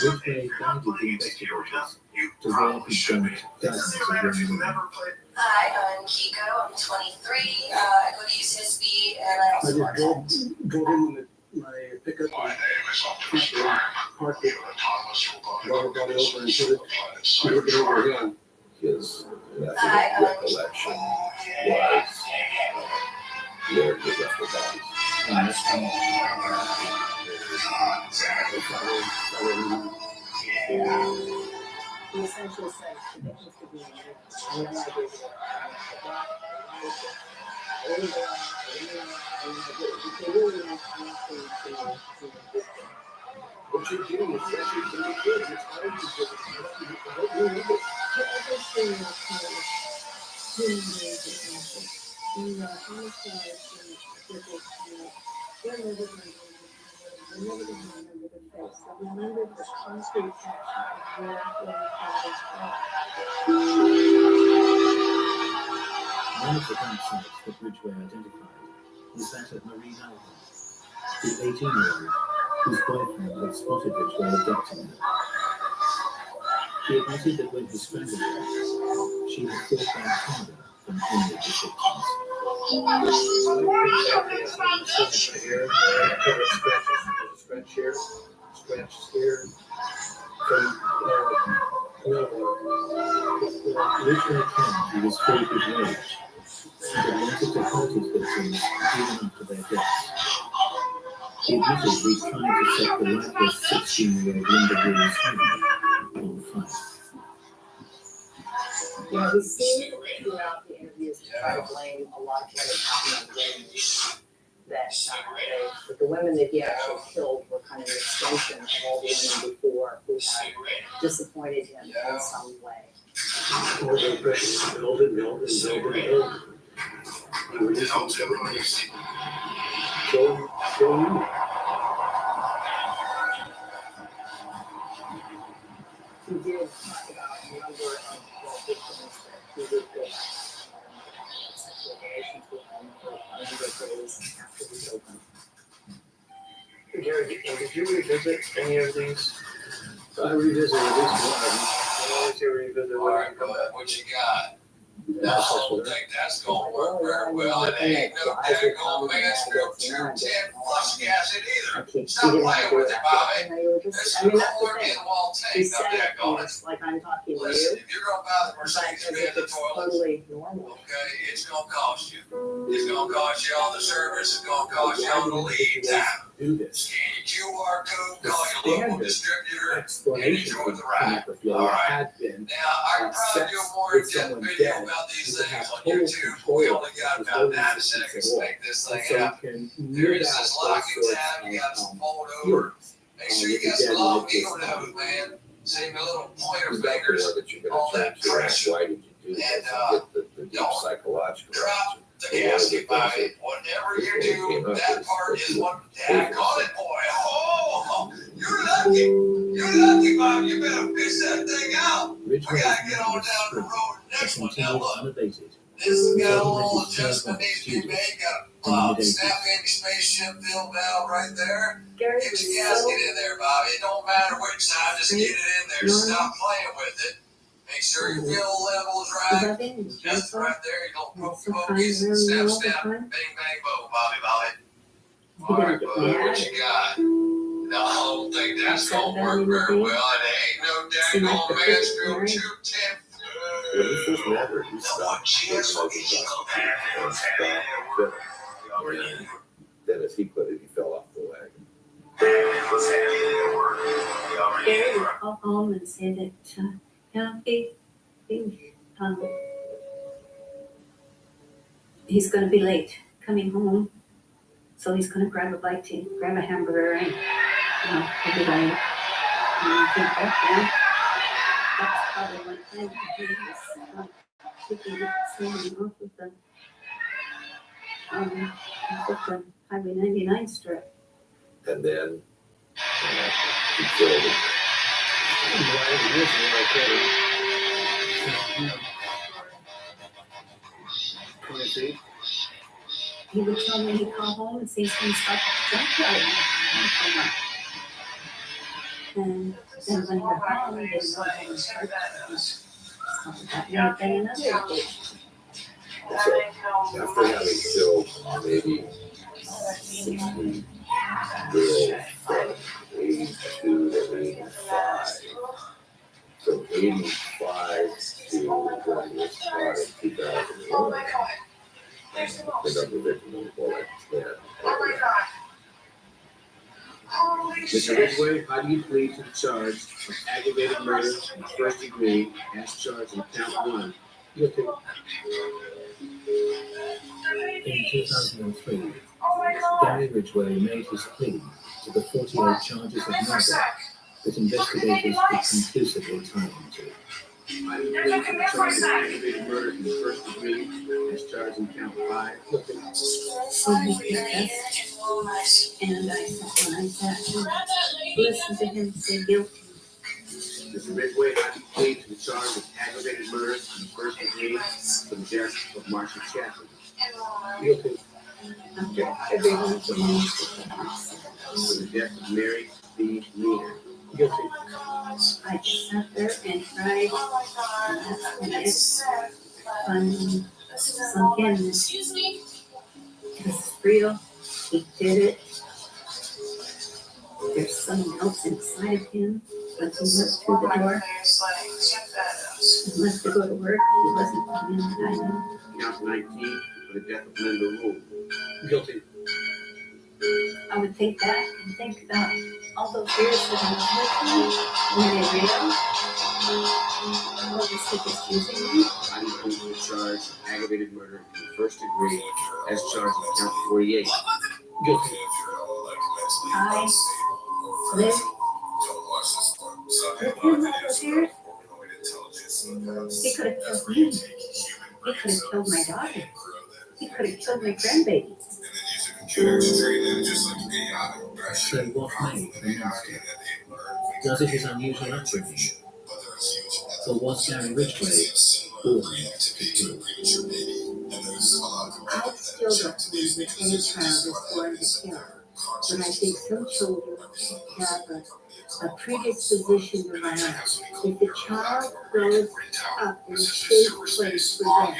Ridgway guided the investigators to where he dumped dozens of young women. Hi, I'm Kiko. I'm 23. I go to UCSB, and I also I just drove in with my pickup and parked it, brought her body over and put it over here. His method of recollection was where he left the body. And this one, He essentially said she needs to be and then I gave it What you're doing is actually really good. It's hard to get it. You need it. Everything is kind of human beings are anxious. In the homicides and people, they're never going to remember the face. They'll remember the concrete action of where their father's one of the campsites that Ridgway identified was that of Marie Alvin, the 18-year-old whose boyfriend had spotted Ridgway abducting her. She admitted that when he strangled her, she had thought back harder than any of the victims. Scratch here, scratch here. From, Ridgway claimed he was filled with rage and had wanted to hurt his victims even after their deaths. He admitted he'd tried to set the lifeless 16-year-old Linda Rule's home on fire. You know, he seemed throughout the interviews to try to blame a lot of what had happened on the women. That the women that he actually killed were kind of an extension of all the women before who had disappointed him in some way. Or the impression build it. You were just show you. He did talk about a number of the victims that he would go back and sexual relations with them for a number of days after he killed them. Gary, did you revisit any of these? I revisited this one. I always revisit when I come back. What you got? No, I don't think that's gonna work very well. It ain't no daggone Mansfield 210 flush gas it either. Stop playing with it, Bobby. This is cooler in Walt He Tank, no said it daggone it. almost like I'm talking to Listen, you, if you're gonna buy the but Mercedes as Benz if the it's toilet, totally normal. okay, it's gonna cost you. It's gonna cost you on the service, it's gonna cost you on the lead time. Do this. Scan your QR code, call your local distributor, and Explanation enjoy for the ride. necrophilia had been Now, I can probably do a more in-depth video about these things on YouTube, but we only got about 9 seconds to make this thing happen. There is this locking tab, you gotta fold over. Make sure you got some long needle nose, man. See my little pointer fingers, all that pressure. Why did you do this? Get the deep psychological Drop the gasket, Bobby. Whatever you do, that part is what Dad called it, boy. Oh, you're lucky. You're lucky, Bobby. You better fish that thing out. We Ridgway gotta get on was down the split road and next one. Now continued look, unabated This has got a little adjustment needs to be made. Got snap in spaceship fill valve right there. Gary Get was your gasket in there, Bobby. It don't matter which side, just get it in there. Stop playing with it. Make sure your fill level's right. Just right there. You don't poke the bogeys. Snap, snap, bang, bang, boom, Bobby. All right, bud, what you got? No, I don't think that's gonna work very well. It ain't no daggone Mansfield 210. When he first met her, he stopped smoking and stopped. Then as he put it, he fell off the wagon. Gary would call home and say that, he's gonna be late coming home. So he's gonna grab a bite to grab a hamburger and, he'll be late. And I think back then, that's probably one time he was, picking up someone off of the Highway 99 strip. And then he killed him. He would tell me he'd call home and say he's gonna stop at the junkyard. And then when he got home, he didn't know what he was doing. That may have been another occasion. So after having killed maybe 60 girls from 82 to 85, from 85 to when he was caught in 2001, the number of victims was like 10. Mr. Ridgway, how do you plead to the charge of aggravated murder in the first degree as charged in count 1? Guilty. In 2003, Gary Ridgway made his plea to the 48 charges of murder that investigators could conclusively tie him to. I plead to the charge of aggravated murder in the first degree as charged in count 5. So he confessed, and I sat and listened to him say guilty. Mr. Ridgway, how do you plead to the charge of aggravated murder in the first degree for the death of Marcia Chapman? Guilty. After everyone came For the death of Mary B. Meehan. Guilty. I just sat there and cried, and that's when it finally sunk in. This is real. He did it. There's someone else inside of him. When he went through the door and left to go to work, he wasn't coming in that I know. Count 19 for the death of Linda Rule. Guilty. I would think back and think about all those years that I was with him when they realized was he just using me? I do plead to the charge of aggravated murder in the first degree as charged in count 48. Guilty. I lived with him all those years. He could have killed me. He could have killed my daughter. He could have killed my grandbaby. So what made the monster? Was it his unusual upbringing? Or was Gary Ridgway born to kill? I still don't believe that any child is born to kill. But I think some children have a predisposition to violence. If the child grows up in a safe place for them,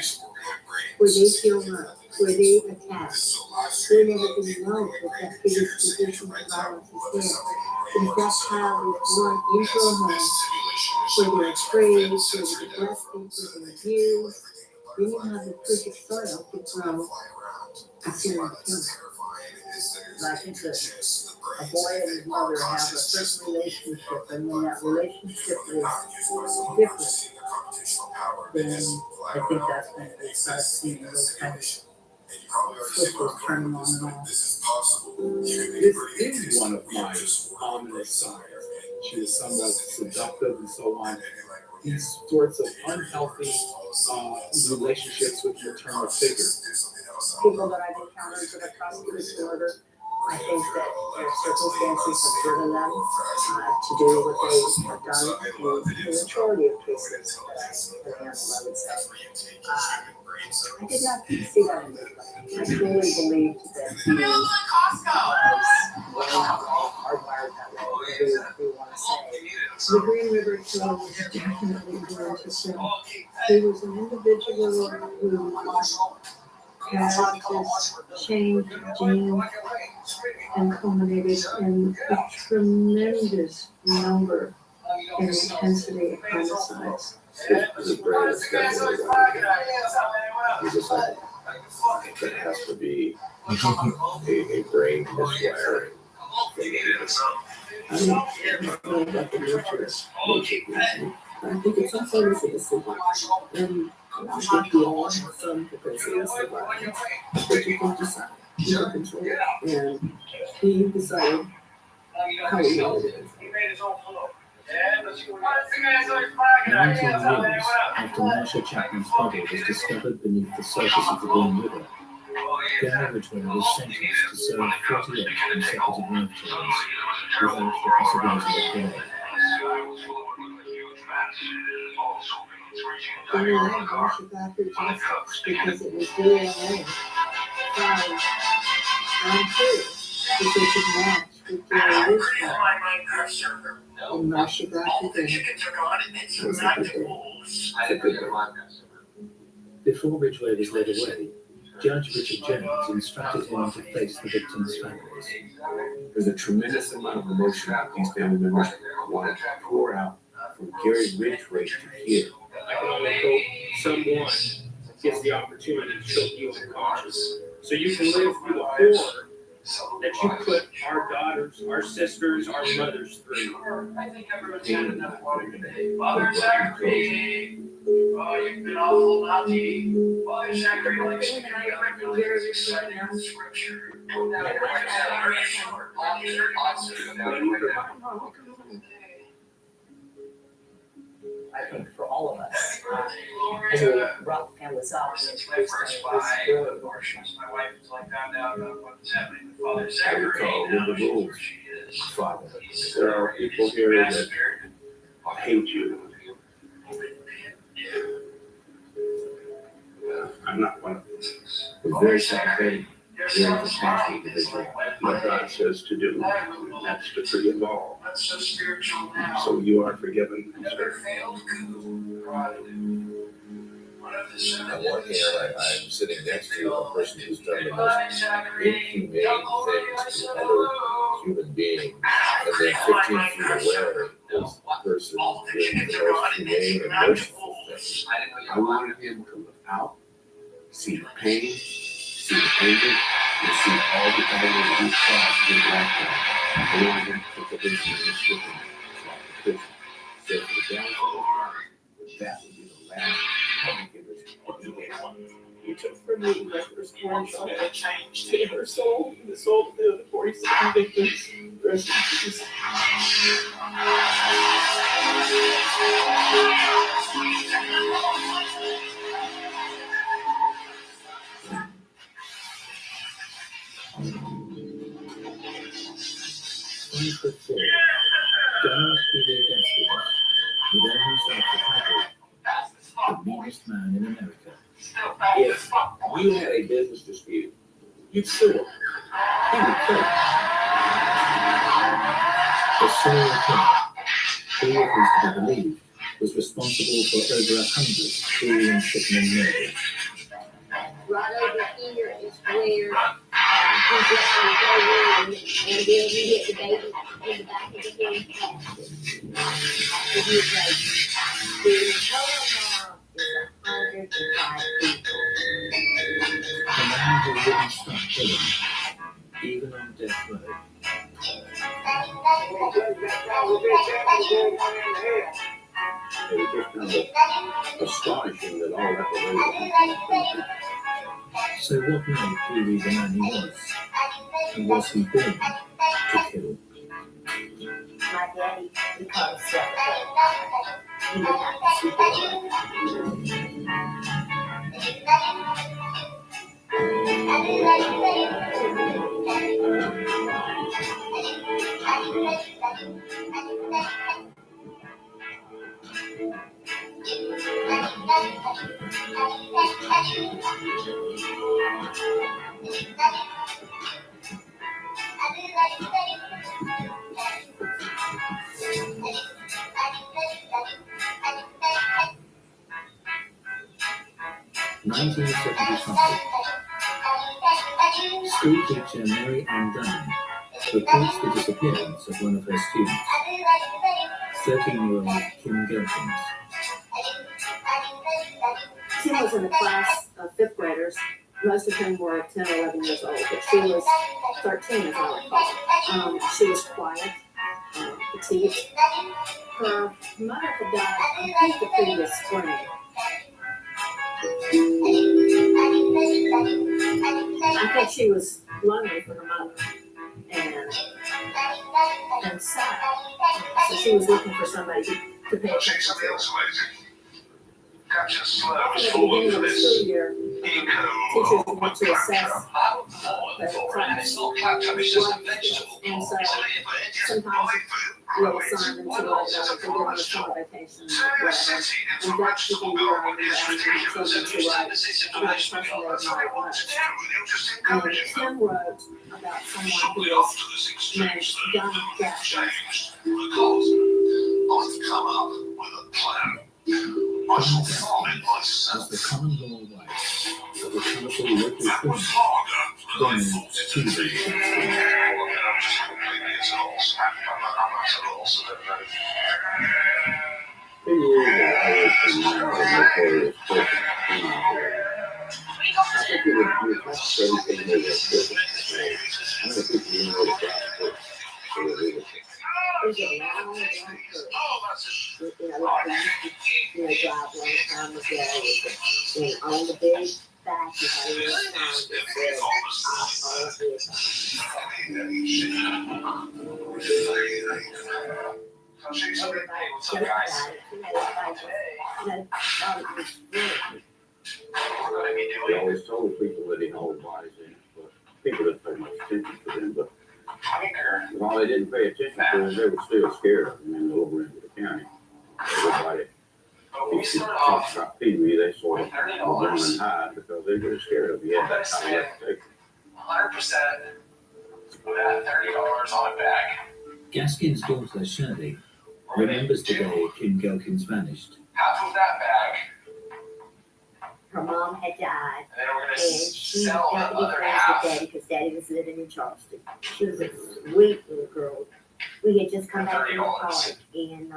where they feel loved, where they attack, they're never going to know that that predisposition to violence is there. But if that child is born into a home where they're afraid, where they're neglected, where they're abused, then you have the perfect soil to grow a serial killer. And I think that a boy and his mother have a certain relationship, and when that relationship is different, then I think that's when they start seeing those kind of switches turning on and off. This is one of my ominous signs. She was somewhat seductive and so on. These sorts of unhealthy relationships with maternal figures. People that I've encountered that have prosecuted murder, I think that their circumstances have driven them to do what they have done in the majority of cases that I handle, I would say. I did not see that in this plan. I truly believed that he was hardwired that way, whatever we want to say. The Green River Trail was definitely going to sell. He was an individual who had this changed gene and culminated in a tremendous number and intensity of homicides. His brain is definitely like, he's just like, it has to be a brain miswiring. I don't know about the nature. I think it's some sort of a decision. And I think we all have some capacity of survival, but you can decide, you can control it. And he decided how he wanted it. 19 years after Marcia Chapman's body was discovered beneath the surface of the Green River, Gary Ridgway was sentenced to serve 48 consecutive life terms without the possibility of parole. They allowed Marcia back her justice because it was DNA found on food that they could match with Gary Ridgway. And Marcia got her then. Before Ridgway was led away, Judge Richard Jones instructed him to face the victims' families. There's a tremendous amount of emotion that these family members want to pour out from Gary Ridgway to hear. I can only hope someone gets the opportunity to show you the conscience, so you can live through the horror that you put our daughters, our sisters, our mothers through. I think everyone's had enough water today. Father Zachary, oh, you've been awful naughty. Father Zachary likes to hear the other religions reciting the scripture. Now, very short. All these are awesome. I think for all of us, as we brought families up, and it's really good. Abortions. My wife is like, I'm out about what's happening with Father I Zachary. recall in the rules, Father, there are people here that hate you. I'm not one of them. We're very sympathetic. Very compassionate individual. What God says to do, that's to free of all. That's so spiritual now. So you are forgiven. Never failed coup. One of the seven On one hand, I'm sitting next to a person who's done the most inhumane things to other human beings, and then 15 feet away is the person doing the most humane and merciful things. I wanted him to look out, see the pain, see the anger, and see all the agony we caused in his lifetime. I wanted him to put the vision in his living like a prison. So for the balance of his life, that would be the last public interest he had. He took from me my firstborn son, saved her soul, and the soul of the other 47 victims. Rest in peace. Foot forward, Donald P. Gaskins, without himself the title, the meanest man in America. If you had a business dispute, you'd sue him. He would pay. The serial killer, who is to be believed, was responsible for over 100 cruel and sickening murders. Right over here is where he just gonna go in, and then he hit the baby in the back of the head. And he was like, the total amount is 105 people. The man who wouldn't stop killing, even on death row. It was just kind of astonishing that all that was able So what made Pee-wee the man he was? And was he born to kill? My daddy, we call him Saturday. He would have to super School teacher Mary Ann Dunn reports the disappearance of one of her students, 13-year-old Kim Gilkins. Kim was in a class of fifth graders, most of whom were 10 or 11 years old, but she was 13 as I recall. She was quiet, petite. Her mother had died, I think, the previous spring. I think she was lonely for her mother and sad. So she was looking for somebody to pay attention to. At the beginning of the school year, teachers want to assess the class, and so sometimes we'll assign them to like if they're on a summer vacation or whatever. And that particular year, I remember asking my children to write about a person they admired much. And Kim wrote about someone who was named John Jackson. I've come up with a plan. I shall find as myself. the common law wife of a colourful local criminal, Donald Stevens. I think it would be much everything that was different. I don't think you know the process. There's a long, long curve. You know, like we used to, drive a long time ago, and on the big back, you had a little sign that said, He always told people that he held bodies in, but people didn't pay much attention to them, but while they didn't pay attention to them, they were still scared of him in the lower end of the county. Everybody, he talked about Pee Wee, they sort of were running and hide because they were scared of him. He had that kind of reputation. 100% with that $30 on it back. Gaskin's daughter Shirley remembers the day Kim Gilkins vanished. Half of that bag, Her mom had died, and then we're gonna and she sell got the to be other friends half. with Daddy because Daddy was living in Charleston. She was a sweet little girl. We had just come back from the park, and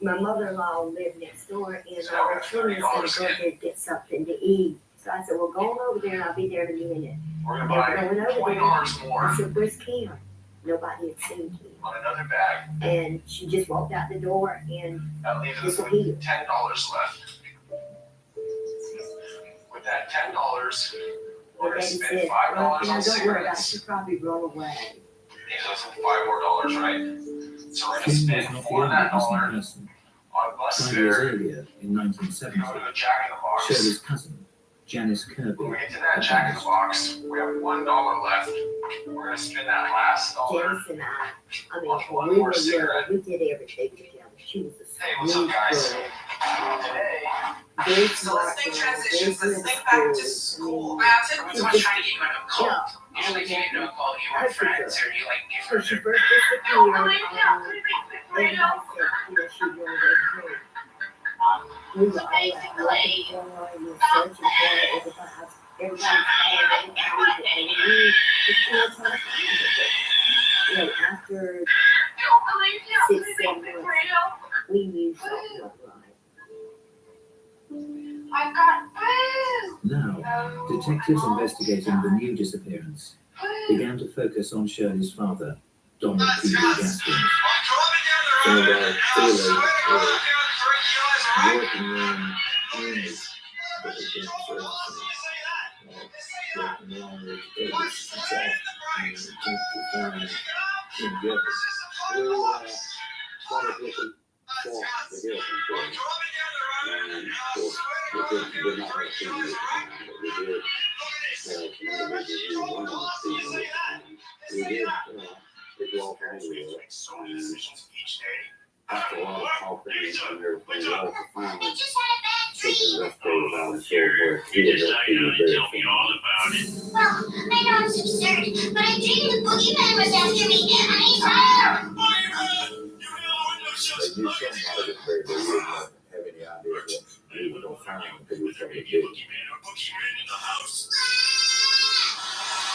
my mother-in-law lived next door, and our children said, "Go ahead and get something to eat." So I said, "Well, go on over there, and I'll be there in a minute." We're And gonna they were buy going over $20 there. more I said, "Where's Kim?" Nobody had seen Kim, on another bag. and she just walked out the door and That leaves us disappeared. with $10 left. With that $10, we're And gonna Daddy spend said, $5 "Well, on don't worry about it. cigarettes. She'll probably run away." Leaves us with $5 more, right? So we're gonna Kim was spend not the $4 of only that missing dollar person. on bus 5 years fare, earlier, in go 1970, to the Jack in the Box. Shirley's cousin, Janice Kirby, When we get to that Jack in the Box, we have $1 left. We're gonna spend that last dollar. Janice and I mean, On one we more were cigarette. young, we did everything together. She was a Hey, what's up, sweet guys? girl, Today, very so smart let's think girl, transitions. very Let's good think back to at school. school. Man, everyone's trying to get you into a cult. Yeah. Usually get you into a cult, you want friends, or you like give So her she their first disappeared, everybody said, you know, she wanted her. We were all like looking for her, we were searching for her, everybody's calling everybody, but they knew, but you know, trying to find her. You know, after 6-7 months, we knew something was right. I've got boo! Now, detectives investigating the new disappearance began to focus on Shirley's father, Donald P. Gaskins. Found out clearly working on image that had been working on the evidence itself and attempt to find Kim Gilkins. Started looking for the Gilkins story. And of course, we did not have TV at the time, but we did have some individuals who were running TV at the time. We did pick off anywhere, and after a lot of talking and everything, we also finally took his birthday without a soul where he would have to be very Well, I know it's absurd, but I dreamed the boogeyman was after me, and he's here! They knew something about it, but they didn't have any idea what we were gonna find until we started digging.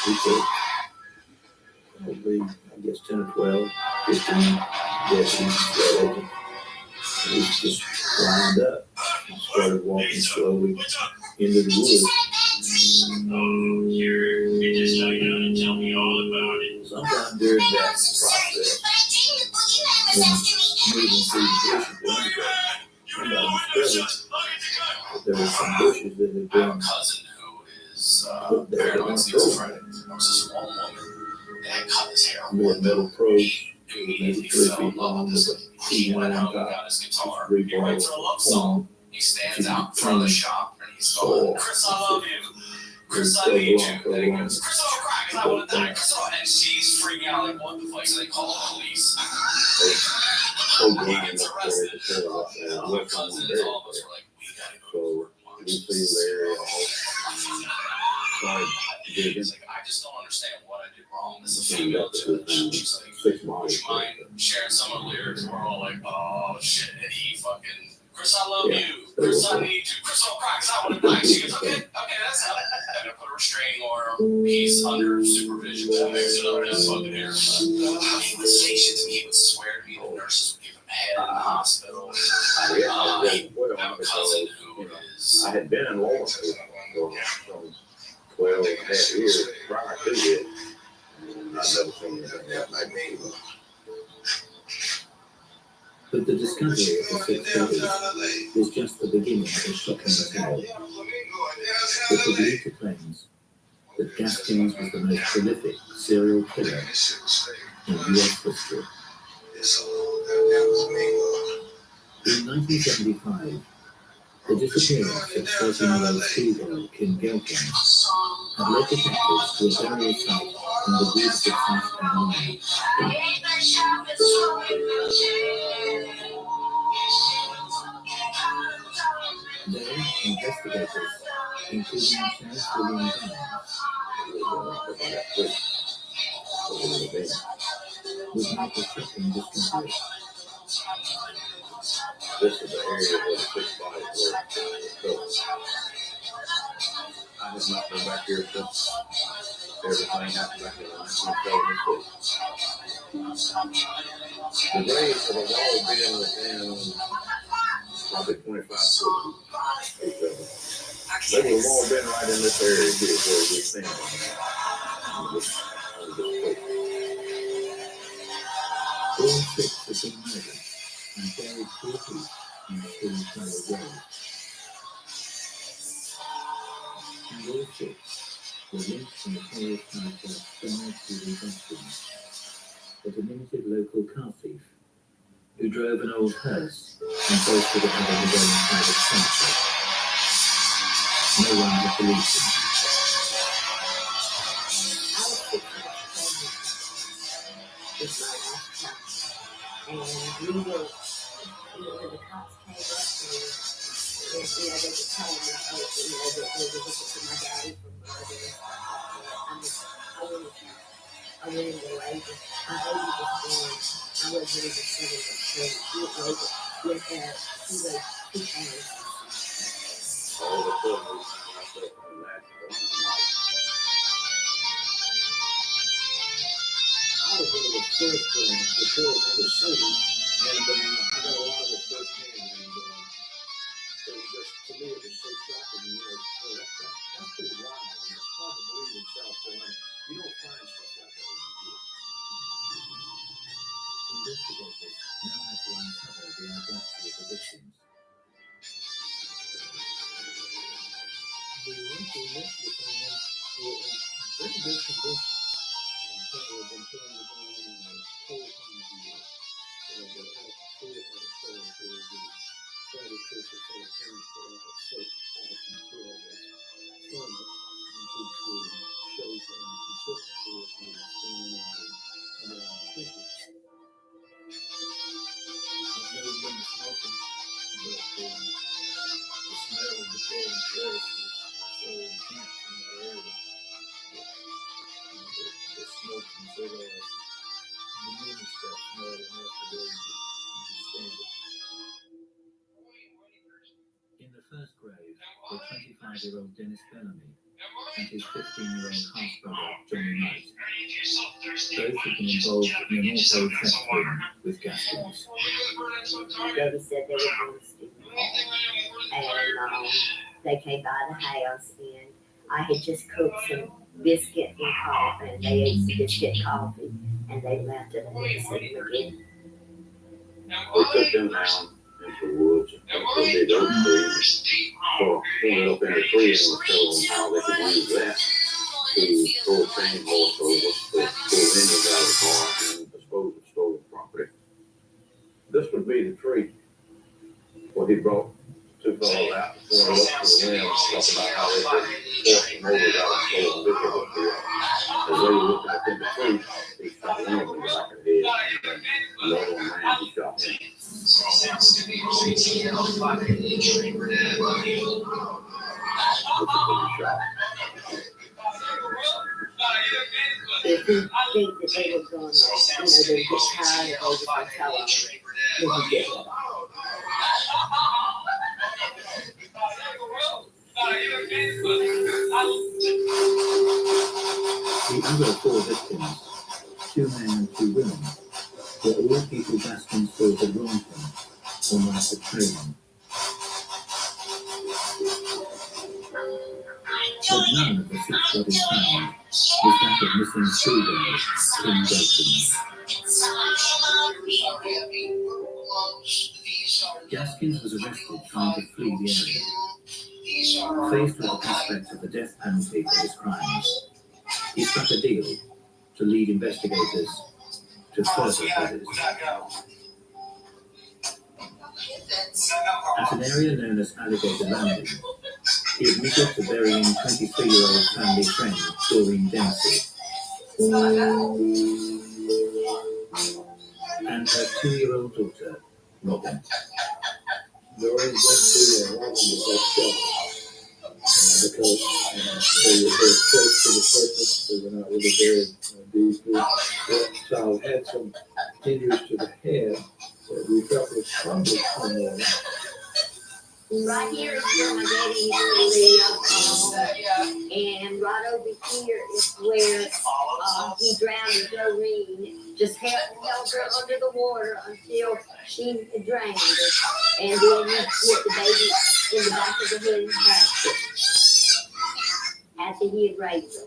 We took probably, I guess, 10 or 12, 15 deputies spread open. We just lined up and started walking slowly into the woods. Sometime during that process, when moving through the bushes, somebody discovered that there were some bushes that had been put there that weren't programmed. More metal probes, maybe 3 feet long, with a key on top, rebar long. He stands out from the shop and he's going, Chris, I love you. Chris, I need you. And then he goes, Chris, oh crap, I want to die. Chris, and she's freaking out like, what the fuck? So they call the police. He gets arrested. All my cousins, all of us were like, we gotta go. So we see Larry started digging. He's like, I just don't understand what I did wrong. This is a female too. She's like, 6 miles. would you mind sharing some of the lyrics? We're all like, oh shit. And he fucking, Chris, I love you. Chris, I need you. Chris, oh crap, 'cause I want to die. She goes, okay, that's how. I'm gonna put a restraining order piece under supervision to mix it up in his fucking hair. He would say shit to me. He would swear to me. The nurses would give him head in the hospital. I have a cousin who is. I had been in law school from 12 and a half years prior to it. And I'd never seen anything that night before. But the discovery of the 6 bodies was just the beginning of a shocking tale. The Publica claims that Gaskins was the most prolific serial killer in US history. In 1975, the disappearance of 13-year-old schoolgirl Kim Gelkin had led detectives to a burial site in the woods of South Carolina. There, investigators, including Sheriff William Barnes, would make a shocking discovery. This is the area where the 6 bodies were. So I have not been back here since everything happened back in 1976. The graves have all been within probably 25 foot. They have all been right in this area here where we stand on this place. All 6 had been murdered and buried 4 feet in the Spring Trail Grave. And all 6 were linked to notorious character Donald Julie Gaskins, a diminutive local car thief who drove an old hearse and boasted of having his own private cemetery. No one had believed him. And we were, when the cops came up and, they were telling me, that they were looking for my daddy from murder. I went in the labor. My baby was born. I wasn't even 7 months pregnant. With that, he was 2 pounds. All of a sudden, we found ourselves on the last one. I was one of the first reporters on the scene, and I got a lot of it firsthand, and it was just, to me, it was so shocking, that's pretty wild, and it's hard to believe in South Carolina. You don't find stuff like that around here. Investigators now had to uncover the identity of the victims. The ones who left the family were in very good condition. They had been putting the ground in a cold time of year. They had 3 of the cells where the Friday churches had a parent put out a soap out of control with thermos and keeps the shows and consistency of the stain and the tissues. I've never been smoking, but the smell of the 25-year-old Dennis Bellamy and his 15-year-old half-brother, Johnny Knight. Both had been involved in an auto theft ring with Gaskins. Daddy said they were going to steal the car. And they came by the house, and I had just cooked some biscuit and coffee, and they ate some biscuit and coffee, and they left it, and they said again. We took them down into the woods and put a big oak tree, so pointed up in the tree and was telling them how they could use that to throw a chain horse over, to pull engines out of the car and dispose of stolen property. This would be the tree. What he brought two fellows out, pointed up to the wind, talking about how they could force the motors out of stolen vehicles up here. As they were looking up in the tree, he shot one of them in the back of the head, and the other one ran, he shot him. If you think that they were going to, they get tired of it and tell them, then you get it. The other four victims, 2 men and 2 women, were all people Gaskins thought had wronged them or might betray them. But none of the 6 bodies found was that of missing schoolgirl Kim Gaskins. Gaskins was arrested trying to flee the area. Faced with the prospect of the death penalty for his crimes, he struck a deal to lead investigators to further evidence. At an area known as Alligator Landing, he admitted to burying 23-year-old family friend Doreen Dempsey and her 2-year-old daughter, Robin. Doreen Dempsey and Robin was upset because they were very close to the surface. They were not really very deeply. The child had some injuries to the head that we felt was probably from Right here is where my daddy used to live, and right over here is where he drowned Doreen. Just held her under the water until she drowned her, and then he put the baby in the back of the head and passed it after he had raped her.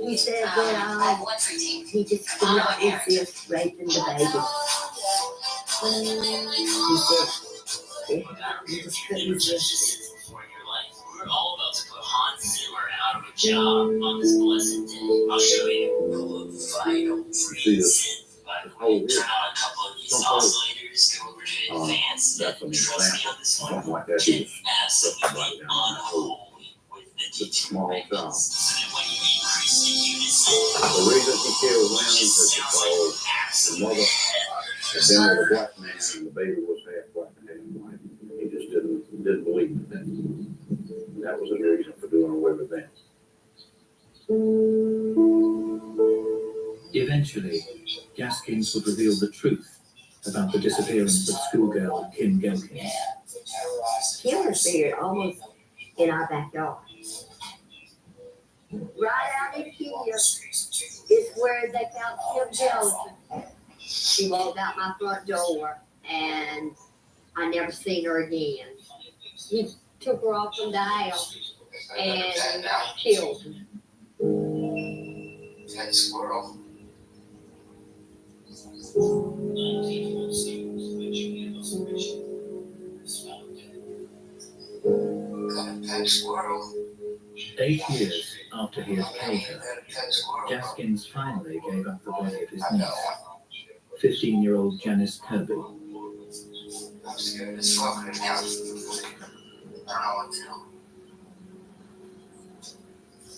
He said that he just could not resist raping the baby. He said he just couldn't resist it. We're all about to put Hans Zimmer out of a job on this blessed day. I'll show you a vital trees. But turn on a couple of these oscillators to over to advance. Trust me on this one. Get absolutely unholy with the small town. so that when you increase the unison, The reason he killed Lance is because the mother had been with a black man and the baby was half black and half white. He just didn't believe in that. That was his reason for doing away with that. Eventually, Gaskins would reveal the truth about the disappearance of schoolgirl Kim Gelkins. Kim was buried almost in our backyard. Right out in here is where they found Kim Gelkins. She walked out my front door, and I never seen her again. He took her off from the house and killed her. That squirrel. Got a pet squirrel. 8 years after he had killed her, Gaskins finally gave up the body of his niece, 15-year-old Janice Kirby. I'm scared as fuck right now. I don't know what to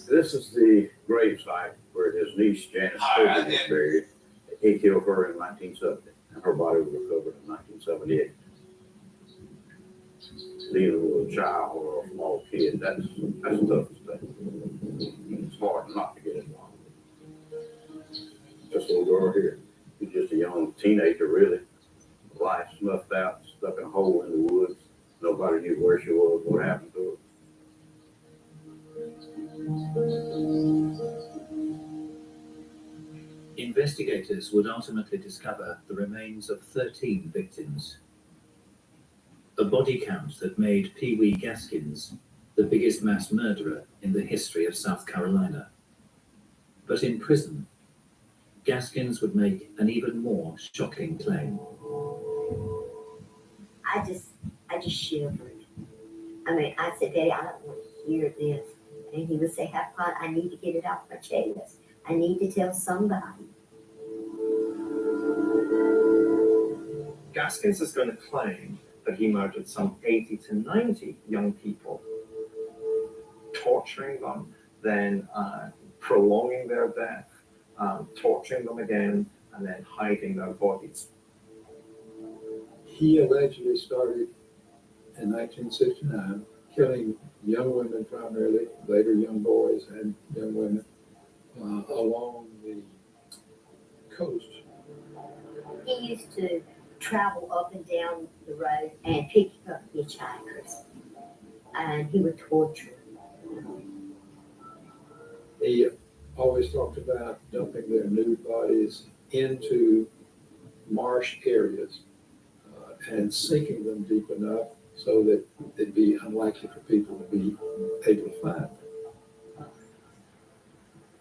do. This is the gravesite where his niece Janice Kirby was buried. He killed her in 1970, and her body was recovered in 1978. Neither was a child or a small kid. That's the toughest thing. It's hard not to get involved. This little girl here, she's just a young teenager, really. wife snuffed out, stuck in a hole in the woods. Nobody knew where she was, what happened to her. Investigators would ultimately discover the remains of 13 victims. A body count that made Pee Wee Gaskins the biggest mass murderer in the history of South Carolina. But in prison, Gaskins would make an even more shocking claim. I just shivered. I mean, I said, Daddy, I don't want to hear this. And he would say, have fun. I need to get it off my chest. I need to tell somebody. Gaskins is going to claim that he murdered some 80 to 90 young people, torturing them, then prolonging their death, torturing them again, and then hiding their bodies. He allegedly started in 1969, killing young women primarily, later young boys and young women, along the coast. He used to travel up and down the road and pick up hitchhikers, and he would torture them. He always talked about dumping their nude bodies into marsh areas and sinking them deep enough so that it'd be unlikely for people to be able to find them.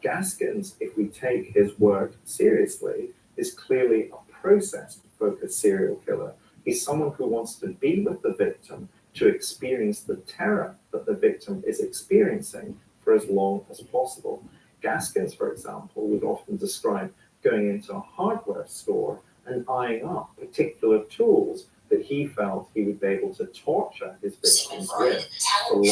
Gaskins, if we take his work seriously, is clearly a process-focused serial killer. He's someone who wants to be with the victim to experience the terror that the victim is experiencing for as long as possible. Gaskins, for example, would often describe going into a hardware store and eyeing up particular tools that he felt he would be able to torture his victims with for longer.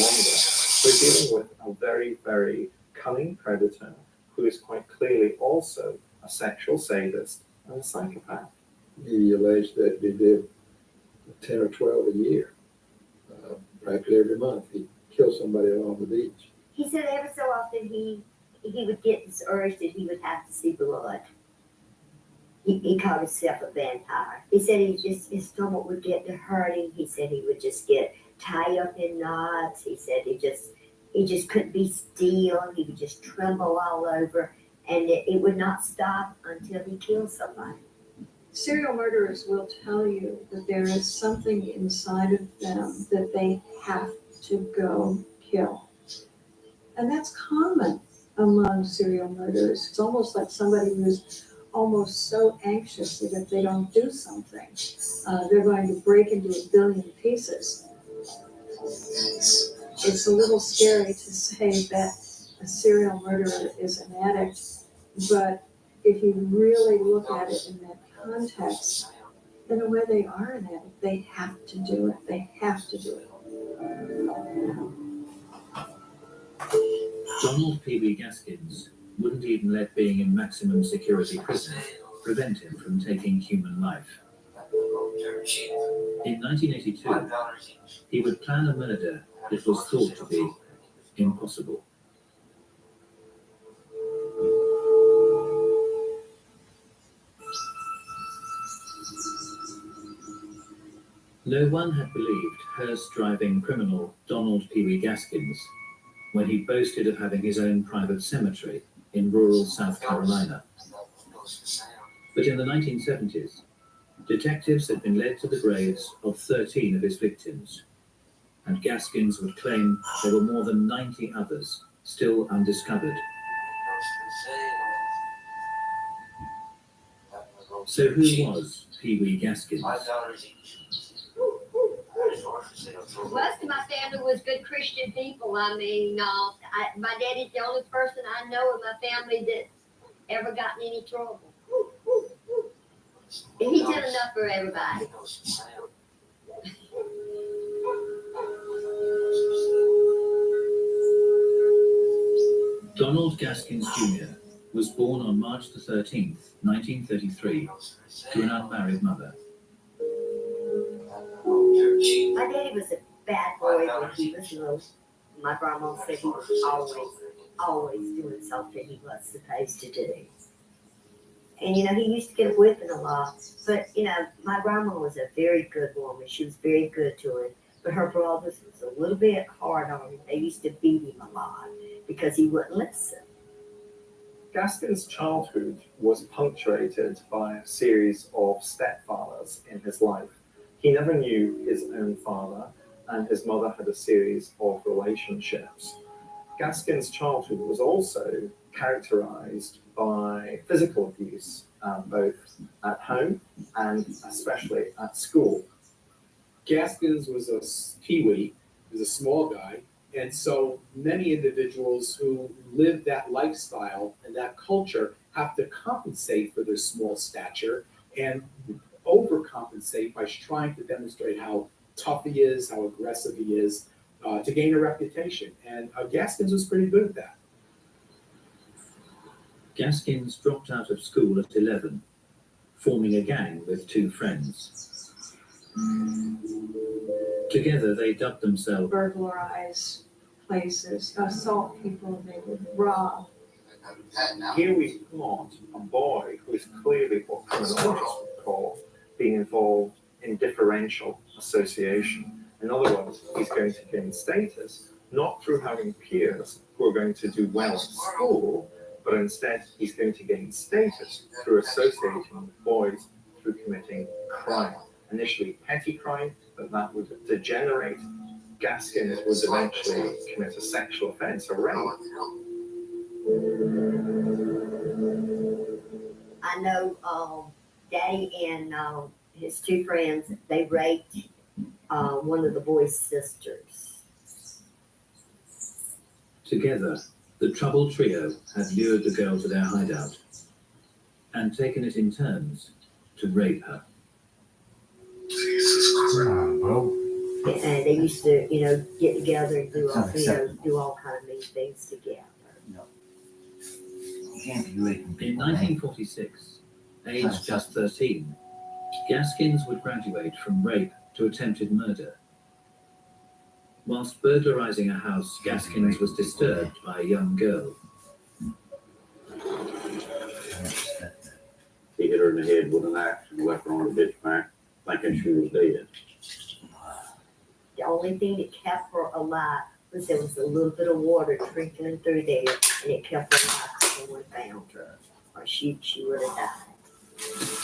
We're dealing with a very, very cunning predator who is quite clearly also a sexual sadist and a psychopath. He alleged that he did 10 or 12 a year. Practically every month he'd kill somebody along the beach. He said every so often he would get this urge that he would have to see blood. He called himself a vampire. He said his stomach would get to hurting. He said he would just get tied up in knots. He said he just couldn't be still. He would just tremble all over, and it would not stop until he killed somebody. Serial murderers will tell you that there is something inside of them that they have to go kill. And that's common among serial murderers. It's almost like somebody who's almost so anxious that if they don't do something, they're going to break into a billion pieces. It's a little scary to say that a serial murderer is an addict, but if you really look at it in that context, in a way they are an addict. They have to do it. They have to do it. Donald Pee Wee Gaskins wouldn't even let being in maximum security prison prevent him from taking human life. In 1982, he would plan a murder that was thought to be impossible. No one had believed hearse-driving criminal Donald Pee Wee Gaskins when he boasted of having his own private cemetery in rural South Carolina. But in the 1970s, detectives had been led to the graves of 13 of his victims, and Gaskins would claim there were more than 90 others still undiscovered. So who was Pee Wee Gaskins? Most of my family was good Christian people. I mean, my daddy's the only person I know in my family that ever got in any trouble. And he did enough for everybody. Donald Gaskins Jr. was born on March the 13th, 1933, to an unmarried mother. My daddy was a bad boy when he was little. My grandma said he was always doing something he wasn't supposed to do. And you know, he used to get a whipping a lot. But you know, my grandma was a very good woman. She was very good to him. But her brothers was a little bit hard on him. They used to beat him a lot because he wouldn't listen. Gaskin's childhood was punctuated by a series of stepfathers in his life. He never knew his own father, and his mother had a series of relationships. Gaskin's childhood was also characterized by physical abuse, both at home and especially at school. Gaskins was a Kiwi, he was a small guy, and so many individuals who live that lifestyle and that culture have to compensate for their small stature and overcompensate by trying to demonstrate how tough he is, how aggressive he is, to gain a reputation. And Gaskins was pretty good at that. Gaskins dropped out of school at 11, forming a gang with two friends. Together they dubbed themselves Burglarize places, assault people, they would rob. Here we've got a boy who is clearly what criminologists would call being involved in differential association. In other words, he's going to gain status not through having peers who are going to do well at school, but instead he's going to gain status through associating with boys through committing crime. Initially petty crime, but that would degenerate. Gaskins would eventually commit a sexual offense, a rape. I know Daddy and his two friends, they raped one of the boys' sisters. Together, the troubled trio had lured the girl to their hideout and taken it in turns to rape her. Jesus Christ, bro. And they used to, you know, get together and do all kind of mean things together. In 1946, aged just 13, Gaskins would graduate from rape to attempted murder. Whilst burglarizing a house, Gaskins was disturbed by a young girl. He hit her in the head with an axe and left her on the ditch bank, thinking she was dead. The only thing that kept her alive was there was a little bit of water trickling through there, and it kept her alive till someone found her, or she would have died.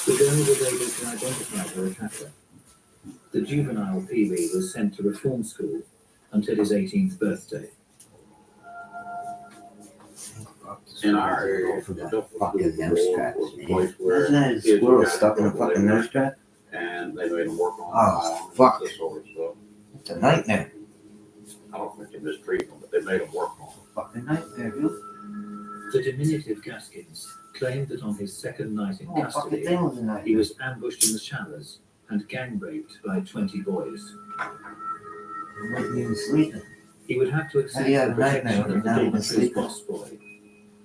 The girl was able to identify her attacker. The juvenile Pee-wee was sent to reform school until his 18th birthday. In our area, fucking nose straps, man. where Isn't that a kids squirrel got stuck in a in trouble fucking there, nose strap? and they made them work on Oh, fuck. this sort of stuff. It's a nightmare. I don't think they mistreat them, but they made them work on them. Fucking nightmare, dude. The diminutive Gaskins claimed that on his second night in Oh, fucking custody, thing was a nightmare. he was ambushed in the showers and gang raped by 20 boys. I wasn't even sleeping. He would have to accept How do you the have a nightmare protection when of the you're not even dormitory's sleeping? boss boy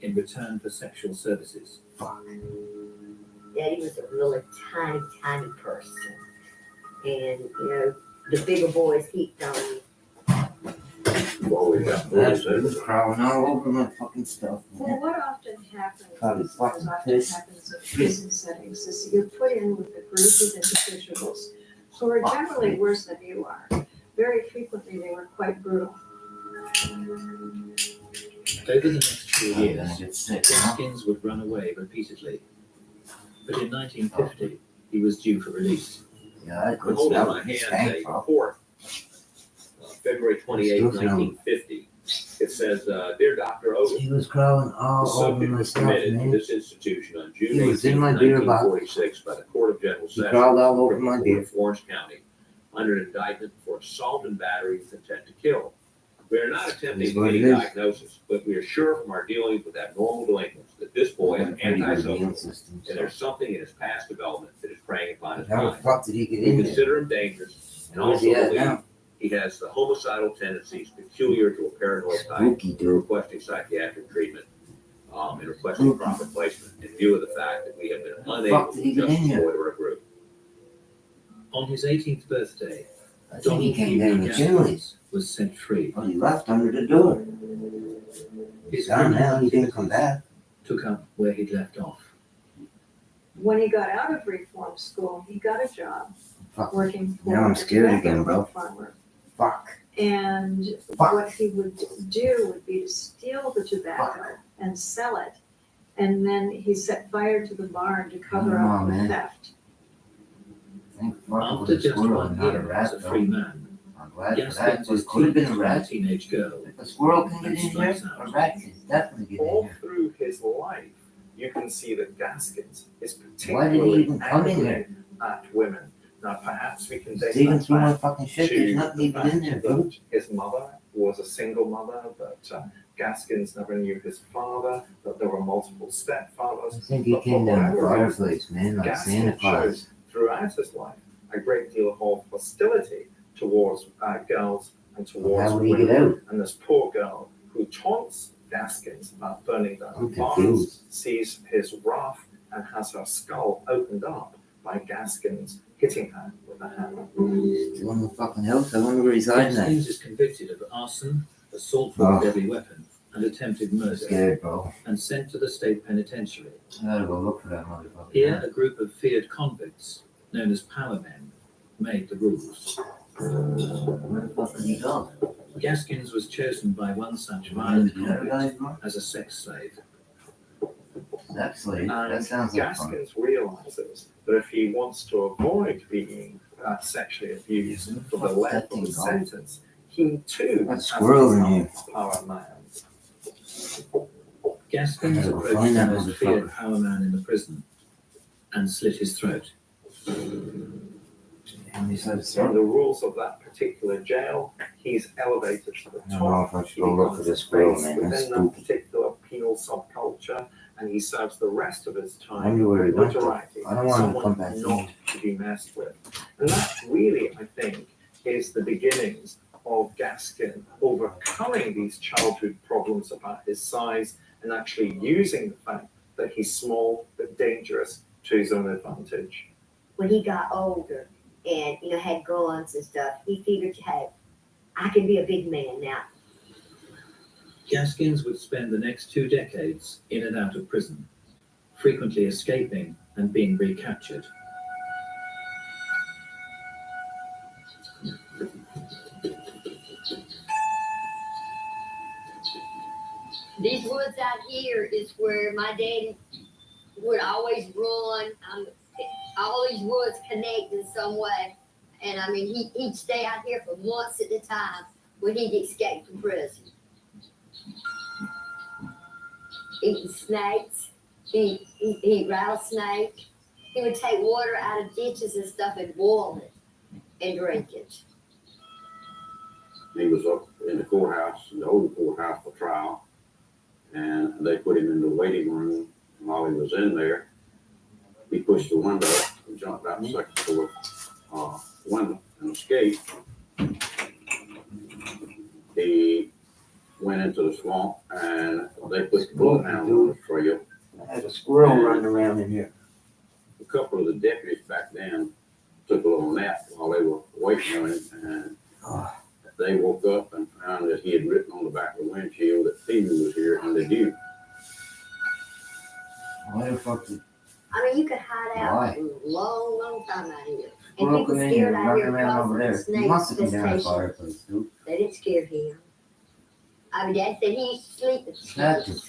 in return for sexual services. Fuck. Daddy was a really tiny, tiny person. And, you know, the bigger boys heaped on him. Well, we got That shit was crawling all over my fucking stuff, Well, man. what often happens, Probably as fucking often pissed. happens in prison settings, is you're put in with a group of individuals who are generally worse than you are. Very frequently, they were quite brutal. Over the next few I'm years, gonna get sick, huh? Gaskins would run away repeatedly. But in 1950, he was due for release. Yeah, I could Hold smell on, it. my It's hand, stank, a bro. report, February 28, Still smell it. 1950. It says, Dear Dr. Otis, He was crawling the all over subject my was stuff, committed to man. this institution on June He 18, was in my beer box. 1946 by the Court of General He Sessions crawled all over my of beer. Florence County under indictment for assault and battery with intent to kill. We are not attempting Is what any it is. diagnosis, but we are sure from our dealings with abnormal delinquents that this boy is Pretty good antisocial, immune system. and there's something in his past development that is preying upon his How the mind. fuck did he get We in there? consider him dangerous and Where's also he at believe now? he has the homicidal tendencies peculiar to a paranoid type, Spooky dude. requesting psychiatric treatment and requesting proper placement in view of the fact that we have been unable fuck did to he get in just here? order a group. On his 18th birthday, I think he Donald came P. down with Gaskins Chili's. was set free. Well, he left under the door. His Down criminal now, he didn't come back. took up where he'd left off. When he got out of reform school, he got a job Fuck. working for Now I'm a scared tobacco again, bro. farmer. Fuck. And Fuck. what he would do would be to steal the tobacco and sell it. And then he set fire to the barn to cover Come up on, the man. theft. Thank fuck it After was a just squirrel one and not a year as rat, a though. free man, I'm glad for that. Gaskins was It could have been a teased by a rat. teenage girl If a squirrel can get and in here, strikes a out. rat can definitely get in All here. through his life, you can see that Gaskins is Why did he particularly even come in angry here? at women. Now, perhaps we can date Digging that through my back fucking shit, to there's nothing the even in fact there, that bro. his mother was a single mother, that Gaskins never knew his father, that there were multiple I stepfathers. think he But for came down the whatever reason, fireplace, man, like Santa Gaskins Claus. shows throughout his life a great deal of hostility towards girls and towards How would he get women. out? And this poor girl who taunts Gaskins about burning down I'm barns confused. sees his wrath and has her skull opened up by Gaskins hitting her with a hammer. Still in the fucking house, I wonder where he's hiding at. Gaskins is convicted of arson, assault with Oh. a deadly weapon, and attempted murder, Scared, bro. and sent to the state penitentiary. I gotta go look for that motherfucker. Here, a group of feared convicts, known as power men, made the rules. Where the fuck did he go? Gaskins was chosen by one such Where violent did the other guys convict go? as a sex slave. Sex slave? That And sounds like fun. Gaskins realizes that if he wants to avoid being sexually abused for the length of the sentence, he too That has squirrel in become here. a power man. Gaskins Yeah, we'll approached find the that most feared motherfucker. power man in the prison and slit his throat. And he said, In the so. rules of that particular jail, he's elevated to the I don't know top. if I should He go look for becomes this a squirrel, face man. That's within that spooky. particular penal subculture, and he serves the rest of his I time wonder where he with went to. notoriety. I don't want him to come Someone back not in. to be messed with. And that really, I think, is the beginnings of Gaskin overcoming these childhood problems about his size and actually using the fact that he's small but dangerous to his own advantage. When he got older and, had guns and stuff, he figured, hey, I can be a big man now. Gaskins would spend the next 2 decades in and out of prison, frequently escaping and being recaptured. These woods out here is where my daddy would always run. All these woods connect in some way. And he'd stay out here for months at a time when he'd escape from prison. Eating snakes, he'd rattlesnake. He would take water out of ditches and stuff and boil it and drink it. He was up in the courthouse, the old courthouse for trial, and they put him in the waiting room. While he was in there, he pushed the window up and jumped out the second floor window and escaped. He went into the swamp, and they put the bloodhounds on the trail. I had a squirrel running around in here. A couple of the deputies back then took a little nap while they were waiting on him, and they woke up and found that he had written on the back of the windshield that Stevie was here, and they do. Why the fuck did You could hide out Why? a long, long time out here. And squirrel people come in scared here out running here around because over of there? the He snake must have been down the infestation. fireplace, dude. They didn't scare him. Dad said he used to sleep at the That's it.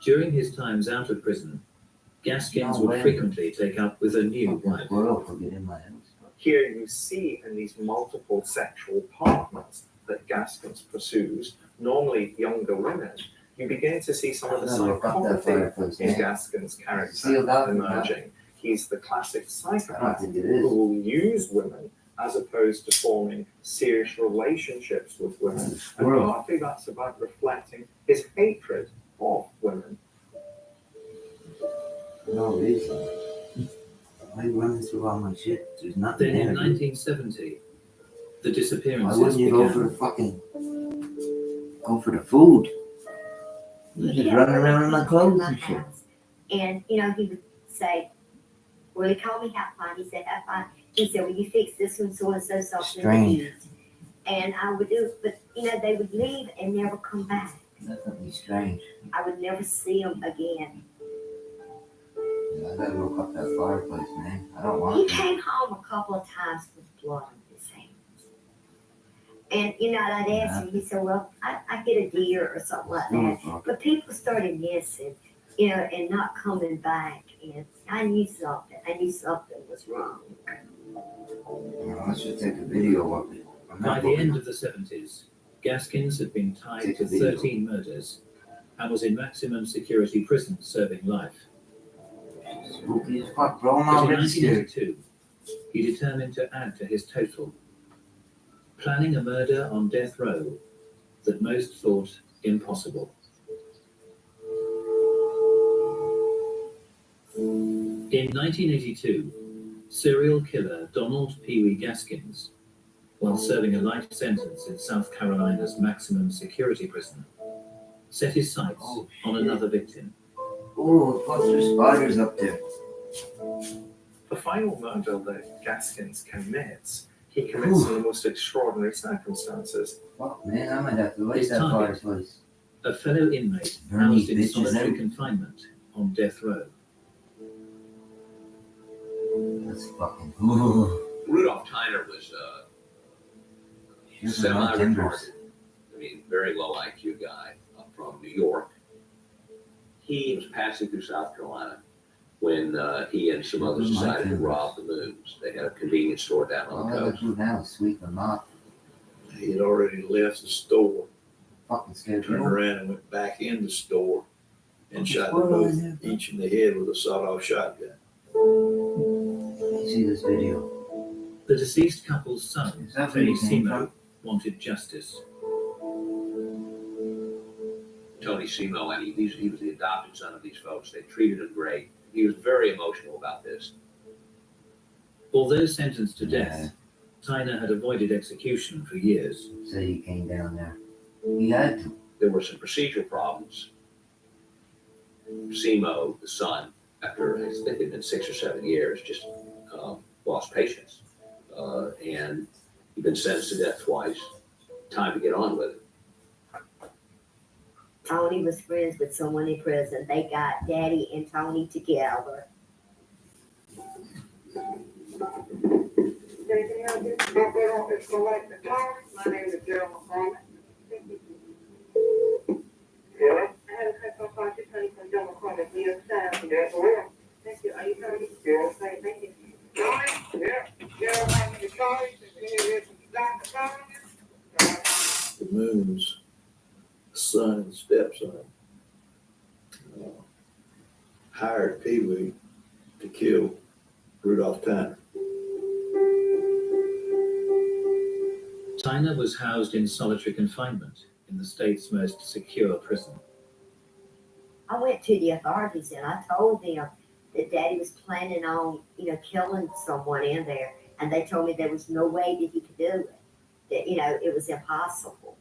During his times out of prison, Gaskins No would way. frequently take up with a new wife. Squirrel could get in my house. Here you see in these multiple sexual partners that Gaskins pursues, normally younger women, you begin to see some of the I gotta look up that psychopathy fireplace, in man. Gaskins' character Sealed up, emerging. He's the classic I don't psychopath think it who is. will use women as opposed to forming serious relationships with women. And Squirrel. partly that's about reflecting his hatred of women. No reason. Why are you running through all my shit? There's nothing Then in there. dude. 1970, the Why disappearances wouldn't you go for began. the fucking, go for the food? You're just running around in my clothes and shit. And, he would say, well, he called me half fine. He said, half fine, he said, "Will you fix this one so and so something to Strange. eat?" And I would do, but they would leave and never come back. Definitely strange. I would never see them again. Yeah, I gotta look up that fireplace, man. I don't want He to. came home a couple of times with blood on his hands. And, I'd ask him, he said, "Well, I get a deer or something like that." But people started missing, and not coming back. And I knew something was wrong. I should take a video of it. By the end of the 70s, Gaskins had been tied to 13 murders and was in maximum security prison serving life. Spooky as fuck, bro. I'm But in already scared. 1982, he determined to add to his total, planning a murder on death row that most thought impossible. In 1982, serial killer Donald Pee Wee Gaskins, while serving a life sentence in South Carolina's maximum security prison, set his sights on another victim. Oh, fuck, there's spiders up there. The final murder that Gaskins commits, he commits in the most extraordinary circumstances. Fuck, man, I might have to light His that target, fireplace. a fellow inmate Burn housed these in bitches solitary out. confinement on death row. That's fucking. Ooh. Rudolph Tyner was Here's my semi-retarded. timbers. I mean, very low IQ guy from New York. He was passing through South Carolina when he and some others Here's my decided to timbers. rob the Moons. They had a convenience store down All on I the gotta coast. do now is sweep them up. He had already left the store, Fucking scared turned people. around and went back in the store and shot What them was both, it? each in the head with a sawed-off shotgun. You see this video? The deceased couple's son, Is that where Tony you came Simo, wanted justice. Tony Simo, and he was the adopted son of these folks. They treated him great. He was very emotional about this. Although sentenced to death, Tyner had avoided execution for years. So he came down there. He had to. There were some procedural problems. Simo, the son, after I think it had been 6 or 7 years, just lost patience. And he'd been sentenced to death twice. Time to get on with it. Tony was friends with someone in prison. They got Daddy and Tony together. My name is Gerald McCormick. Yeah. I have a customer call to Tony from Joe McCormick, New York Times. Yes, well. Thank you. Are you Tony? Yes. Okay, thank you. Tony? Yeah. Gerald, my name is Tony. Here is Dr. Tony. The Moon's son and stepson hired Pee Wee to kill Rudolph Tyner. Tyner was housed in solitary confinement in the state's most secure prison. I went to the authorities and I told them that Daddy was planning on, killing someone in there. And they told me there was no way that he could do it. That, it was impossible.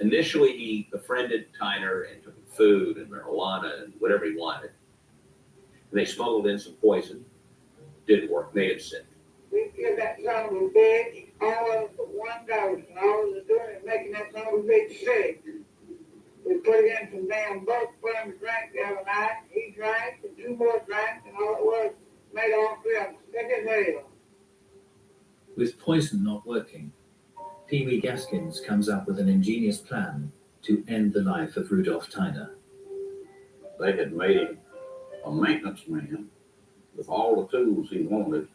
Initially, he befriended Tyner and took him food and marijuana and whatever he wanted. And they smuggled in some poison. Didn't work, made him sick. We feel that son was big, all of us but one dose, and all we was doing is making that son was big sick. We put it in some damn book for him to drink the other night. He drank, and 2 more drank, and all it was made all 3 of them sick as hell. With poison not working, Pee Wee Gaskins comes up with an ingenious plan to end the life of Rudolph Tyner. They had made him a maintenance man with all the tools he wanted.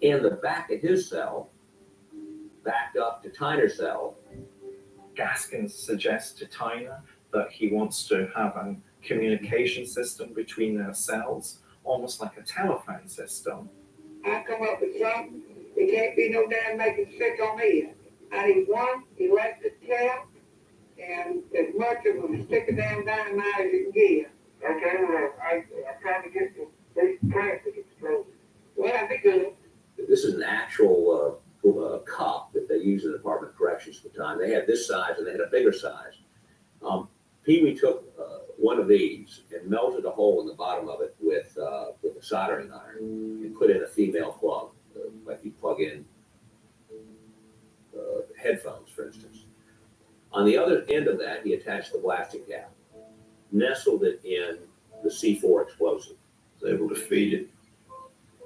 In the back of his cell, backed up to Tyner's cell, Gaskins suggests to Tyner that he wants to have a communication system between their cells, almost like a telephone system. I come up with something, it can't be no damn making sick on me. I need one electric cell and as much of a stick of damn dynamite as you can get. Okay, well, I'm trying to get the plastic exploded. Well, that'd be good. this is an actual cup that they used in the Department of Corrections at the time. They had this size and they had a bigger size. Pee Wee took one of these and melted a hole in the bottom of it with a a soldering iron and put in a female plug, like you plug in headphones, for instance. On the other end of that, he attached the blasting cap, nestled it in the C4 explosive. Was able to feed it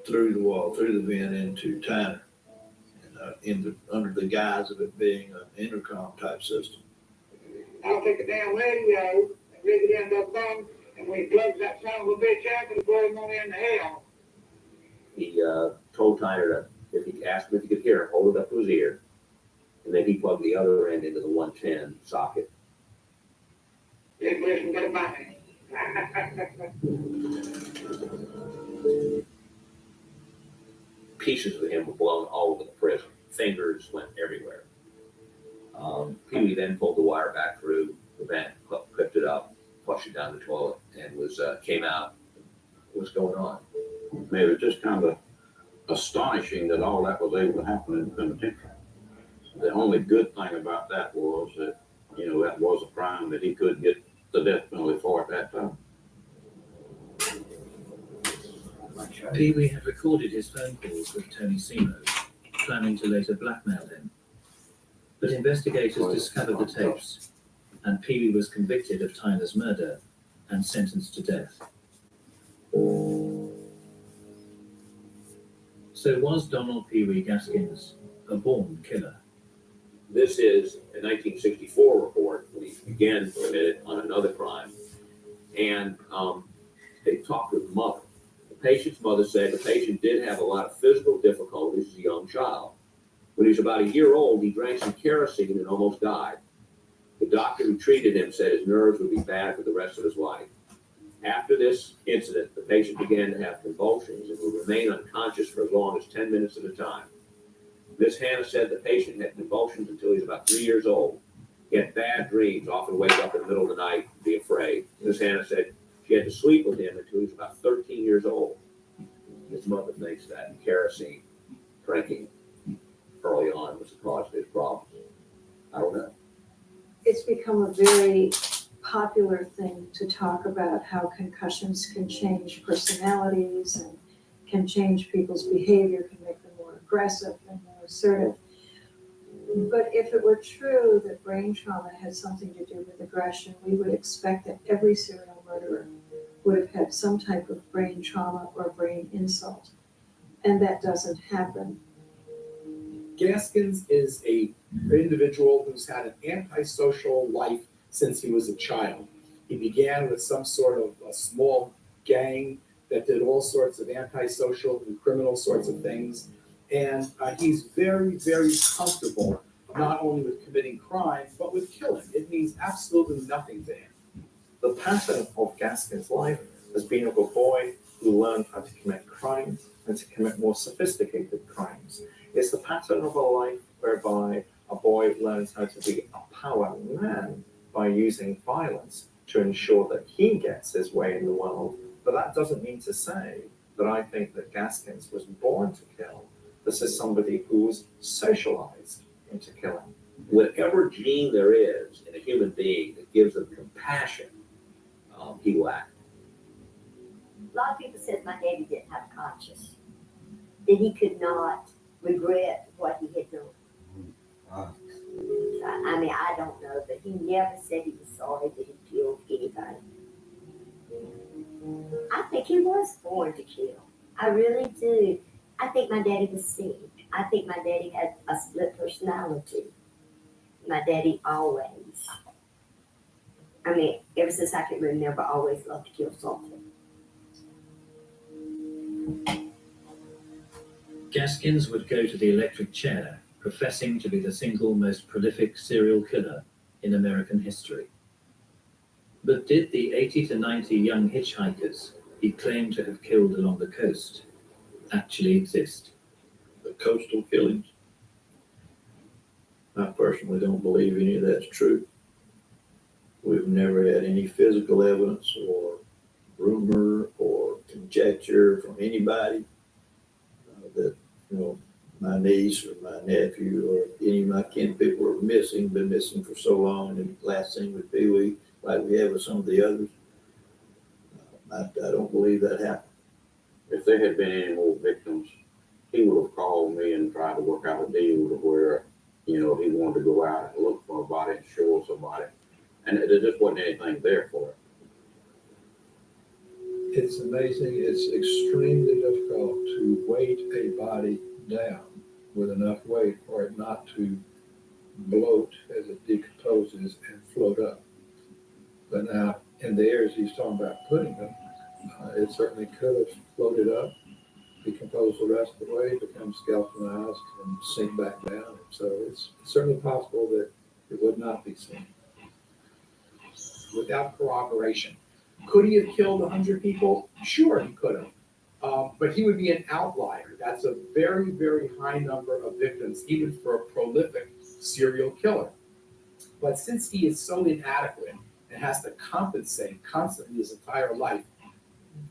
through the wall, through the vent into Tanner, and under the guise of it being an intercom type system. I'll take a damn radio and rig it in the phone, and we plug that son of a bitch out and blow him on into hell. He told Tyner to, if he asked him if he could hear him, hold it up to his ear, and then he plugged the other end into the 110 socket. Just listen to the money. Pieces of him were blown all over the prison. Fingers went everywhere. Pee Wee then pulled the wire back through the vent, clipped it up, flushed it down the toilet, and came out. What's going on? I mean, it was just kind of astonishing that all that was able to happen in the penitentiary. The only good thing about that was that, that was a crime that he could get the death penalty for at that time. Pee Wee had recorded his phone calls with Tony Simo, planning to later blackmail him. But investigators discovered the tapes, and Pee Wee was convicted of Tyner's murder and sentenced to death. So was Donald Pee Wee Gaskins a born killer? This is a 1964 report when he again committed on another crime. And they talked to his mother. The patient's mother said the patient did have a lot of physical difficulties as a young child. When he was about a year old, he drank some kerosene and almost died. The doctor who treated him said his nerves would be bad for the rest of his life. After this incident, the patient began to have convulsions and would remain unconscious for as long as 10 minutes at a time. Miss Hannah said the patient had convulsions until he was about 3 years old. He had bad dreams, often wake up in the middle of the night and be afraid. Miss Hannah said she had to sleep with him until he was about 13 years old. His mother thinks that kerosene drinking early on was the cause of his problems. I don't know. It's become a very popular thing to talk about how concussions can change personalities and can change people's behavior, can make them more aggressive and more assertive. But if it were true that brain trauma had something to do with aggression, we would expect that every serial murderer would have had some type of brain trauma or brain insult. And that doesn't happen. Gaskins is an individual who's had an antisocial life since he was a child. He began with some sort of a small gang that did all sorts of antisocial and criminal sorts of things. And he's very, very comfortable not only with committing crime, but with killing. It means absolutely nothing to him. The pattern of Gaskins' life has been of a boy who learned how to commit crimes and to commit more sophisticated crimes. It's the pattern of a life whereby a boy learns how to be a power man by using violence to ensure that he gets his way in the world. But that doesn't mean to say that I think that Gaskins was born to kill. This is somebody who's socialized into killing. Whatever gene there is in a human being that gives them compassion, he lacked. A lot of people said my daddy didn't have a conscience, that he could not regret what he had done. I mean, I don't know, but he never said he was sorry that he killed anybody. I think he was born to kill. I really do. I think my daddy was sick. I think my daddy had a split personality. My daddy always, ever since I can remember, always loved to kill something. Gaskins would go to the electric chair, professing to be the single most prolific serial killer in American history. But did the 80 to 90 young hitchhikers he claimed to have killed along the coast actually exist? The coastal killings? I personally don't believe any of that's true. We've never had any physical evidence or rumor or conjecture from anybody that, my niece or my nephew or any of my kin people are missing, been missing for so long, and last thing with Pee Wee, like we have with some of the others. I don't believe that happened. if there had been any more victims, he would have called me and tried to work out a deal to where, he wanted to go out and look for a body and show us a body. And there just wasn't anything there for it. It's amazing, it's extremely difficult to weight a body down with enough weight for it not to bloat as it decomposes and float up. But now, in the areas he's talking about putting them, it certainly could have floated up, decomposed the rest of the way, become skeletonized, and sink back down. So it's certainly possible that it would not be seen. Without corroboration. Could he have killed 100 people? Sure, he could have. But he would be an outlier. That's a very, very high number of victims, even for a prolific serial killer. But since he is so inadequate and has to compensate constantly his entire life,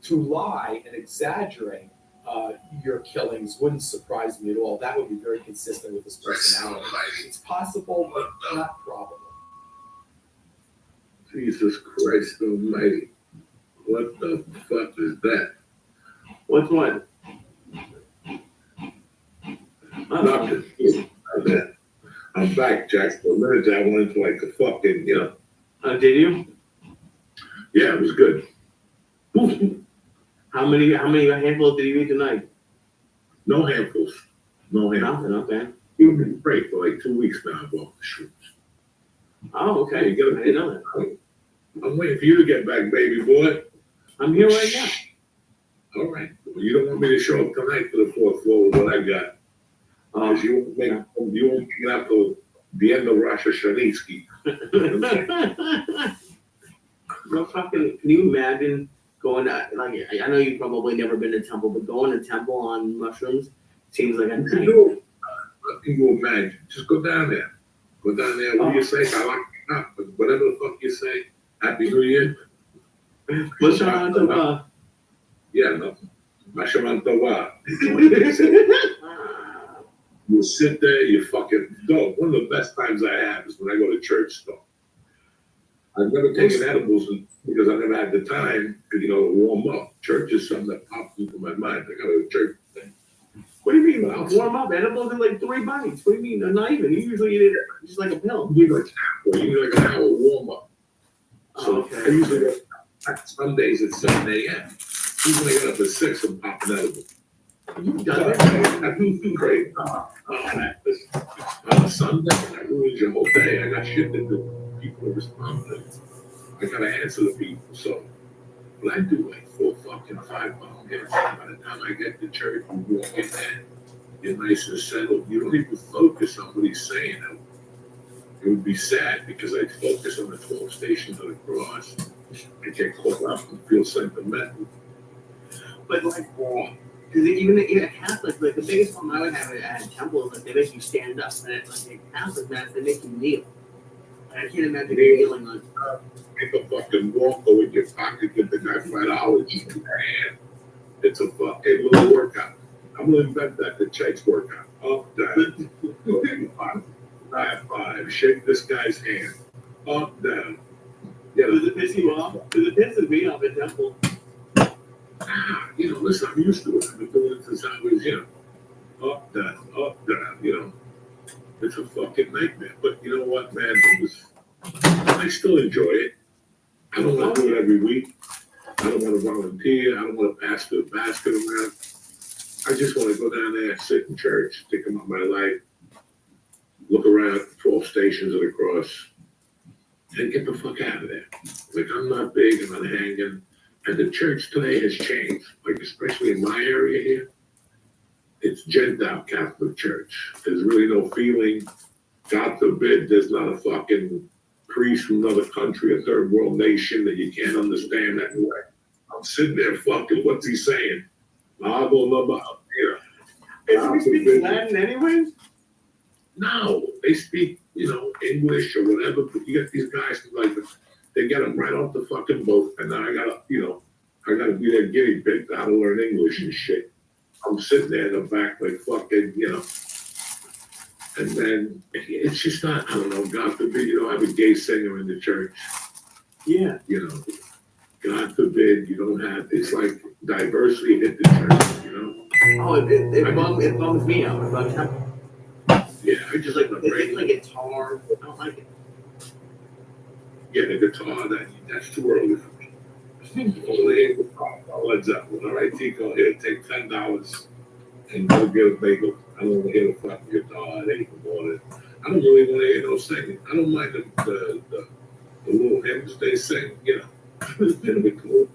to lie and exaggerate your killings wouldn't surprise me at all. That would be very consistent with his personality. It's possible, but not probable. Jesus Christ almighty. What the fuck is that? What's what? Nothing. I'm back, Jack. For a minute, I went into like a fucking, Did you? Yeah, it was good. How many handfuls did you eat tonight? No handfuls. No handfuls. Nothing, okay. You've been great for like 2 weeks now. I've off the shrooms. Oh, okay. You gotta I didn't know that. I'm waiting for you to get back, baby boy. I'm here right now. All right. Well, you don't want me to show up tonight for the fourth floor with what I got. Because you won't make it up to the end of Rosh Hashanah. No fucking, can you imagine going to, like, I know you've probably never been to temple, but going to temple on mushrooms seems like a night. What can you imagine? Just go down there. Go down there. What do you say? I like it. But whatever the fuck you say. Happy New Year. What's on the Yeah, no. Mashaman Tova. You sit there, you fucking dog. One of the best times I have is when I go to church stuff. I've never taken edibles because I never had the time to, warm up. Church is something that pops into my mind. I gotta go to church. What do you mean? Warm up. Edibles in like 3 bites. What do you mean? Not even. You usually eat it just like a pill. You need like an hour warm up. So I usually go some days at 7 a.m. Usually I get up at 6 and pop an edible. You've done it. That's great. Sunday, that ruins your whole day. I got shit to do. People are responding. I gotta answer the people. So, but I do like 4 fucking 5 pound hits. By the time I get to church, you walk in there, you're nice and settled. You don't even focus on what he's saying. It would be sad because I focus on the 12 stations of the cross. I get caught up and feel sentimental. But like, because even a Catholic, like the biggest problem I would have at temple is like they make you stand up, and it's like a Catholic mass, they make you kneel. I can't imagine kneeling on. Make a fucking walk, go in your pocket, get the guy $5 in your hand. It's a fucking little workout. I'm gonna invent that, the church workout. Up, down, high five, shake this guy's hand. Up, down. Yeah, does it piss you off? Because it pisses me off at temple. Listen, I'm used to it. I've been doing it since I was, up, down, It's a fucking nightmare. But you know what, man? I still enjoy it. I don't want to do it every week. I don't want to volunteer. I don't want to pass the basket around. I just want to go down there, sit in church, think about my life, look around 12 stations of the cross, and get the fuck out of there. Like, I'm not big, I'm not hanging. And the church today has changed, like especially in my area here. It's Gentile Catholic Church. There's really no feeling. God forbid there's not a fucking priest from another country, a third world nation that you can't understand that way. I'm sitting there fucking, what's he saying? Does he speak Latin anyways? No, they speak, English or whatever, but you get these guys like they get them right off the fucking boat, and now I gotta be their guinea pig to how to learn English and shit. I'm sitting there in the back like fucking, and then it's just not, I don't know, God forbid, I have a gay singer in the church. Yeah. God forbid you don't have, it's like diversity hit the church, you know? Oh, it bums me out. It bums me out. Yeah, I just like the It's break. like guitar. I don't like it. Yeah, the guitar, that's too early for me. Only Led Zeppelin. All right, Tico, here, take $10 and go get a bagel. I don't want to hear the fucking guitar at 8 in the morning. I don't really want to hear no singing. I don't mind the little hymns they sing, you know. It'll be cool.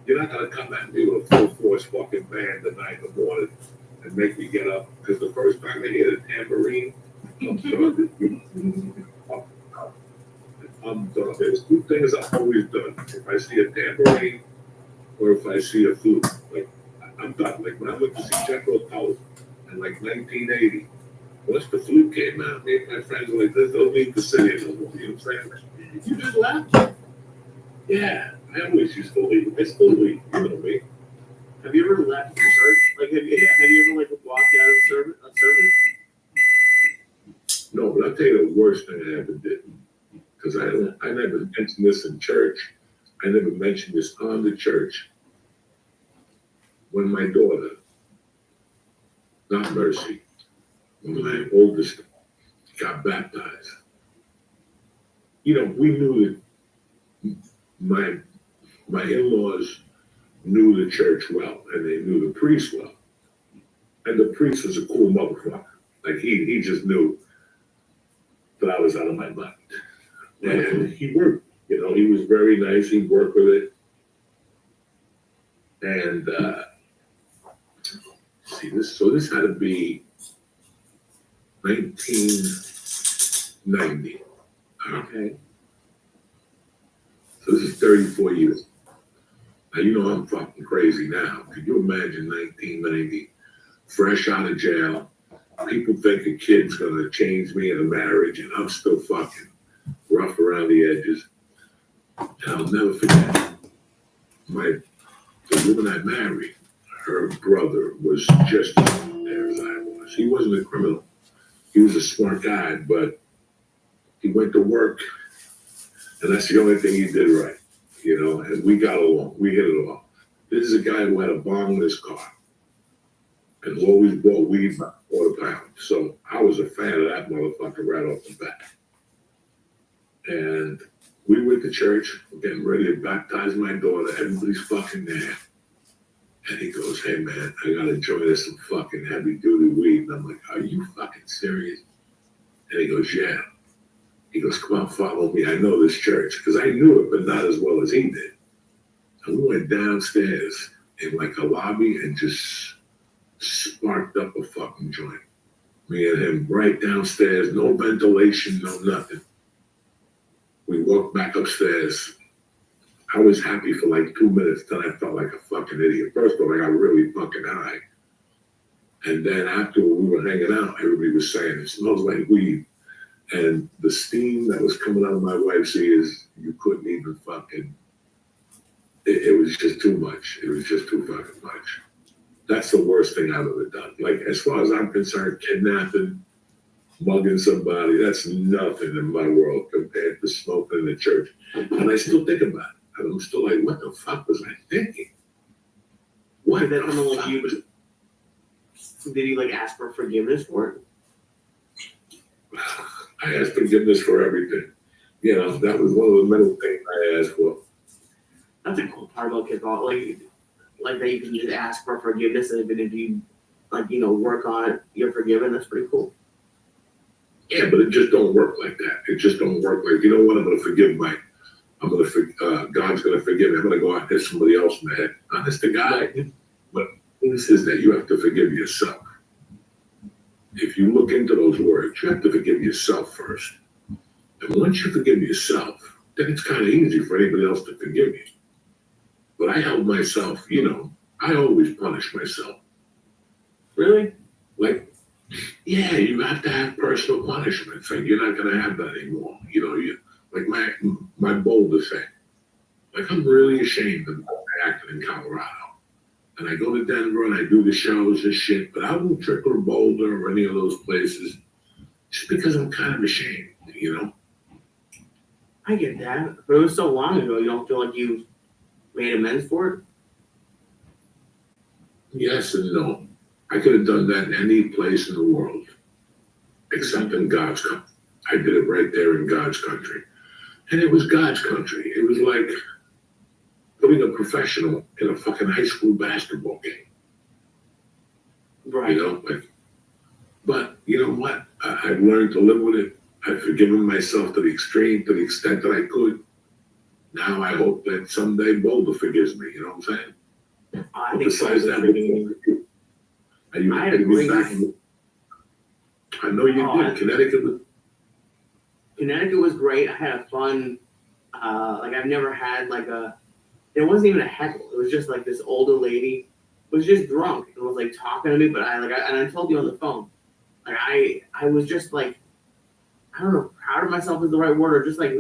You're not gonna come at me with a full force fucking band at 9 in the morning and make me get up. Because the first time I hear the tambourine, I'm done. There's two things I've always done. If I see a tambourine or if I see a flute, like I'm done. Like when I went to see Jethro Tull in like 1980, once the flute came out, me and my friends were like, "There's no need to sit here no more." You know what I'm saying? You just laughed. Yeah, I always used to leave. I still leave. You know me. Have you ever left the church? Like, have you ever like walked out of service? No, but I'll tell you the worst thing I ever did. Because I never mentioned this in church. I never mentioned this on the church. When my daughter, not Mercy, when my oldest got baptized, you know, we knew that my in-laws knew the church well, and they knew the priest well. And the priest was a cool motherfucker. Like he just knew that I was out of my mind. And he worked, you know, he was very nice, he worked with it. And this had to be 1990. Okay. So this is 34 years. Now, you know I'm fucking crazy now. Could you imagine 1990, fresh out of jail, people think a kid's gonna change me in a marriage, and I'm still fucking rough around the edges. And I'll never forget, the woman I married, her brother was just as there as I was. He wasn't a criminal. He was a smart guy, but he went to work, and that's the only thing he did right, you know, and we got along. We hit it off. This is a guy who had a bomb in his car and always bought weed by the pound. So I was a fan of that motherfucker right off the bat. And we went to church, we're getting ready to baptize my daughter. Everybody's fucking there. And he goes, "Hey man, I gotta join us some fucking heavy duty weed." And I'm like, "Are you fucking serious?" And he goes, "Yeah." He goes, "Come on, follow me. I know this church." Because I knew it, but not as well as he did. And we went downstairs in like a lobby and just sparked up a fucking joint. Me and him right downstairs, no ventilation, no nothing. We walked back upstairs. I was happy for like 2 minutes, then I felt like a fucking idiot. First of all, I got really fucking high. And then after we were hanging out, everybody was saying, "It smells like weed." And the steam that was coming out of my wife's ears, you couldn't even fucking, it was just too much. It was just too fucking much. That's the worst thing I've ever done. Like, as far as I'm concerned, kidnapping, mugging somebody, that's nothing in my world compared to smoking in the church. And I still think about it. I'm still like, what the fuck was I thinking? What Did that the like fuck you? was... Did he like ask for forgiveness for it? I asked forgiveness for everything. You know, that was one of the many things I asked for. That's a cool part about kickball. Like that you can just ask for forgiveness, and even if you work on it, you're forgiven. That's pretty cool. Yeah, but it just don't work like that. It just don't work like, you know what? I'm gonna forgive God's gonna forgive me. I'm gonna go out and hit somebody else in the head. Honest to God. But this is that you have to forgive yourself. If you look into those words, you have to forgive yourself first. And once you forgive yourself, then it's kind of easy for anybody else to forgive you. But I held myself, you know, I always punish myself. Really? Like, yeah, you have to have personal punishment thing. You're not gonna have that anymore. You know, like my Boulder thing. Like, I'm really ashamed of acting in Colorado. And I go to Denver and I do the shows and shit, but I won't trick or Boulder or any of those places just because I'm kind of ashamed, you know? I get that, but it was so long ago. You don't feel like you made amends for it? Yes and no. I could have done that in any place in the world, except in God's country. I did it right there in God's country. And it was God's country. It was like putting a professional in a fucking high school basketball game. Right. You know, but you know what? I've learned to live with it. I've forgiven myself to the extreme, to the extent that I could. Now I hope that someday Boulder forgives me. You know what I'm saying? I But think besides so. that, are you I had happy a to be great- back? I know you Oh, did. Connecticut was great. I had a fun, like I've never had like it wasn't even a heckle. It was just like this older lady was just drunk and was like talking to me, but and I told you on the phone, like I was just like, I don't know, proud of myself is the right word, or just like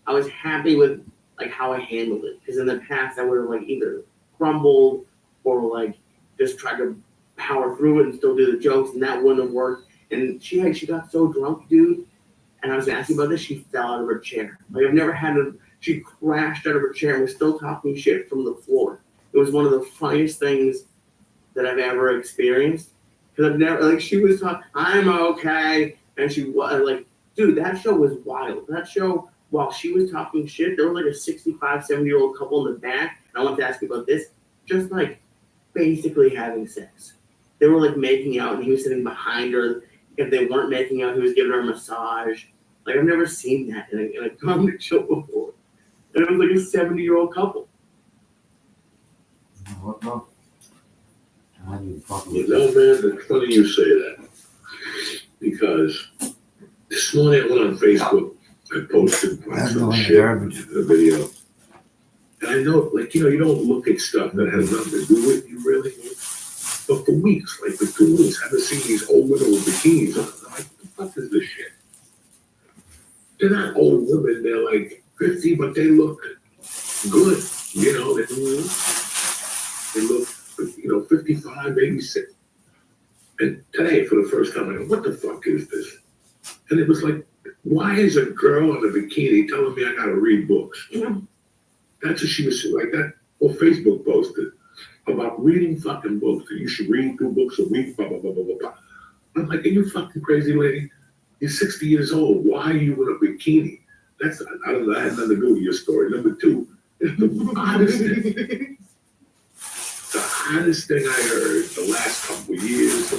I was happy with like how I handled it. Because in the past I would have like either crumbled or like just tried to power through it and still do the jokes, and that wouldn't have worked. And she got so drunk, dude. And I was asking about this, she fell out of her chair. Like I've never had she crashed out of her chair and was still talking shit from the floor. It was one of the funniest things that I've ever experienced. Because I've never, like, she was talking, I'm okay. And she was like, dude, that show was wild. That show, while she was talking shit, there was like a 65, 70-year-old couple in the back. And I want to ask you about this, just like basically having sex. They were like making out and he was sitting behind her. If they weren't making out, he was giving her a massage. Like, I've never seen that in a comedy show before. And it was like a 70-year-old couple. What, bro? How do you fucking You know, man, it's funny you say that. Because this morning I went on Facebook, I posted some shit, a video. And I know, like, you know, you don't look at stuff that has nothing to do with you, really. But for weeks, like for 2 weeks, I've been seeing these old women with bikinis on. I'm like, what the fuck is this shit? They're not old women, they're like 50, but they look good. You know, they look, you know, 55, maybe 6. And today, for the first time, I go, what the fuck is this? And it was like, why is a girl in a bikini telling me I gotta read books? That's what she was like that. Or Facebook posted about reading fucking books. You should read 2 books a week, blah, blah, blah, blah, blah. I'm like, are you fucking crazy, lady? You're 60 years old. Why are you in a bikini? That's, I don't know, that had nothing to do with your story. Number 2, it's the oddest thing. The hottest thing I heard the last couple of years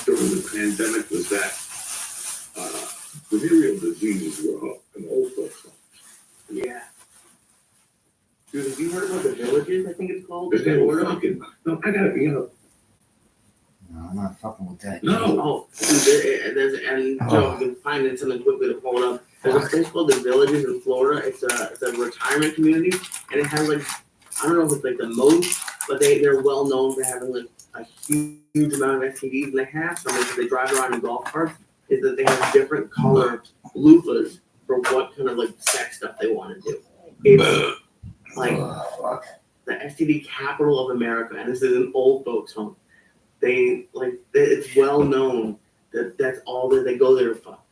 during the pandemic was that venereal diseases were up in old folks' homes. Yeah. Dude, have you heard about the Villages, I think it's called? Because they were fucking, no, I gotta be up. No, I'm not fucking with that. No. Oh, dude, there's and Joe, you can find it something quickly to pull it up. There's a place called the Villages in Florida. It's a retirement community, and it has like, I don't know if it's like the most, but they're well known for having like a huge amount of STDs, and they have some because they drive around in golf carts. Is that they have different colored loofahs for what kind of like sex stuff they want to do. It's like the STD capital of America, and this is an old folks' home. It's well known that that's all that they go there to fuck.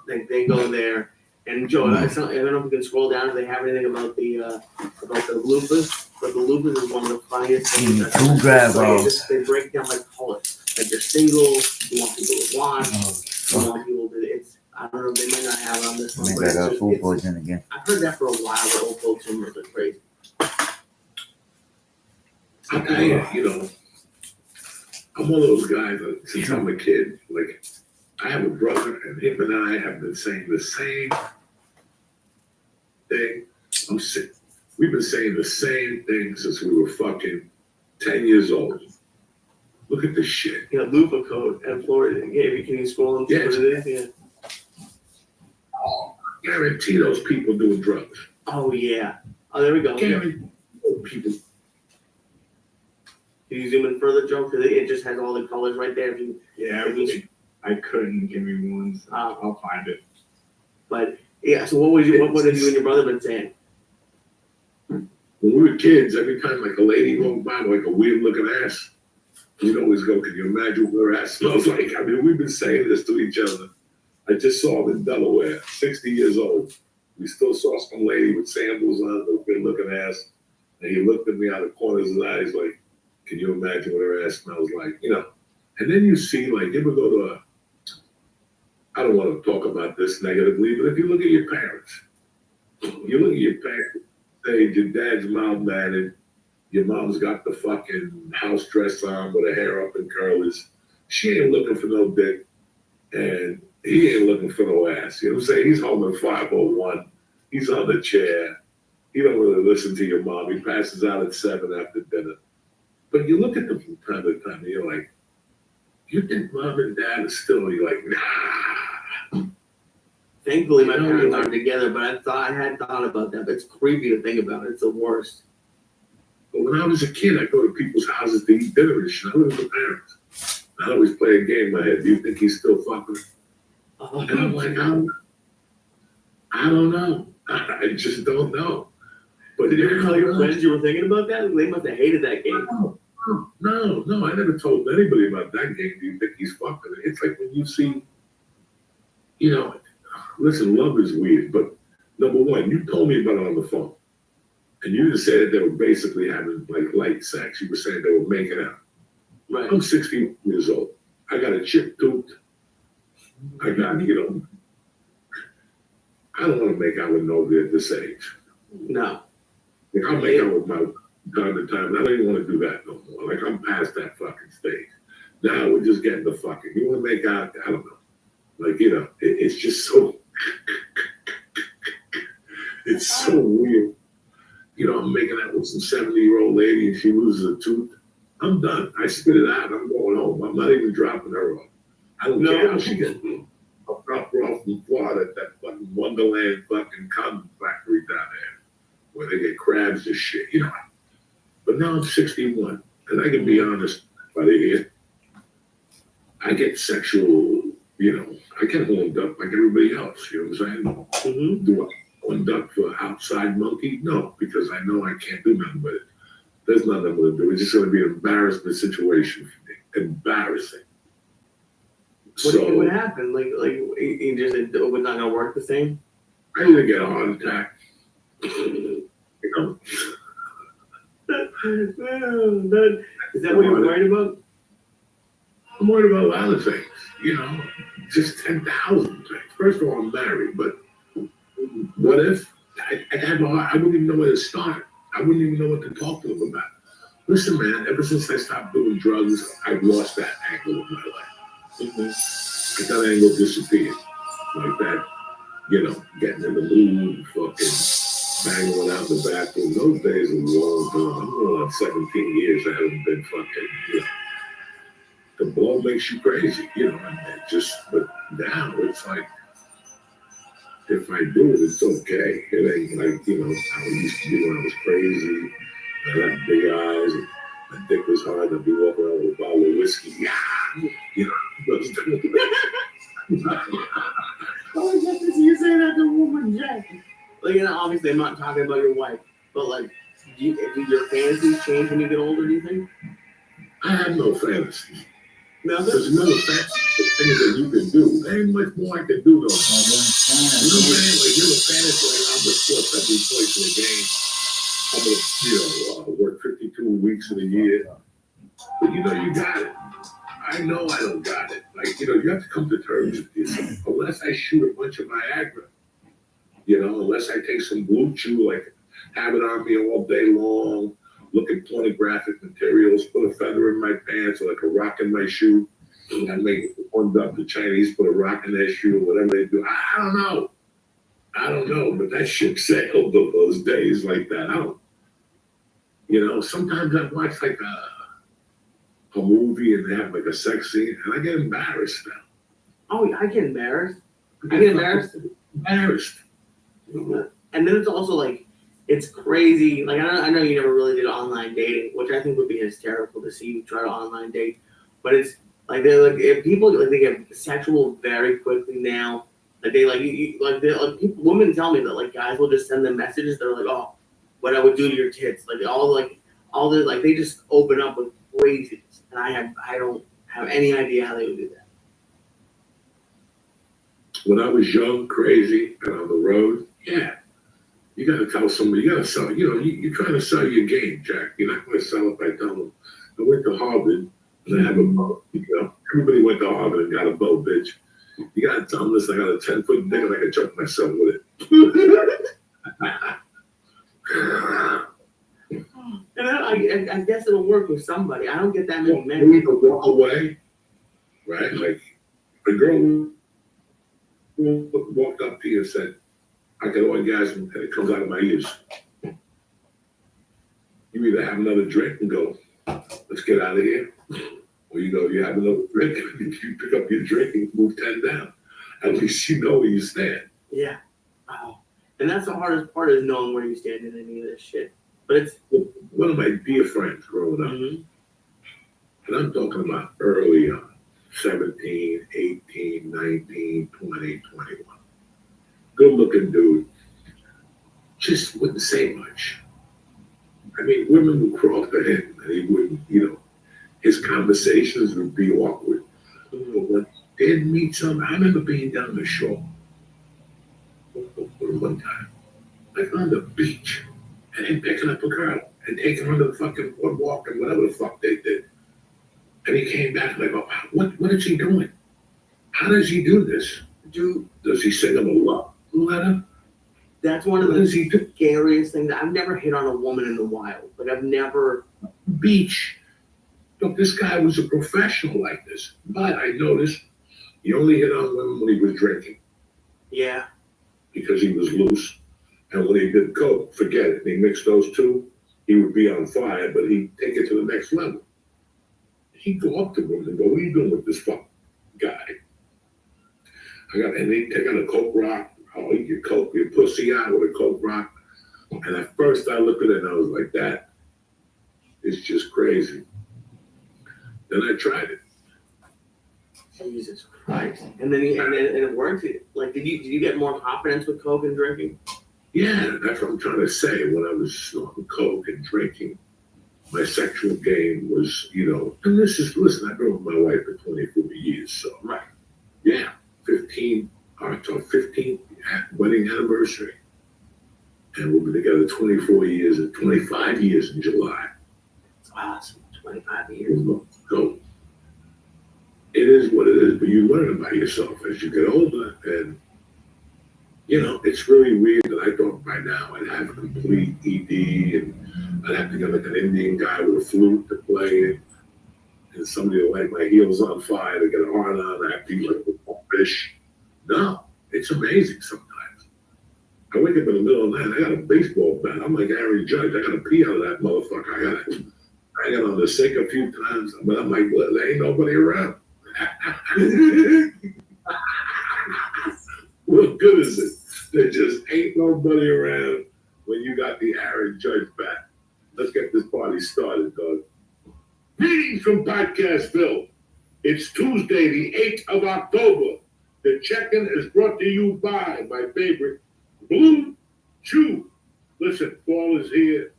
Like they go there, and Joe, I don't know if you can scroll down if they have anything about the loofahs, but the loofahs is one of the funniest things. They break down like colors. Like you're single, you want people to watch, you want people to. It's I don't know, they may not have it on this one, Make but it's that just, food poison again. I've heard that for a while. The old folks home are crazy. I tell you, you know, I'm one of those guys that since I'm a kid, like I have a brother and him and I have been saying the same thing. I'm sick. We've been saying the same thing since we were fucking 10 years old. Look at this shit. Yeah, loofah code at Florida. Yeah, can you scroll and see what it is? Yeah. Guarantee those people doing drugs. Oh yeah. Oh, there we go. Guarantee people. Can you zoom in further, Joe? Because it just has all the colors right there. I couldn't. Give me one. I'll find it. But yeah, so what have you and your brother been saying? When we were kids, every time like a lady walked by with like a weird looking ass, we'd always go, can you imagine what her ass smells like? I mean, we've been saying this to each other. I just saw him in Delaware, 60 years old. We still saw some lady with sandals on, a good looking ass. And he looked at me out of the corner of his eyes like, Can you imagine what her ass smells like? You know, and then you see, like, you ever go to I don't want to talk about this negatively, but if you look at your parents, say your dad's mild-mannered, your mom's got the fucking house dress on with her hair up in curlers. She ain't looking for no dick, and he ain't looking for no ass. You know what I'm saying? He's holding 501. He's on the chair. He don't really listen to your mom. He passes out at 7 after dinner. But you look at them from time to time, and you're like, you think mom and dad are still? You're like, nah. Thankfully, my parents aren't together, but I had thought about that. But it's creepy to think about. It's the worst. But when I was a kid, I'd go to people's houses to eat dinner and shit. I lived with my parents. I'd always play a game in my head. Do you think he's still fucking? And I'm like, I don't know. I just don't know. But did you ever tell your friends you were thinking about that? They must have hated that game. No, I never told anybody about that game. Do you think he's fucking? It's like when you see, you know, listen, love is weird, but number one, you told me about it on the phone. And you just said that they were basically having like light sex. You were saying they were making out. Right. I'm 16 years old. I got a chick tooth. I got, you know, I don't want to make out with nobody at this age. No. Like, I'll make out with my time to time. I don't even want to do that no more. Like, I'm past that fucking stage. Now we're just getting the fucking. You want to make out? I don't know. Like, you know, it's just so. It's so weird. You know, I'm making out with some 70-year-old lady and she loses a tooth. I'm done. I spit it out. I'm going home. I'm not even dropping her off. I don't care how she gets. I'll drop her off in Florida at that fucking Wonderland fucking condom factory down there where they get crabs and shit, you know. But now I'm 61, and I can be honest, buddy, here. I get sexual, you know, I get horned up like everybody else, you know what I'm saying? Mm-hmm. Do I horned up for outside monkey? No, because I know I can't do nothing with it. There's nothing I'm going to do. It's just going to be an embarrassment situation for me. Embarrassing. What happened? Like you just it was not going to work the same? I didn't get a heart attack. You know? Is that what you're worried about? I'm worried about a lot of things, you know, just 10,000 things. First of all, I'm married, but what if I wouldn't even know where to start. I wouldn't even know what to talk to them about. Listen, man, ever since I stopped doing drugs, I've lost that angle of my life. Mm-hmm. That angle disappeared. Like that, you know, getting in the mood, fucking banging one out in the bathroom. Those days are long gone. I'm going on 17 years. I haven't been fucking, you know. The blow makes you crazy, you know, and but now it's like, if I do it, it's okay. It ain't like, you know, how it used to be when I was crazy. I had big eyes, and my dick was hard. I'd be walking around with a bottle of whiskey. Yeah, you know. Oh, just you say that to a woman, Jack. Like, you know, obviously, I'm not talking about your wife, but like, do your fantasies change when you get older? Do you think? I have no fantasies. Nothing. There's another fantasy things that you can do. There ain't much more I can do though. You know what I'm saying? Like, you're a fantasy. Like, I'm the sports I do twice in a game. I'm gonna, you know, work 52 weeks in a year. But you know, you got it. I know I don't got it. Like, you know, you have to come to terms with yourself. Unless I shoot a bunch of Viagra, you know, unless I take some Blue Chew, like have it on me all day long, look at pornographic materials, put a feather in my pants or like a rock in my shoe, and make it warmed up. The Chinese put a rock in their shoe or whatever they do. I don't know, but that ship sailed those days like that. I don't, you know, sometimes I watch like a movie and they have like a sex scene and I get embarrassed now. Oh, I get embarrassed. I get embarrassed. And then it's also like, it's crazy. Like, I know you never really did online dating, which I think would be hysterical to see you try to online date. But it's like, they're like, if people like, they get sexual very quickly now. Like, they people, women tell me that like guys will just send them messages. They're like, oh, what I would do to your tits. Like all the like they just open up with craziness. And I don't have any idea how they would do that. When I was young, crazy, and on the road, yeah. You got to tell somebody, you got to sell, you know, you're trying to sell your game, Jack. You're not going to sell it by telling them, I went to Harvard and I have a bow. You know, everybody went to Harvard and got a bow, bitch. You gotta tell them this. I got a 10-foot dick and I can choke myself with it. And I guess it'll work with somebody. I don't get that many men. We could walk away, right? Like a girl walked up to you and said, I get orgasm and it comes out of my ears. You either have another drink and go, let's get out of here. Or you go, you have another drink and you pick up your drink and move 10 down. At least you know where you stand. Yeah. Wow. And that's the hardest part, is knowing where you stand in any of this shit. But it's one of my dear friends growing up, and I'm talking about early on, 17, 18, 19, 20, 21. Good looking dude. Just wouldn't say much. I mean, women would cross to him and he wouldn't, you know, his conversations would be awkward. But when they did meet someone, I remember being down the shore one time, like on the beach, and him picking up a girl and taking her to the fucking boardwalk and whatever the fuck they did. And he came back like, oh, what is he doing? How does he do this? Does he send him a love letter? That's one of the scariest things. I've never hit on a woman in the wild. Like, I've never. Beach. Look, this guy was a professional like this. But I noticed he only hit on women when he was drinking. Yeah. Because he was loose. And when he did coke, forget it. He mixed those two, he would be on fire, but he'd take it to the next level. He'd go up to women and go, what are you doing with this fucking guy? And he'd take on a coke rock. Oh, you coke your pussy out with a coke rock. And at first I looked at it and I was like, that is just crazy. Then I tried it. Jesus Christ. And then it worked. Like, did you get more confidence with coke and drinking? Yeah, that's what I'm trying to say. When I was snorting coke and drinking, my sexual game was, you know, and listen, I've been with my wife for 24 years, so. Right. Yeah, 15th wedding anniversary. And we'll be together 24 years and 25 years in July. That's awesome. 25 years. So it is what it is, but you learn about yourself as you get older. And, you know, it's really weird that I thought by now I'd have a complete ED and I'd have to get like an Indian guy with a flute to play it. And somebody to light my heels on fire to get a hard on. I have to eat like a fish. No, it's amazing sometimes. I wake up in the middle of the night, I got a baseball bat. I'm like Aaron Judge. I got to pee out of that motherfucker. I got on the sink a few times, but I'm like, well, there ain't nobody around. What good is it? There just ain't nobody around when you got the Aaron Judge bat. Let's get this party started, dog. Greetings from Podcastville. It's Tuesday, the 8th of October. The check-in is brought to you by my favorite, Blue Chew. Listen, fall is here.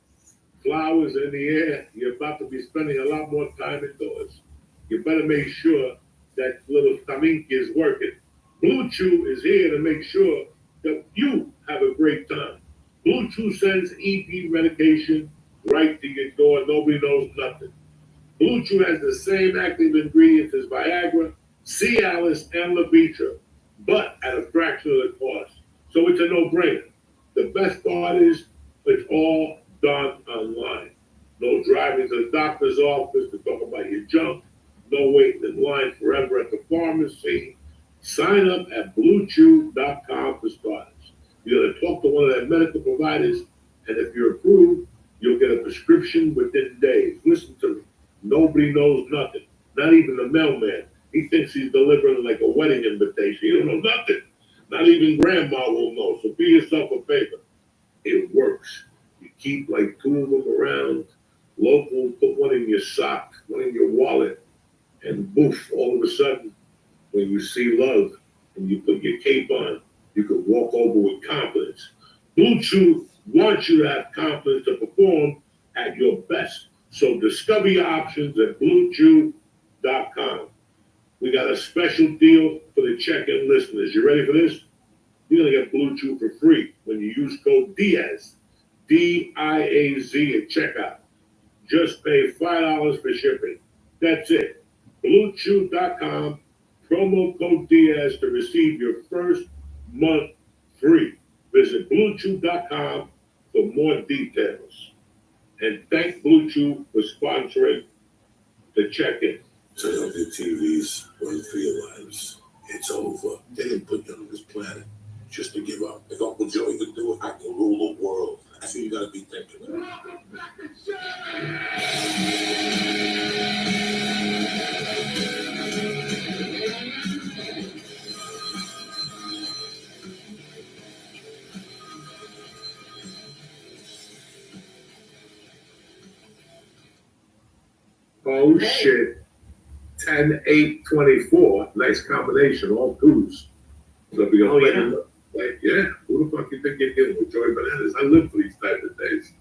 Flowers in the air. You're about to be spending a lot more time indoors. You better make sure that little taminki is working. Blue Chew is here to make sure that you have a great time. Blue Chew sends EP medication right to your door. Nobody knows nothing. Blue Chew has the same active ingredients as Viagra, Cialis, and Levitra, but at a fraction of the cost. So it's a no-brainer. The best part is it's all done online. No driving to the doctor's office to talk about your junk. No waiting in line forever at the pharmacy. Sign up at BlueChew.com for starters. You're going to talk to one of their medical providers, and if you're approved, you'll get a prescription within days. Listen to me. Nobody knows nothing. Not even the mailman. He thinks he's delivering like a wedding invitation. You don't know nothing. Not even grandma will know. So be yourself a favor. It works. You keep like 2 of them around, local, put one in your sock, one in your wallet, and boof, all of a sudden, when you see love and you put your cape on, you can walk over with confidence. Blue Chew wants you to have confidence to perform at your best. So discover your options at BlueChew.com. We got a special deal for the check-in listeners. You ready for this? You're going to get Blue Chew for free when you use code DIAZ, D-I-A-Z at checkout. Just pay $5 for shipping. That's it. BlueChew.com, promo code Diaz to receive your first month free. Visit BlueChew.com for more details. And thank Blue Chew for sponsoring the check-in. So don't do TVs run for your lives. It's over. They didn't put you on this planet just to give up. If Uncle Joey could do it, I can rule the world. That's what you gotta be thinking. Oh shit. 10, 8, 24. Nice combination, all twos. So if we're gonna play, yeah, who the fuck you think you're dealing with Joey Bananas? I live for these type of days.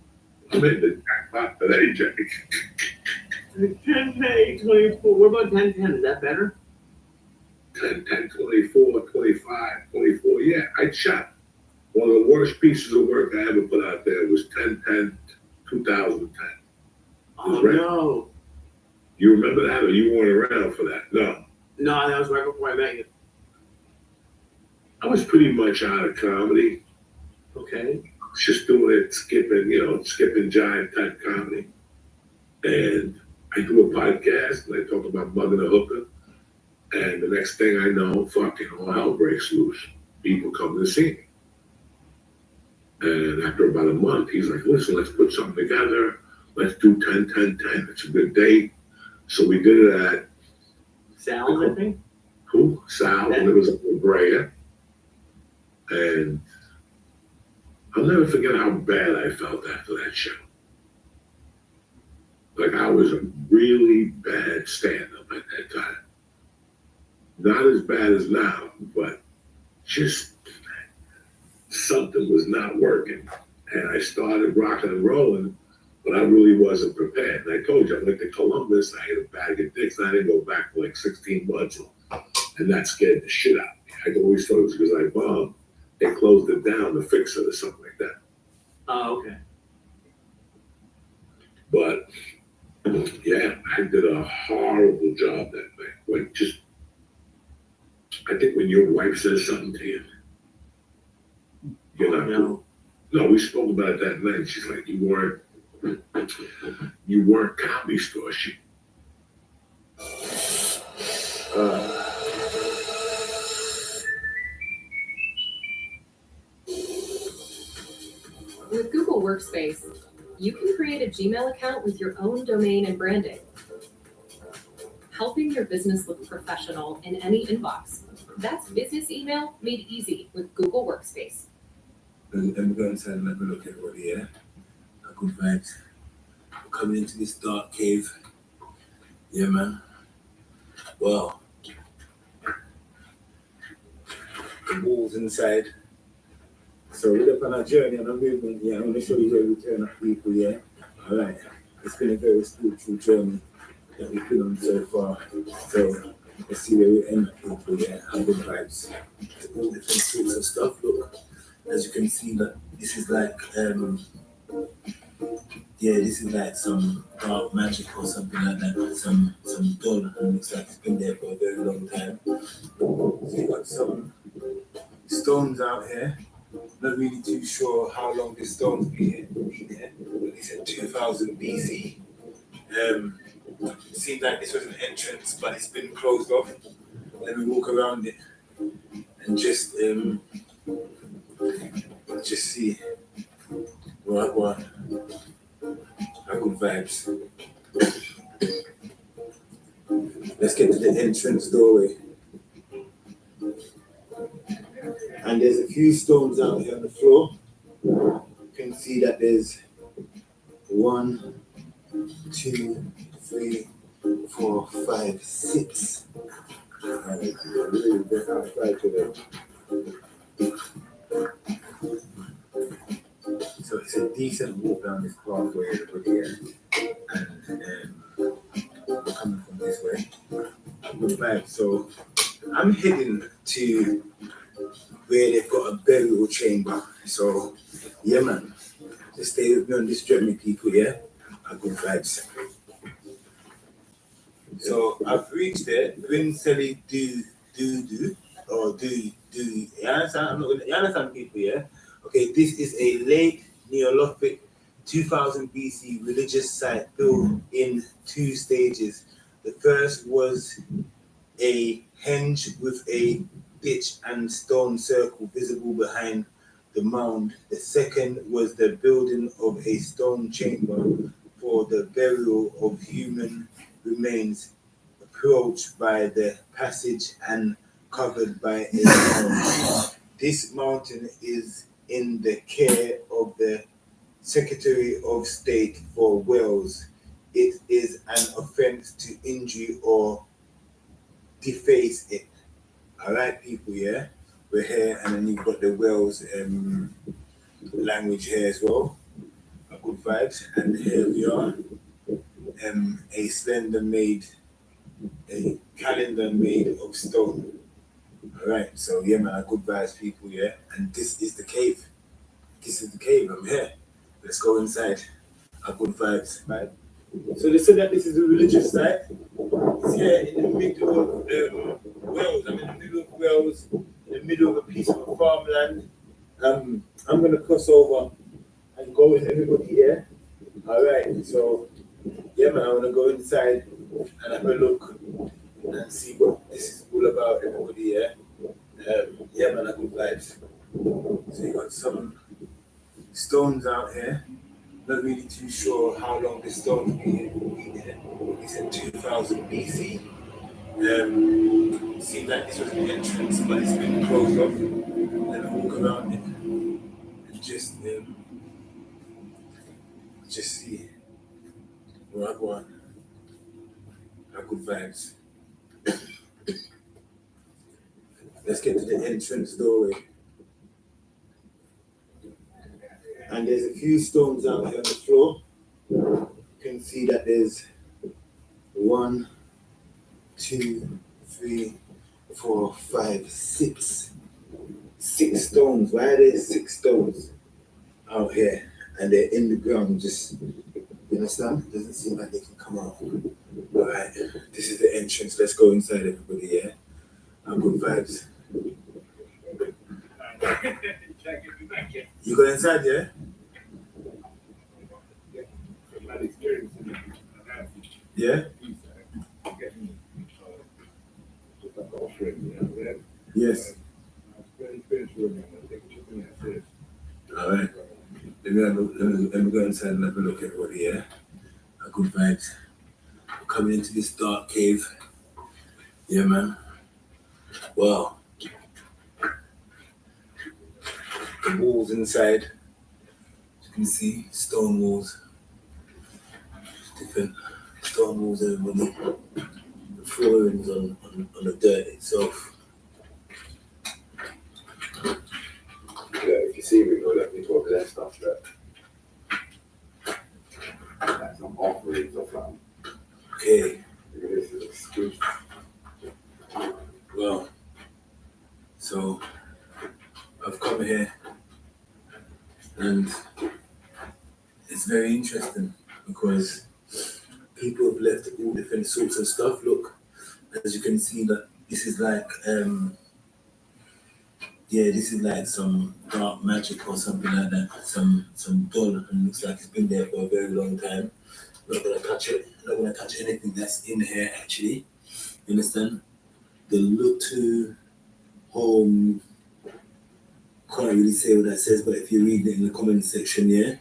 I'm in the jackpot today, Jack. 10, 8, 24. What about 10, 10? Is that better? 10, 10, 24, 25, 24. Yeah, I shot. One of the worst pieces of work I ever put out there was 10, 10, 2010. Oh, no. You remember that, or you weren't around for that? No. No, that was right before I met you. I was pretty much out of comedy. Okay. I was just doing it, skipping giant type comedy. And I do a podcast, and I talk about mugging a hooker. And the next thing I know, fucking all hell breaks loose. People come to see me. And after about a month, he's like, listen, let's put something together. Let's do 10, 10, 10. It's a good date. So we did it at Sal, I think. Who? Sal, and it was in Brea. And I'll never forget how bad I felt after that show. Like I was a really bad stand-up at that time. Not as bad as now, but just something was not working. And I started rocking and rolling, but I really wasn't prepared. And I told you, I went to Columbus, I had a bag of dicks, and I didn't go back for like 16 months. And that scared the shit out of me. I always thought it was because I bombed. They closed it down to fix it or something like that. Oh, okay. But yeah, I did a horrible job that night. Like just, I think when your wife says something to you, you're not cool. No, we spoke about it that night. She's like, you weren't Comedy Store shit. With Google Workspace, you can create a Gmail account with your own domain and branding, helping your business look professional in any inbox. That's business email made easy with Google Workspace. And we're going to have a look at everybody here. Good vibes. We're coming into this dark cave. Yeah, man. Well, the walls inside. So we're up on a journey and a movement, yeah. I'm going to show you where we turn up people, yeah. All right. It's been a very spiritual journey that we've been on so far. So let's see where we end up, people, yeah. Have good vibes. All different sorts of stuff. Look, as you can see, that this is like, this is like some dark magic or something like that. Some doll, and it looks like it's been there for a very long time. So you got some stones out here. Not really too sure how long this stone's been here. But he said 2000 BC. It seemed like this was an entrance, but it's been closed off. Let me walk around it and just see what how good vibes. Let's get to the entrance doorway. And there's a few stones out here on the floor. You can see that there's 1, 2, 3, 4, 5, 6. Really get outside today. So it's a decent walk down this pathway over here. And we're coming from this way. Good vibe. So I'm heading to where they've got a burial chamber. So, yeah, man, just stay with me on this journey, people, yeah? Good vibes. So I've reached there. Grinselly do. You understand? You understand, people, yeah? Okay, this is a late Neolithic 2000 BC religious site built in 2 stages. The first was a henge with a ditch and stone circle visible behind the mound. The second was the building of a stone chamber for the burial of human remains, approached by the passage and covered by a mound. This mountain is in the care of the Secretary of State for Wales. It is an offense to injure or deface it. All right, people, yeah? We're here, and then you've got the Wales language here as well. Good vibes, and here we are. A slender made, a calendar made of stone. All right, so yeah, man, good vibes, people, yeah? And this is the cave. This is the cave, I'm here. Let's go inside. Good vibes, right? So they said that this is a religious site. It's here in the middle of Wales. I'm in the middle of Wales, in the middle of a piece of farmland. I'm gonna cross over and go with everybody here. All right, so yeah, man, I wanna go inside and have a look and see what this is all about, everybody here. Yeah, man, good vibes. So you got some stones out here. Not really too sure how long this stone's been here. It's in 2000 BC. Seemed like this was an entrance, but it's been closed off. Let me walk around it and just see where I go on. Good vibes. Let's get to the entrance doorway. And there's a few stones out here on the floor. You can see that there's 1, 2, 3, 4, 5, 6. 6 stones. Why are there 6 stones out here? And they're in the ground, just, you understand? It doesn't seem like they can come out. All right, this is the entrance. Let's go inside, everybody, yeah? Good vibes. You go inside, yeah? Yeah? Yes. All right. Let me go inside and have a look at everybody, yeah? Good vibes. We're coming into this dark cave. Yeah, man. Wow. The walls inside, as you can see, stone walls. Different stone walls, everybody. The flooring is on the dirt itself. Yeah, if you see me, go let me talk to that stuff, that's some offerings or something. Okay. This is excuse. Well, so I've come here and it's very interesting because people have left all different sorts of stuff. Look, as you can see, that this is like this is like some dark magic or something like that. Some doll, and looks like it's been there for a very long time. Not gonna touch it. Not gonna touch anything that's in here actually. You understand? The look to home. Can't really say what that says, but if you read it in the comment section, yeah,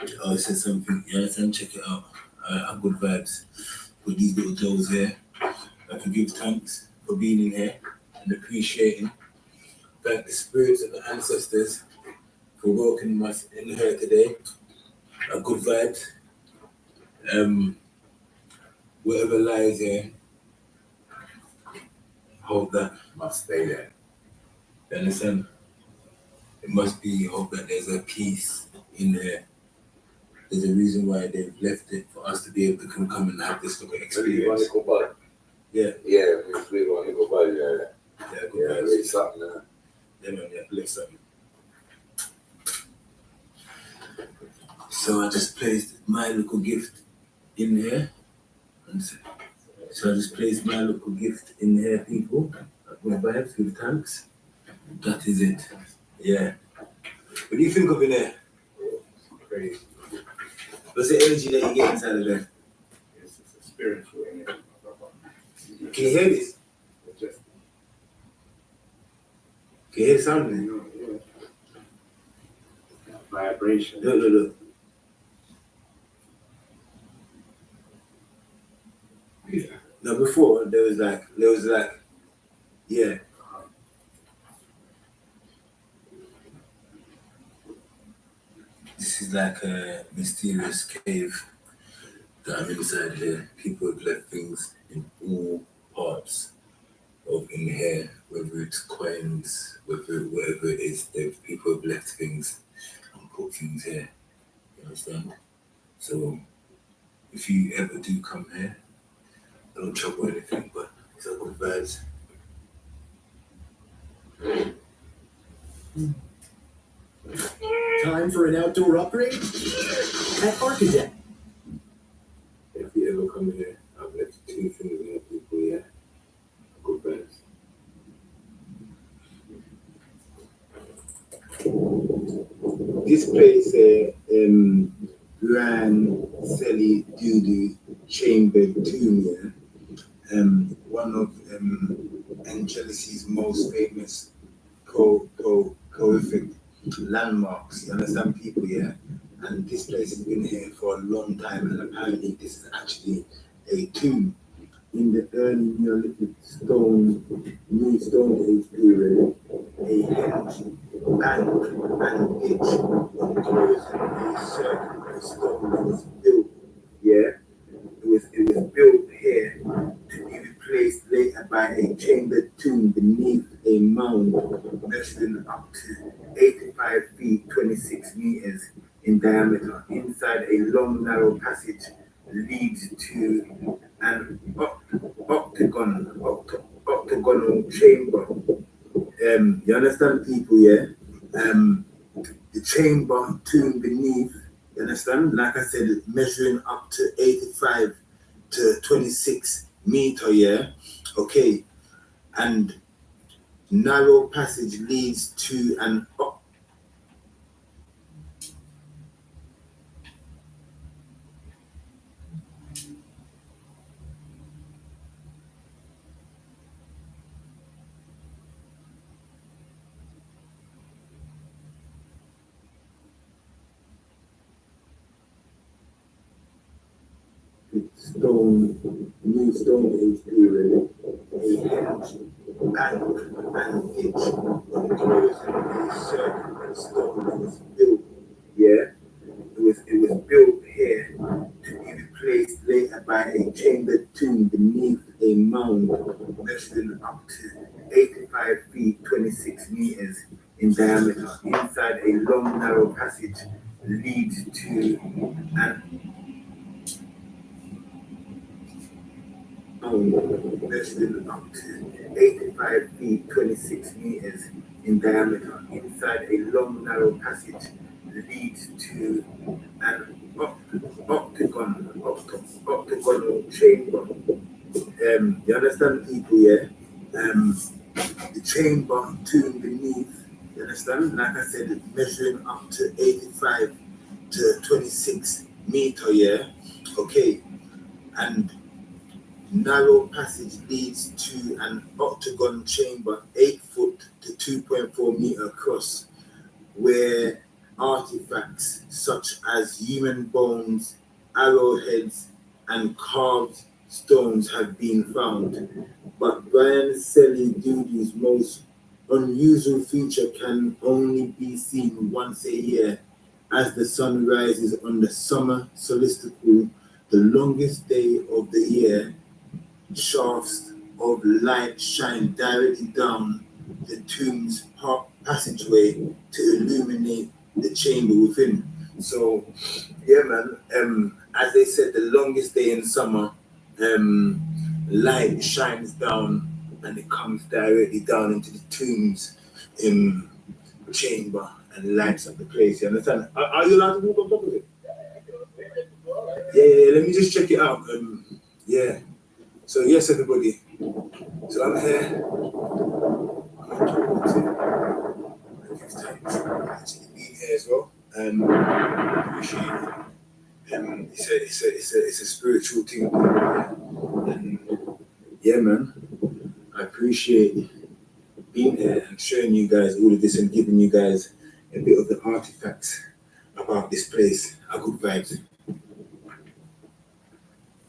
it says something. You understand? Check it out. Have good vibes with these little dolls here. I can give thanks for being in here and appreciating. Thank the spirits of the ancestors for welcoming us in here today. Good vibes. Whatever lies here, hope that Must stay there. you understand? It must be hope that there's a peace in there. There's a reason why they've left it for us to be able to come and have this little experience. Yeah. Yeah, we want to go by there. Yeah, good Yeah, vibes. read something there. Yeah, man, yeah, play something. So I just placed my little gift in here. And so I just place my local gift in here, people. My vibes, give thanks. That is it. Yeah. What do you think of in there? Crazy. What's the energy that you get inside of there? It's a spiritual energy. Can you hear this? Can you hear the sound? Vibration. Look. Yeah. No, before there was like, yeah. This is like a mysterious cave that I'm inside here. People have left things in all parts of in here, whether it's coins, whatever it is, people have left things and put things here. You understand? So if you ever do come here, don't trouble anything, but it's a good vibes. Time for an outdoor upgrade at Architect. If you ever come here, I've left 2 things in the people here. Good vibes. This place, Grand Sally Doodoo Chamber Tomb here, one of Angelicis' most famous horrific landmarks. You understand, people here? And this place has been here for a long time, and apparently this is actually a tomb. In the early Neolithic New Stone Age period, a henge, bank, and ditch enclosed a circular stone that was built. Yeah, it was built here to be replaced later by a chambered tomb beneath a mound measuring up to 85 feet 26 meters in diameter. Inside, a long narrow passage leads to an octagonal chamber. You understand, people? Yeah. The chamber tomb beneath. You understand? Like I said, measuring up to 85 to 26 meter. Yeah. Okay. And narrow passage leads to an New Stone Age period, a henge, bank, and ditch enclosed a circular stone that was built. Yeah, it was built here to be replaced later by a chambered tomb beneath a mound measuring up to 85 feet 26 meters in diameter. Inside, a long narrow passage leads to an measuring up to 85 feet 26 meters in diameter. Inside, a long narrow passage leads to an octagonal chamber. You understand, people? Yeah. The chamber tomb beneath. You understand? Like I said, measuring up to 85 to 26 meter. Yeah. Okay. And narrow passage leads to an octagon chamber 8 foot to 2.4 meter across, where artifacts such as human bones, arrowheads, and carved stones have been found. But Brian Sally Doodoo's most unusual feature can only be seen once a year as the sun rises on the summer solstice, the longest day of the year. Shafts of light shine directly down the tomb's passageway to illuminate the chamber within. So, yeah, man. As they said, the longest day in summer, light shines down and it comes directly down into the tomb's chamber and lights up the place. You understand? Are you allowed to move on top of it? Yeah, let me just check it out. Yeah. So yes, everybody. So I'm here. Thanks for actually being here as well. Appreciate it. It's a spiritual thing. And yeah, man. I appreciate being here and showing you guys all of this and giving you guys a bit of the artifacts about this place. A good vibes.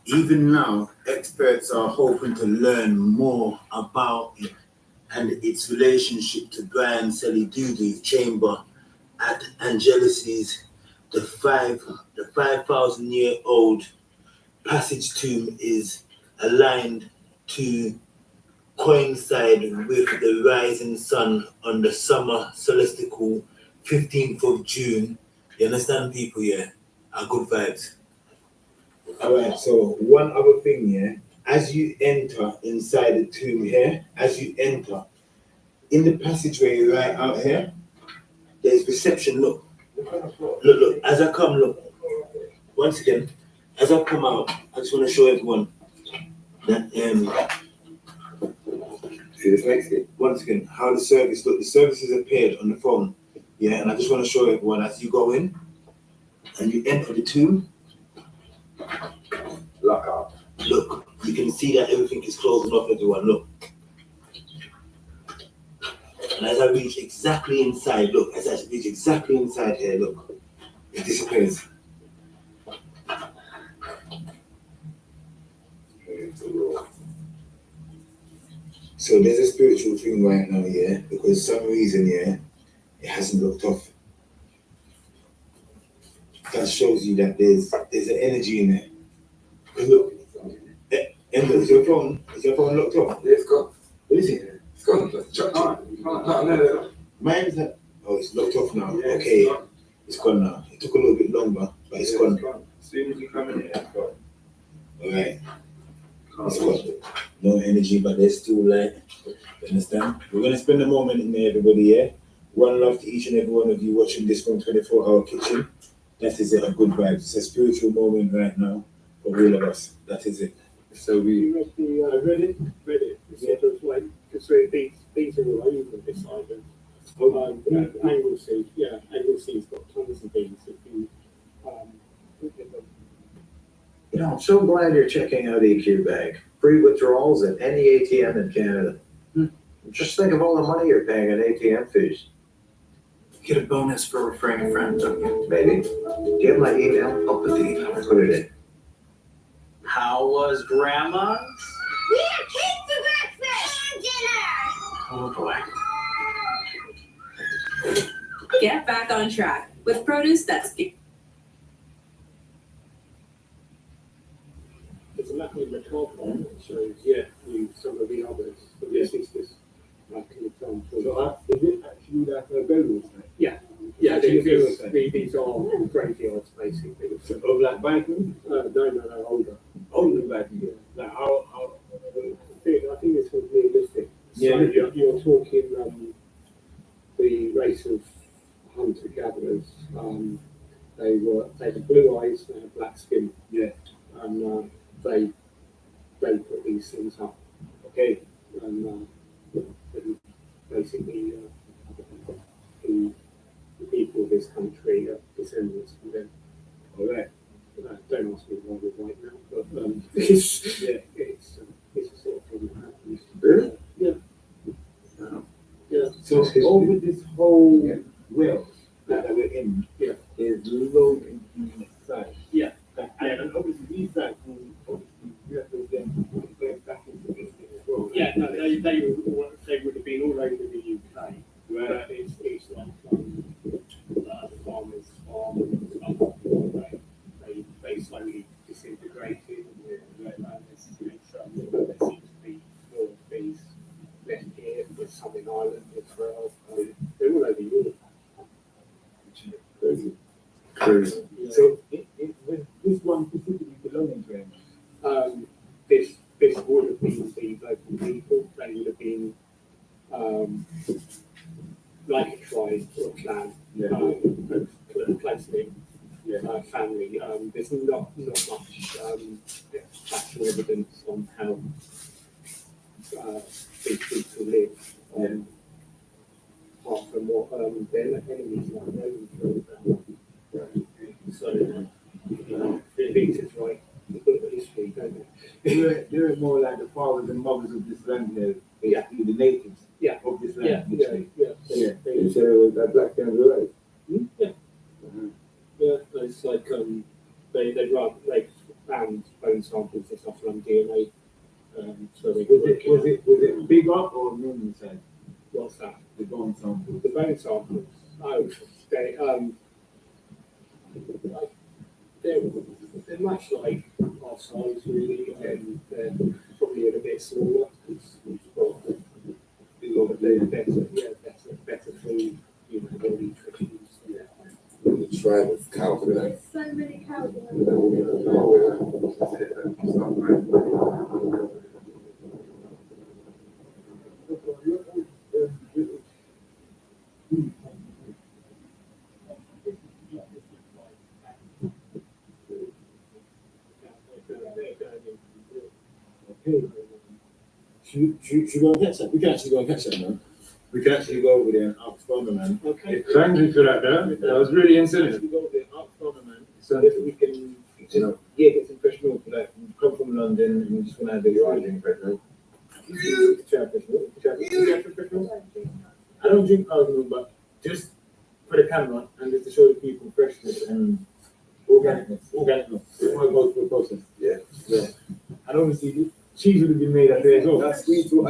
Even now, experts are hoping to learn more about it and its relationship to Brian Selidudu chamber at Angelus's the 5,000-year-old passage tomb is aligned to coincide with the rising sun on the summer solstice 15th of June. You understand, people? Yeah, are good vibes. All right, so one other thing, yeah, as you enter inside the tomb here, as you enter, in the passageway right out here, there's reception. Look, as I come, look, once again, as I come out, I just want to show everyone that, see this next bit, once again, how the service, look, the services appeared on the phone, yeah, and I just want to show everyone as you go in and you enter the tomb, lock out. Look, you can see that everything is closing off, everyone, look. And as I reach exactly inside, look, as I reach exactly inside here, look, it disappears. So there's a spiritual thing right now, yeah, because for some reason, yeah, it hasn't looked off. That shows you that there's an energy in there. Look, Endo, is your phone locked off? Yeah, it's gone. What is it? It's gone. No. Mine's not. Oh, it's locked off now. Yeah, okay, it's gone now. It took a little bit longer, but it's gone. As soon as you come in here, it's gone. All right. It's gone. No energy, but there's still light. You understand? We're gonna spend a moment in there, everybody. Yeah. One love to each and every one of you watching this from 24-hour kitchen. That is it. A good vibe. It's a spiritual moment right now for all of us. That is it. So we. I read it. It's sort of like, because these are all over this island. Anglesea's got tons of these. If you look at them. You know, I'm so glad you're checking out EQ Bank. Free withdrawals at any ATM in Canada. Just think of all the money you're paying in ATM fees. Get a bonus for referring a friend, don't you? Maybe. Do you have my email? I'll put the email. I'll put it in. How was Grandma's? We have cake for breakfast and dinner. Oh boy. Get back on track with produce that's It's a matter of the top one, so yeah, some of the others. But this is just like an example. So is it actually like a burial site? Yeah. Yeah, these are graveyards basically. Of like Viking? No, older. Older Viking, yeah. Like how I think it's called Neolithic. Yeah, so you're talking the race of hunter-gatherers. They had blue eyes, they had black skin. Yeah. And they put these things up. Okay. And basically the people of this country are descendants from them. All right. Don't ask me why we're white now, but it's a sort of thing that happens. Really? Yeah. Yeah. So over this whole well that we're in, yeah, is low in size. Yeah. And obviously these sites will represent going back into this thing as well. Yeah, no, they would have been all over the UK. Right. It's like farmers farm and stuff. They slowly disintegrated. There seems to be more of these left here. There's some in Ireland as well. They're all over Europe. Crazy. Yeah. So was this one specifically belonging to him? This would have been the local people. They would have been like a tribe or clan, closely family. There's not much factual evidence on how these people live. Apart from what their enemies might know them about. So, the elite is right. Look at the history, don't they? They're more like the fathers and mothers of this land here, Yeah. basically the natives Yeah. of this Yeah, land. yeah. You said it was that black man's right. Yeah. Yeah, it's like they run like found bone samples and stuff from DNA. So they Was it big up or medium size? What's that? The bone sample. The bone samples. Oh, they like they're much like our size really, and they're probably a bit smaller. But they're better food, more nutrition. Yeah. The tribe of cows. There's so many cows in Should we go and catch that? We can actually go and catch that, man. We can actually go over there and ask Farmer, man. Okay. Thank you for that, man. That was really incentive. We go there, ask Farmer, man. If we can, get some fresh milk. Like, we come from London and we just want to have the origin fresh milk. Try fresh milk. Try fresh milk. I don't drink cow's milk, but just for the camera and just to show the people freshness and organicness. Organic milk. Before it goes through the process. Yeah. Yeah. And obviously, cheese would have been made up there as well. That's sweet too,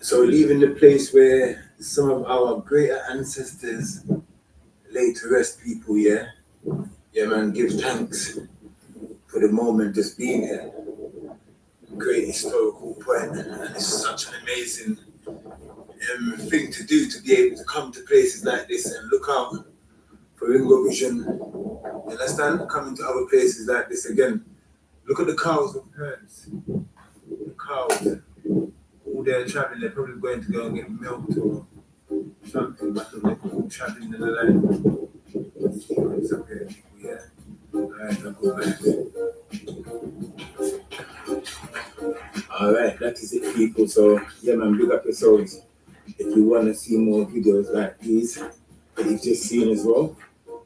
So leaving the place where some of our greater ancestors lay to rest people, yeah? Yeah, man, give thanks for the moment just being here. Great historical point, and it's such an amazing thing to do, to be able to come to places like this and look out for Ringo Vision. You understand? Coming to other places like this again. Look at the cows and herds. The cows, all they're traveling, they're probably going to go and get milked or something, but they're traveling in the land. Let's see what's up here. Yeah. Alright, I'll go back. Alright, that is it, people. So, yeah, man, big up yourselves. If you want to see more videos like these that you've just seen as well,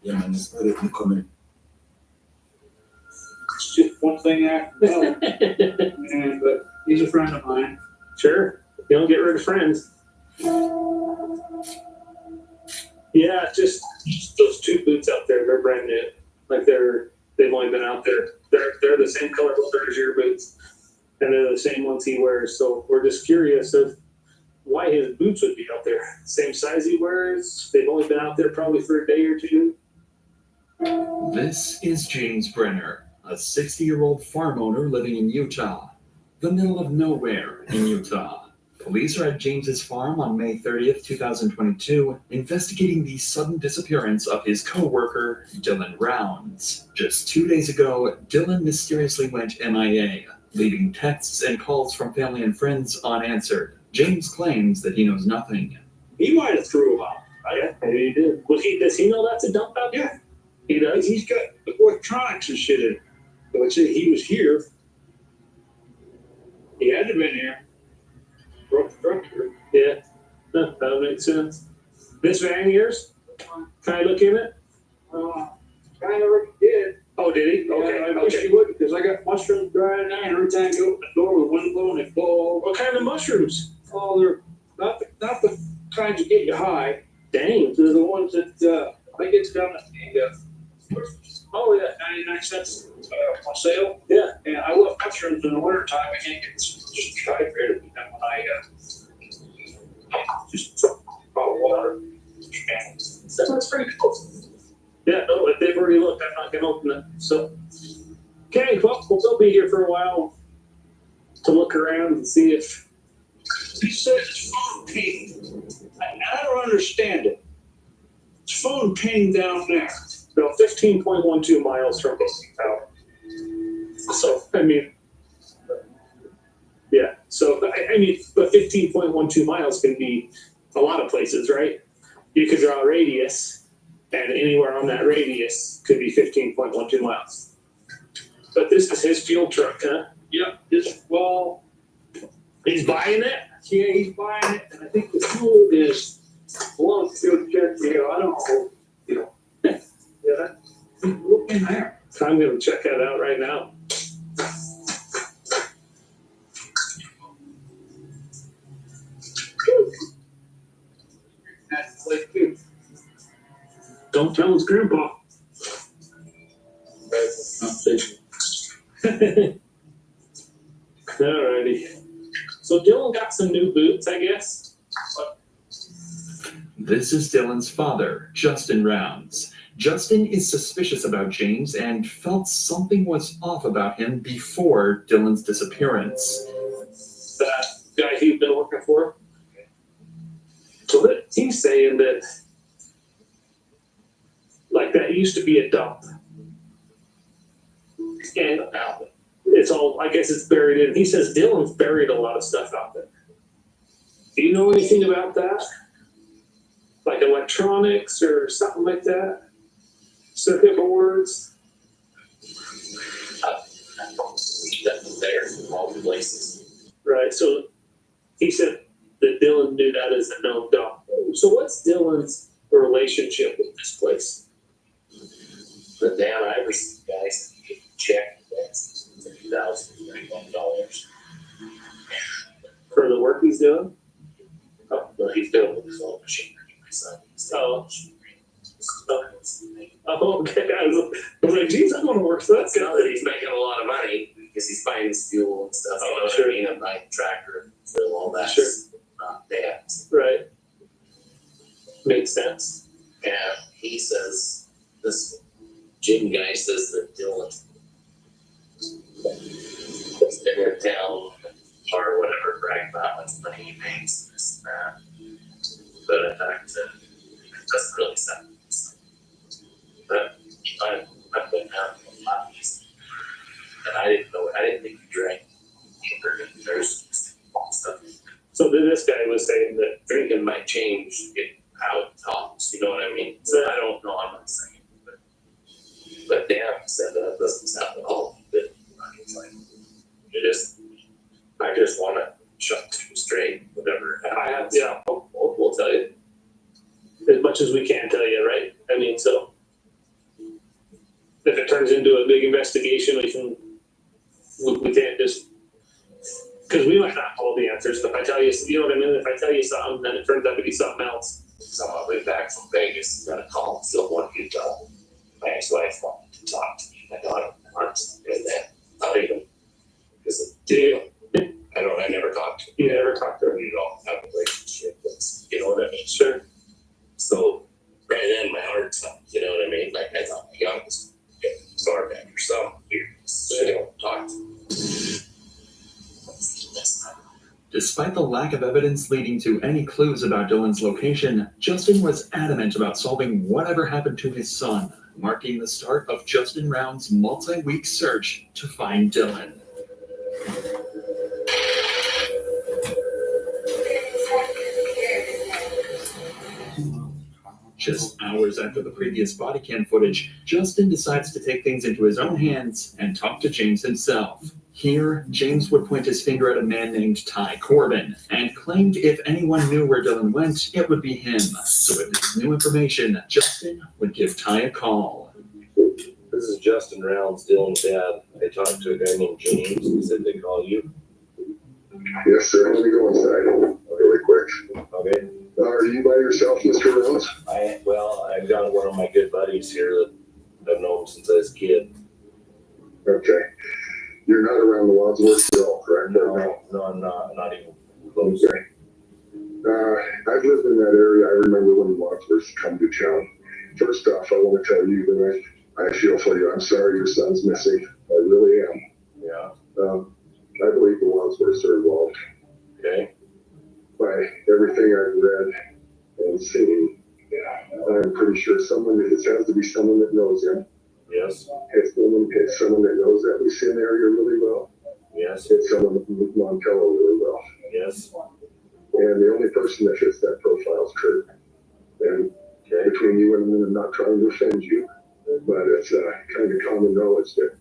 yeah, man, just put it in the comment. It's just one thing after another. But he's a friend of mine. Sure. You don't get rid of friends. Yeah, just those two boots out there, they're brand new. Like they've only been out there. They're the same color as your boots. And they're the same ones he wears. So we're just curious of why his boots would be out there. Same size he wears. They've only been out there probably for a day or two. This is James Brenner, a 60-year-old farm owner living in Utah, the middle of nowhere in Utah. Police are at James's farm on May 30th, 2022, investigating the sudden disappearance of his co-worker, Dylan Rounds. Just 2 days ago, Dylan mysteriously went MIA, leaving texts and calls from family and friends unanswered. James claims that he knows nothing. He might have threw him out. Yeah, maybe he did. Does he know that's a dump out there? Yeah. He does? He's got electronics and shit in it. So I'd say he was here. He had to have been here. Broke the structure. Yeah. That makes sense. This van of yours? Can I look in it? Kind of already did. Oh, did he? Yeah, Okay. I wish he would, because I got mushrooms drying there, and every time I go open the door with one blow and they blow. What kind of mushrooms? Oh, they're not the kinds that get you high. Dang. They're the ones that I get down at the Oh, yeah. 99 cents on sale. Yeah. And I love mushrooms in the wintertime. I can't get just dehydrated with them when I just bottle water. And So that's pretty cool. Yeah, no, if they've already looked, I'm not gonna open it. So, okay, well, they'll be here for a while to look around and see if. he said it's phone ping. I don't understand it. It's phone ping down there. No, 15.12 miles from Basic Tower. So, I mean, yeah. So, I mean, but 15.12 miles can be a lot of places, right? you could draw a radius, and anywhere on that radius could be 15.12 miles. But this is his fuel truck, huh? Yeah, well, He's buying it? yeah, he's buying it, and I think the fuel is, well, fuel check, I don't know, yeah, look in there. So I'm gonna check that out right now. That's like, dude, Don't tell his grandpa. Alrighty. So Dylan got some new boots, I guess. This is Dylan's father, Justin Rounds. Justin is suspicious about James and felt something was off about him before Dylan's disappearance. That guy he's been working for. So that he's saying that, like, that used to be a dump. And it's all, I guess it's buried in. He says Dylan's buried a lot of stuff out there. Do you know anything about that? Like electronics or something like that? Circuit boards? There in all places. Right, so he said that Dylan knew that as a known dump. So what's Dylan's relationship with this place? The Dan Iverson guys check that's $50,000 For the work he's doing? Oh, well, he's doing with his own machinery. My son. Oh. Oh, okay. I was like, geez, I want to work for that Now guy. that he's making a lot of money because he's buying his fuel and stuff. Oh, You know what sure. I mean? I'm buying a tractor and fill all that. Sure. Not Dad's. Right. Makes sense. And he says, this Jim guy says that Dylan has been in town or whatever, bragging about how much money he makes, this and that. But in fact, it doesn't really sound. But I've been out a lot of these. And I didn't think you drank. There's stuff. So then this guy was saying that, Drinking might change how it talks, you know what I mean? So I don't know, I'm not saying, but Dan said that doesn't sound at all good. It's like, I just wanna shut to straight, whatever happens. We'll tell you. as much as we can tell you, right? I mean, so if it turns into a big investigation, we can't just, because we might not have all the answers. If I tell you, you know what I mean? If I tell you something, then it turns out to be something else. Someone way back from Vegas got a call, still wanted to talk. My ex-wife wanted to talk to me. My daughter, honestly, did that. Not even because of deal. I never talked to her. You never talked to her. We don't have a relationship. You know what I mean? Sure. So right then, my heart stopped. You know what I mean? Like I thought my youngest sorry back or something weird. So they don't talk to me. Despite the lack of evidence leading to any clues about Dylan's location, Justin was adamant about solving whatever happened to his son, marking the start of Justin Round's multi-week search to find Dylan. Just hours after the previous body cam footage, Justin decides to take things into his own hands and talk to James himself. Here, James would point his finger at a man named Ty Corbin and claimed if anyone knew where Dylan went, it would be him. So with this new information, Justin would give Ty a call. This is Justin Rounds, Dylan's dad. I talked to a guy named James. He said they call you. Yes, sir. Let me go inside really quick. Okay. Are you by yourself, Mr. Rounds? I've got one of my good buddies here that I've known since I was a kid. Okay. You're not around the Wadsworth Hill, correct? No, I'm not. I'm not even close. Okay. I've lived in that area. I remember when the Wadsworths come to town. First off, I want to tell you that I feel for you. I'm sorry your son's missing. I really am. Yeah. I believe the Wadsworths are involved. Okay. By everything I've read and seen, I'm pretty sure this has to be someone that knows him. Yes. It's someone that knows that Lucien area really well. Yes. It's someone that knows Montello really well. Yes. And the only person that fits that profile is Kurt. And between you and me, I'm not trying to offend you, but it's kind of common knowledge that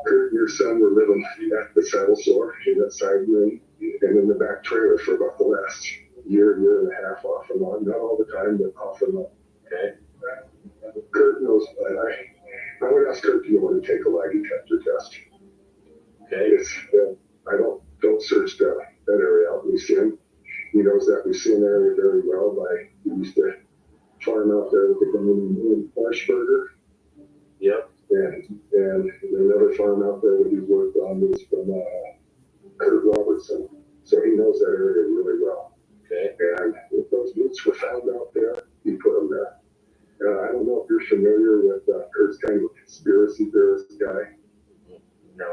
Kurt and your son were living at the saddle store in that side room and in the back trailer for about the last year and a half, off and on. Not all the time, but off and on. Okay. Kurt knows. I would ask Kurt, do you want to take a lie detector test? Okay. It's, I don't search that area out in Lucien. He knows that Lucien area very well. We used to farm out there with the guy named Marshberger. Yep. And another farm out there that he worked on was from Kurt Robertson. So he knows that area really well. Okay. And if those boots were found out there, he put them there. I don't know if you're familiar with Kurt's kind of a conspiracy theorist guy. No, I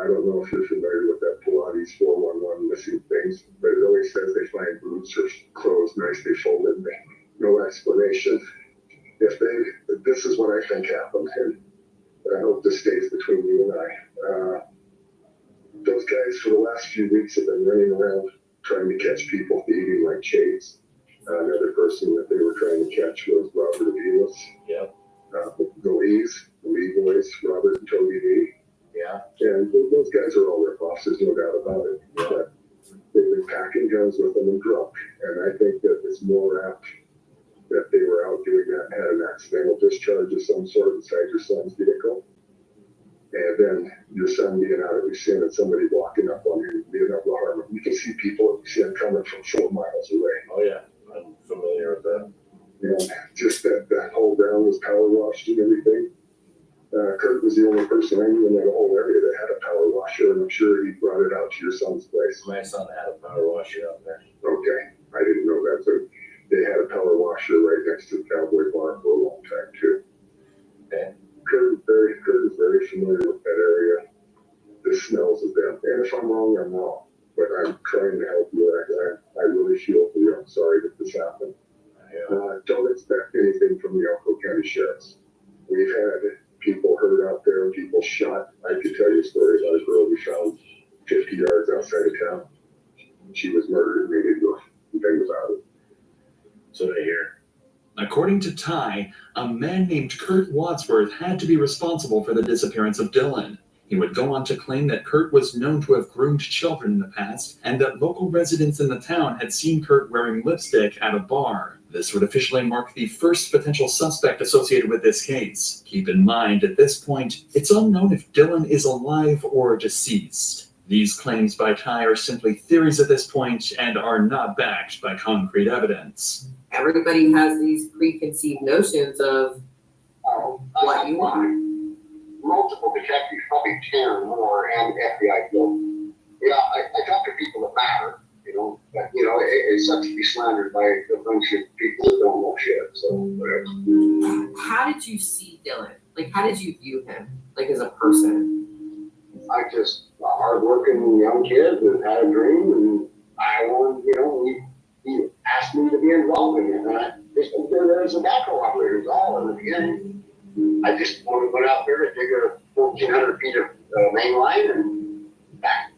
don't know if you're familiar with that Pilates 411 missing things, but it always says they find boots or clothes nicely folded. No explanation. This is what I think happened, and I hope this stays between you and I. Those guys for the last few weeks have been running around trying to catch people thieving like Chase. Another person that they were trying to catch was Robert Aviles. Yep. The Lee boys, Robert and Toby Lee. Yeah. And those guys are all rip-offs, there's no doubt about it. Yeah. But they've been packing guns with them and drunk. And I think that it's more apt that they were out doing that and had an accidental discharge of some sort inside your son's vehicle. And then your son being out at Lucien and somebody walking up on you, being able to harm him. You can see people at Lucien coming from 4 miles away. Oh, yeah. I'm familiar with that. And just that whole ground was power washed and everything. Kurt was the only person I knew in that whole area that had a power washer, and I'm sure he brought it out to your son's place. My son had a power washer out there. Okay, I didn't know that, but they had a power washer right next to the Cowboy Barn for a long time too. Okay. Kurt is very familiar with that area. The smells of them. And if I'm wrong, I'm wrong. But I'm trying to help you. I really feel for you. I'm sorry that this happened. Don't expect anything from the Elko County Sheriffs. We've had people hurt out there, people shot. I could tell you a story about a girl we found 50 yards outside of town. She was murdered and they didn't do anything about it. So they hear. According to Ty, a man named Kurt Wadsworth had to be responsible for the disappearance of Dylan. He would go on to claim that Kurt was known to have groomed children in the past, and that local residents in the town had seen Kurt wearing lipstick at a bar. This would officially mark the first potential suspect associated with this case. Keep in mind, at this point, it's unknown if Dylan is alive or deceased. These claims by Ty are simply theories at this point and are not backed by concrete evidence. Everybody has these preconceived notions of what you are. Multiple detectives, probably 10 or more, and FBI people. Yeah, I talk to people that matter, but, it sucks to be slandered by a bunch of people that don't know shit, so whatever. How did you see Dylan? Like, how did you view him, like, as a person? I just, a hardworking young kid that had a dream, and I wanted, he asked me to be involved in it, and I just went there as a backhoe operator, was all in the beginning. I just went out there to dig a 1,400 feet of main line and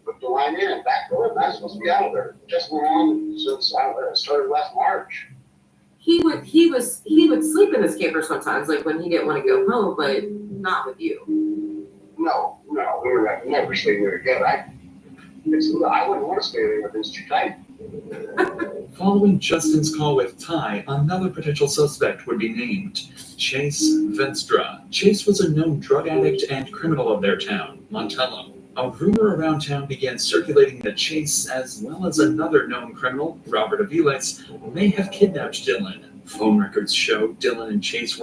put the line in and back door, and that's supposed to be out of there. Just went on since I started last March. He would sleep in his camper sometimes, like when he didn't want to go home, but not with you. No, we were never staying there again. I wouldn't want to stay there if it's too tight. Following Justin's call with Ty, another potential suspect would be named, Chase Venstra. Chase was a known drug addict and criminal of their town, Montello. A rumor around town began circulating that Chase, as well as another known criminal, Robert Aviles, may have kidnapped Dylan. Phone records show Dylan and Chase were